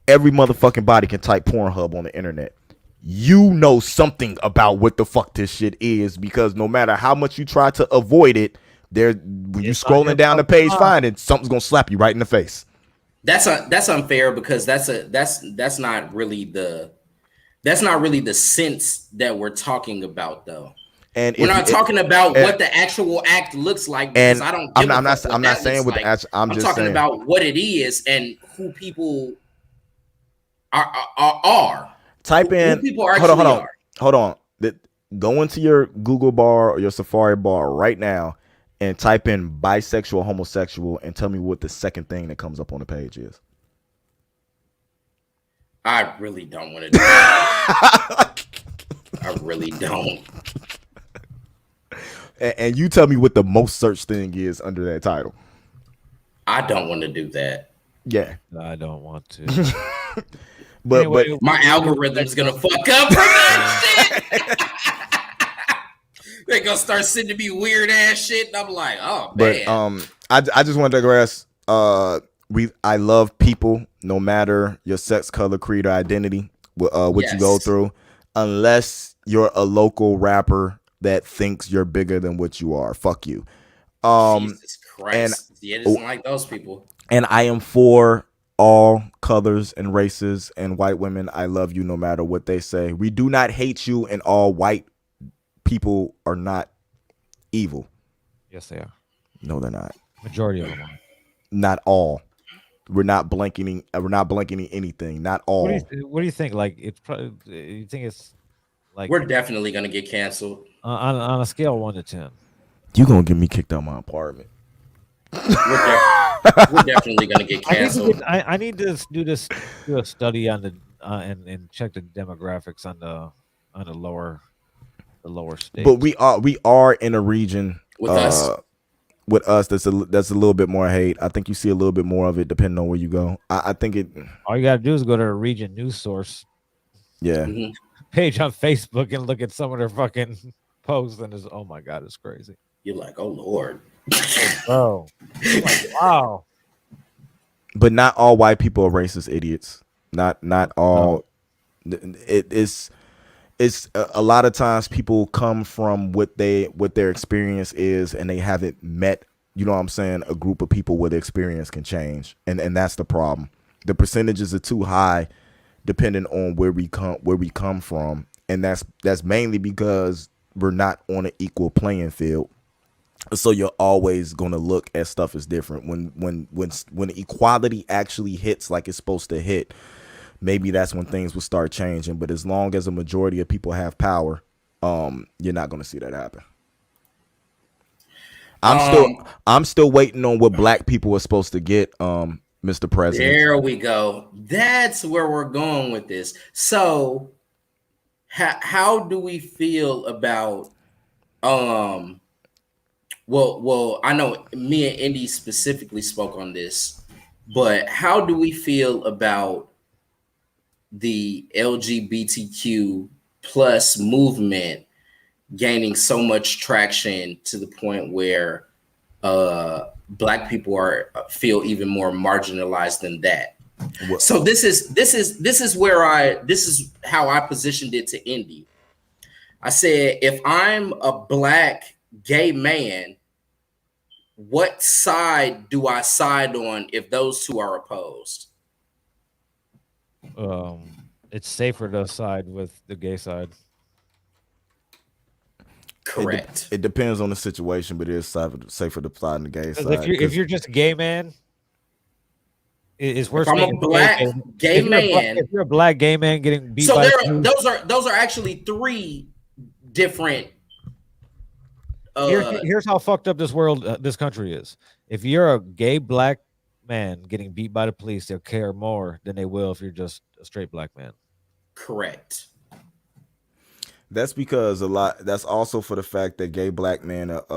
every motherfucking body can type Pornhub on the internet. You know something about what the fuck this shit is, because no matter how much you try to avoid it, when you're scrolling down the page, finding something's gonna slap you right in the face. That's unfair, because that's not really the sense that we're talking about, though. And we're not talking about what the actual act looks like, because I don't. I'm not saying what the actual. I'm just talking saying about what it is and who people are. Type in. Hold on. Go into your Google bar or your Safari bar right now and type in bisexual, homosexual, and tell me what the second thing that comes up on the page is. I really don't want to do that. I really don't. And you tell me what the most searched thing is under that title. I don't want to do that. Yeah. I don't want to. But my algorithm's gonna fuck up from that shit. They gonna start sending me weird ass shit, and I'm like, oh man. But I just want to digress. I love people, no matter your sex, color, creed, or identity. what you go through, unless you're a local rapper that thinks you're bigger than what you are. Fuck you. Jesus Christ. It isn't like those people. And I am for all colors and races and white women. I love you no matter what they say. We do not hate you, and all white people are not evil. Yes, they are. No, they're not. Majority of them are. Not all. We're not blanketing. We're not blanketing anything. Not all. What do you think? Like, it's probably. You think it's like we're definitely gonna get canceled on a scale of 1 to 10? You gonna get me kicked out of my apartment? We're definitely gonna get canceled. I need to do a study on the and check the demographics on the lower states. But we are in a region with us. With us, that's a little bit more hate. I think you see a little bit more of it depending on where you go. I think it. All you gotta do is go to a region news source. Yeah. Mm-hmm. Page on Facebook and look at some of their fucking posts, and it's oh my god, it's crazy. You're like, oh Lord, bro. Like, wow. But not all white people are racist idiots. Not all. No. It's a lot of times people come from what their experience is, and they haven't met, you know what I'm saying, a group of people where the experience can change, and that's the problem. The percentages are too high, depending on where we come from, and that's mainly because we're not on an equal playing field. So you're always going to look at stuff as different. When equality actually hits like it's supposed to hit, maybe that's when things will start changing. But as long as a majority of people have power, you're not going to see that happen. I'm still waiting on what black people are supposed to get, Mr. President. There we go. That's where we're going with this. So, how do we feel about Well, I know me and Indy specifically spoke on this, but how do we feel about the LGBTQ plus movement gaining so much traction to the point where black people feel even more marginalized than that? So this is how I positioned it to Indy. I said, if I'm a black gay man, what side do I side on if those two are opposed? It's safer to side with the gay side. Correct. It depends on the situation, but it is safer to side on the gay side. If you're just a gay man, it's worse. If I'm a black gay man, if you're a black gay man getting beat, so those are actually three different. Here's how fucked up this country is. If you're a gay black man getting beat by the police, they'll care more than they will if you're just a straight black man. Correct. That's because that's also for the fact that gay black men, there's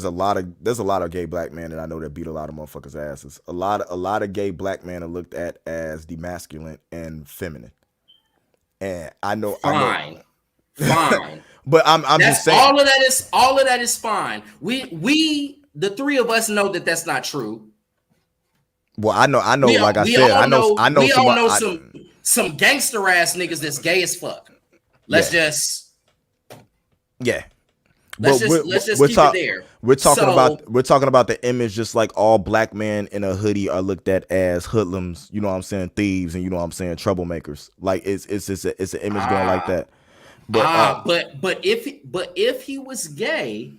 a lot of gay black men that I know that beat a lot of motherfuckers' asses. A lot of gay black men are looked at as demasculine and feminine. And I know. Fine. But I'm just saying, all of that is fine. We the three of us know that that's not true. Well, I know. Like I said, I know. We all know some gangster ass niggas that's gay as fuck. Let's just keep it there. We're talking about the image, just like all black men in a hoodie are looked at as hoodlums. You know what I'm saying? Thieves, and you know what I'm saying? Troublemakers. Like it's an image going like that. But if he was gay,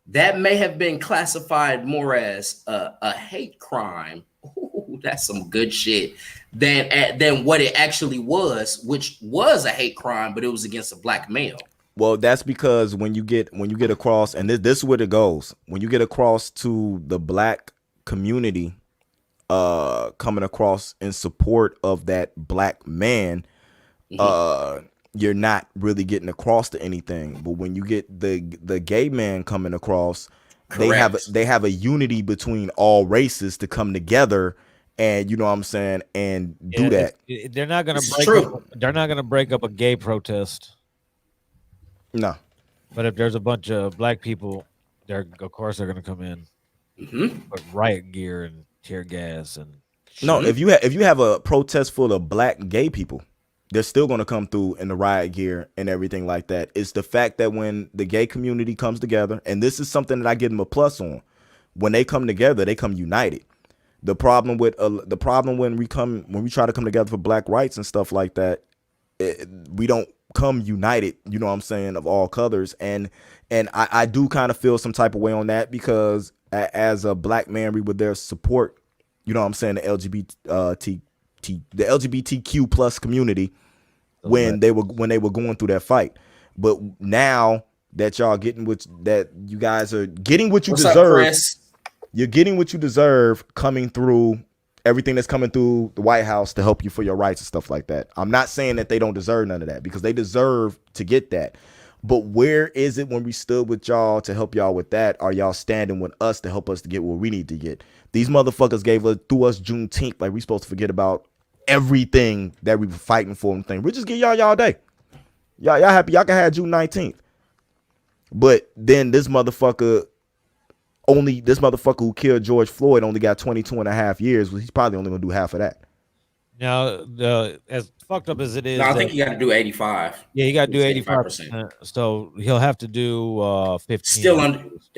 that may have been classified more as a hate crime. Ooh, that's some good shit. Than what it actually was, which was a hate crime, but it was against a black male. Well, that's because when you get across, and this is where it goes. When you get across to the black community, coming across in support of that black man, you're not really getting across to anything. But when you get the gay man coming across, correct, they have a unity between all races to come together, and you know what I'm saying, and do that. They're not gonna break up a gay protest. No. But if there's a bunch of black people, of course they're gonna come in with riot gear and tear gas and No, if you have a protest full of black gay people, they're still going to come through in the riot gear and everything like that. It's the fact that when the gay community comes together, and this is something that I give them a plus on, when they come together, they come united. The problem when we try to come together for black rights and stuff like that, we don't come united. You know what I'm saying, of all colors, and I do kind of feel some type of way on that because as a black man, we were there support. You know what I'm saying, the LGBTQ plus community when they were going through that fight. But now that y'all you guys are getting what you deserve. You're getting what you deserve coming through everything that's coming through the White House to help you for your rights and stuff like that. I'm not saying that they don't deserve none of that because they deserve to get that. But where is it when we stood with y'all to help y'all with that? Are y'all standing with us to help us to get what we need to get? These motherfuckers threw us Juneteenth like we supposed to forget about everything that we were fighting for and thing. We'll just give y'all day. Y'all happy y'all can have June 19th. But then this motherfucker who killed George Floyd only got 22 and a half years. Well, he's probably only gonna do half of that. Now, as fucked up as it is, no, I think you got to do 85. Yeah, you got to do 85%. So he'll have to do 15. It's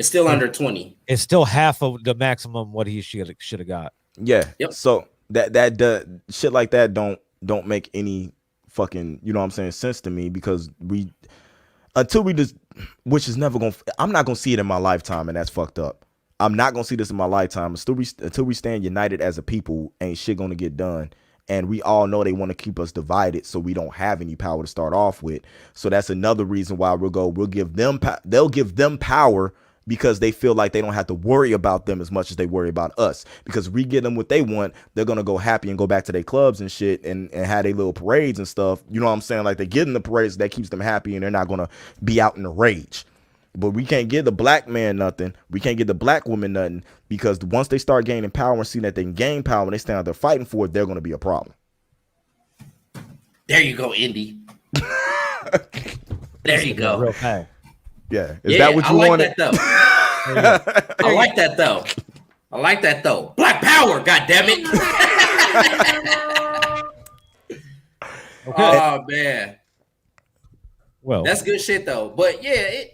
still under 20. It's still half of the maximum what he should have got. Yeah. Yep. So that shit like that don't make any fucking, you know what I'm saying, sense to me because which is never gonna. I'm not gonna see it in my lifetime, and that's fucked up. I'm not gonna see this in my lifetime until we stand united as a people. Ain't shit gonna get done. And we all know they want to keep us divided, so we don't have any power to start off with. So that's another reason why they'll give them power because they feel like they don't have to worry about them as much as they worry about us. Because we get them what they want, they're gonna go happy and go back to their clubs and shit and have their little parades and stuff. You know what I'm saying? Like they get in the parades that keeps them happy, and they're not gonna be out in a rage. But we can't give the black man nothing. We can't give the black woman nothing because once they start gaining power and see that they can gain power and they stand out there fighting for it, they're going to be a problem. There you go, Indy. There you go. Real fast. Yeah. Is that what you wanted? I like that though. I like that though. Black power, goddammit. Okay. Oh man. Well, that's good shit though. But yeah,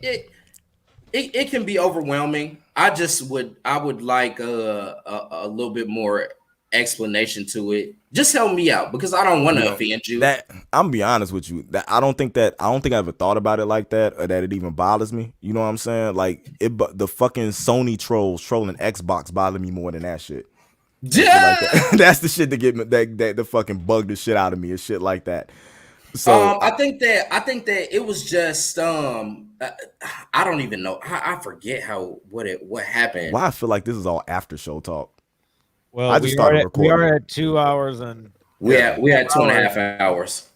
it can be overwhelming. I would like a little bit more explanation to it. Just help me out because I don't want to offend you. That I'm be honest with you. That I don't think I ever thought about it like that or that it even bothers me. You know what I'm saying? Like the fucking Sony trolls trolling Xbox bother me more than that shit. Yeah, like that. That's the shit that get me that the fucking bug the shit out of me and shit like that. So I think that it was just I don't even know. I forget what happened. Why I feel like this is all after show talk. Well, I just started recording. We are at 2 hours and we had 2.5 hours.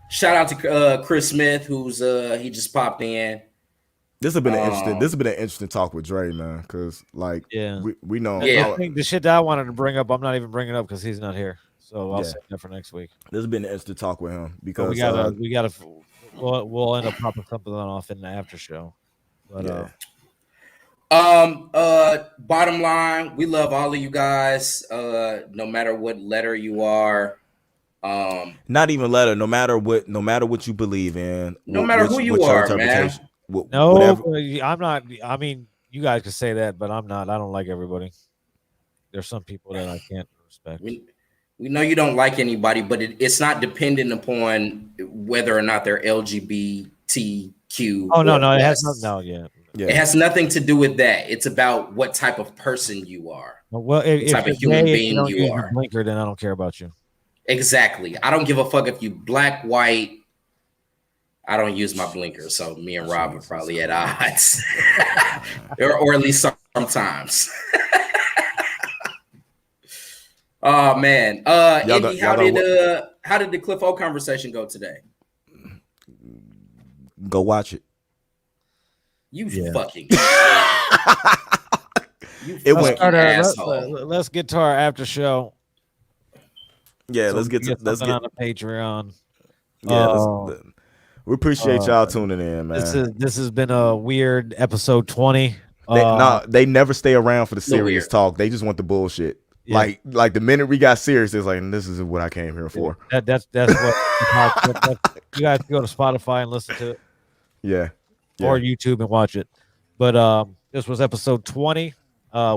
Shout out to Chris Smith, who's he just popped in. This has been an interesting talk with Dre, man. Because we know. Yeah, I think the shit that I wanted to bring up, I'm not even bringing up because he's not here. So I'll save that for next week. This has been an interesting talk with him because we'll end up popping something off in the after show. But bottom line, we love all of you guys. No matter what letter you are. Not even letter. No matter what you believe in. No matter who you are, man. I'm not. I mean, you guys can say that, but I'm not. I don't like everybody. There's some people that I can't respect. We know you don't like anybody, but it's not dependent upon whether or not they're LGBTQ. Oh no, it has nothing. No, yeah. It has nothing to do with that. It's about what type of person you are. Well, if type of human being you are. Blinker, then I don't care about you. Exactly. I don't give a fuck if you black, white. I don't use my blinker, so me and Rob are probably at odds, or at least sometimes. Oh man, Indy, how did the Cliff O conversation go today? Go watch it. You fucking. Let's get to our after show. Yeah, let's get on the Patreon. Yeah, we appreciate y'all tuning in, man. This has been a weird episode 20. They never stay around for the serious talk. They just want the bullshit. Yeah. Like the minute we got serious, it's like, this is what I came here for. That's what you guys can go to Spotify and listen to it. Yeah. Or YouTube and watch it. But this was episode 20.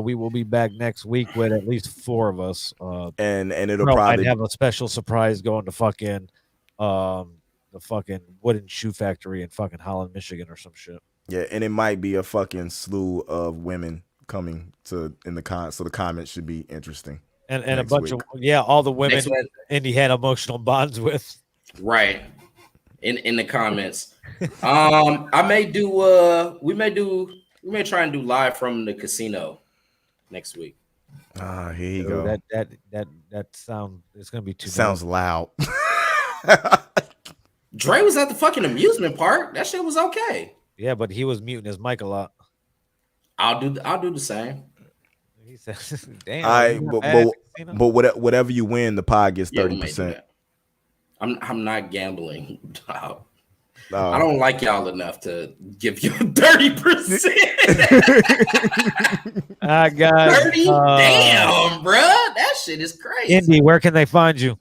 We will be back next week with at least 4 of us. And it'll might probably have a special surprise going to fucking the fucking wooden shoe factory in fucking Holland, Michigan or some shit. Yeah, and it might be a fucking slew of women coming so the comments should be interesting. And a bunch of all the women Indy had emotional bonds with. Right. In the comments. I may do we may try and do live from the casino next week. Here you go. That sound it's gonna be too sounds loud. Dre was at the fucking amusement park. That shit was okay. Yeah, but he was muting his mic a lot. I'll do the same. He says, "Damn." But whatever you win, the pod gets 30%. I'm not gambling. I don't like y'all enough to give you 30%. I got 30. Damn, bro, that shit is crazy. Indy, where can they find you?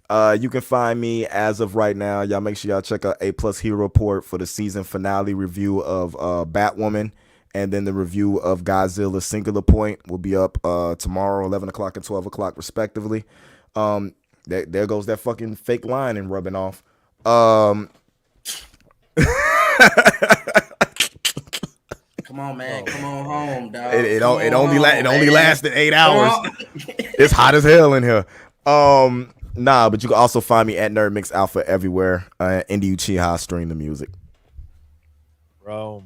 You can find me as of right now. Y'all make sure y'all check out A+ Hero Report for the season finale review of Batwoman, and then the review of Godzilla Singular Point will be up tomorrow, 11 o'clock and 12 o'clock respectively. There goes that fucking fake line and rubbing off. Come on, man. Come on home, dog. It only lasted 8 hours. It's hot as hell in here. Nah, but you can also find me at Nerd Mix Alpha everywhere. Indy Uchiha, stream the music. Bro.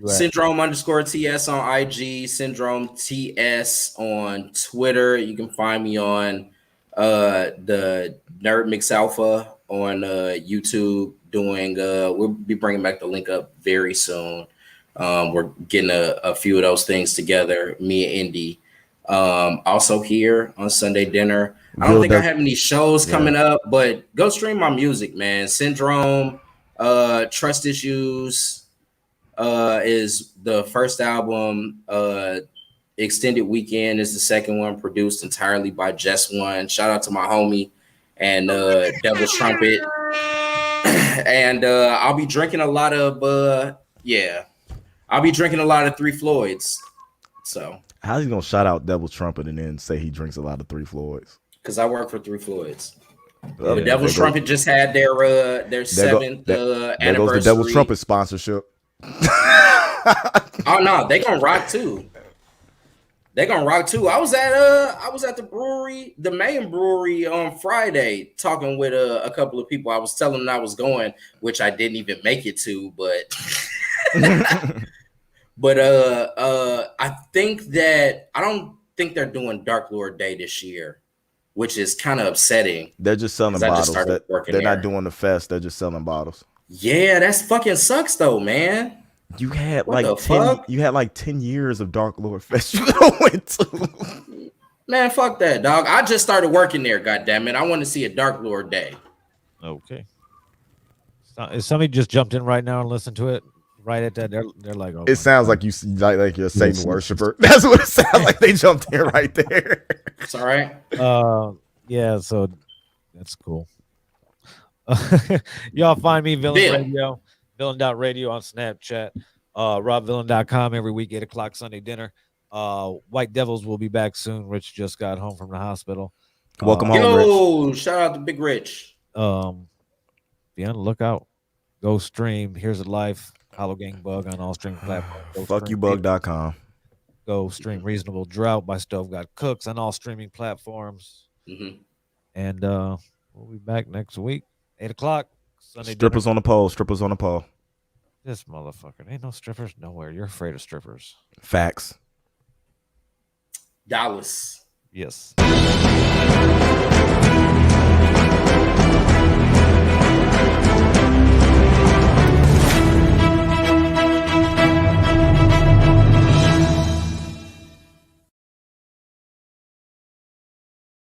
Syndrome_TS on IG, Syndrome TS on Twitter. You can find me on the Nerd Mix Alpha on YouTube. We'll be bringing back the link up very soon. We're getting a few of those things together, me and Indy. Also here on Sunday Dinner. I don't think I have any shows coming up, but go stream my music, man. Syndrome, Trust Issues is the first album. Extended Weekend is the second one, produced entirely by Just One. Shout out to my homie and Devil's Trumpet. And I'll be drinking a lot of I'll be drinking a lot of Three Floyds. So how's he gonna shout out Devil's Trumpet and then say he drinks a lot of Three Floyds? Because I work for Three Floyds. The Devil's Trumpet just had their 7th anniversary. There goes the Devil's Trumpet sponsorship. Oh no, they gonna rock too. I was at the brewery, the main brewery on Friday, talking with a couple of people. I was telling them I was going, which I didn't even make it to, but but I don't think they're doing Dark Lord Day this year, which is kind of upsetting. They're just selling bottles. They're not doing the fest. They're just selling bottles. Yeah, that's fucking sucks though, man. You had like 10 years of Dark Lord Fest you went to. Man, fuck that, dog. I just started working there, goddammit. I want to see a Dark Lord Day. Okay. If somebody just jumped in right now and listened to it right at that, they're like, oh, it sounds like you like you're a Satan worshiper. That's what it sounds like. They jumped in right there. It's all right. Yeah, so that's cool. Y'all find me Villain.radio on Snapchat, robvillain.com every week, 8 o'clock Sunday dinner. White Devils will be back soon. Rich just got home from the hospital. Welcome home, Rich. Shout out to Big Rich. Be on the lookout. Go stream Here's a Life, Hollow Gang Bug on all streaming platforms. Fuckyoubug.com. Go stream Reasonable Drought by Stove Got Cooks on all streaming platforms. Mm-hmm. And we'll be back next week, 8 o'clock Sunday Strippers dinner. on the pole. Strippers on the pole. This motherfucker. Ain't no strippers nowhere. You're afraid of strippers. Facts. Dallas. Yes.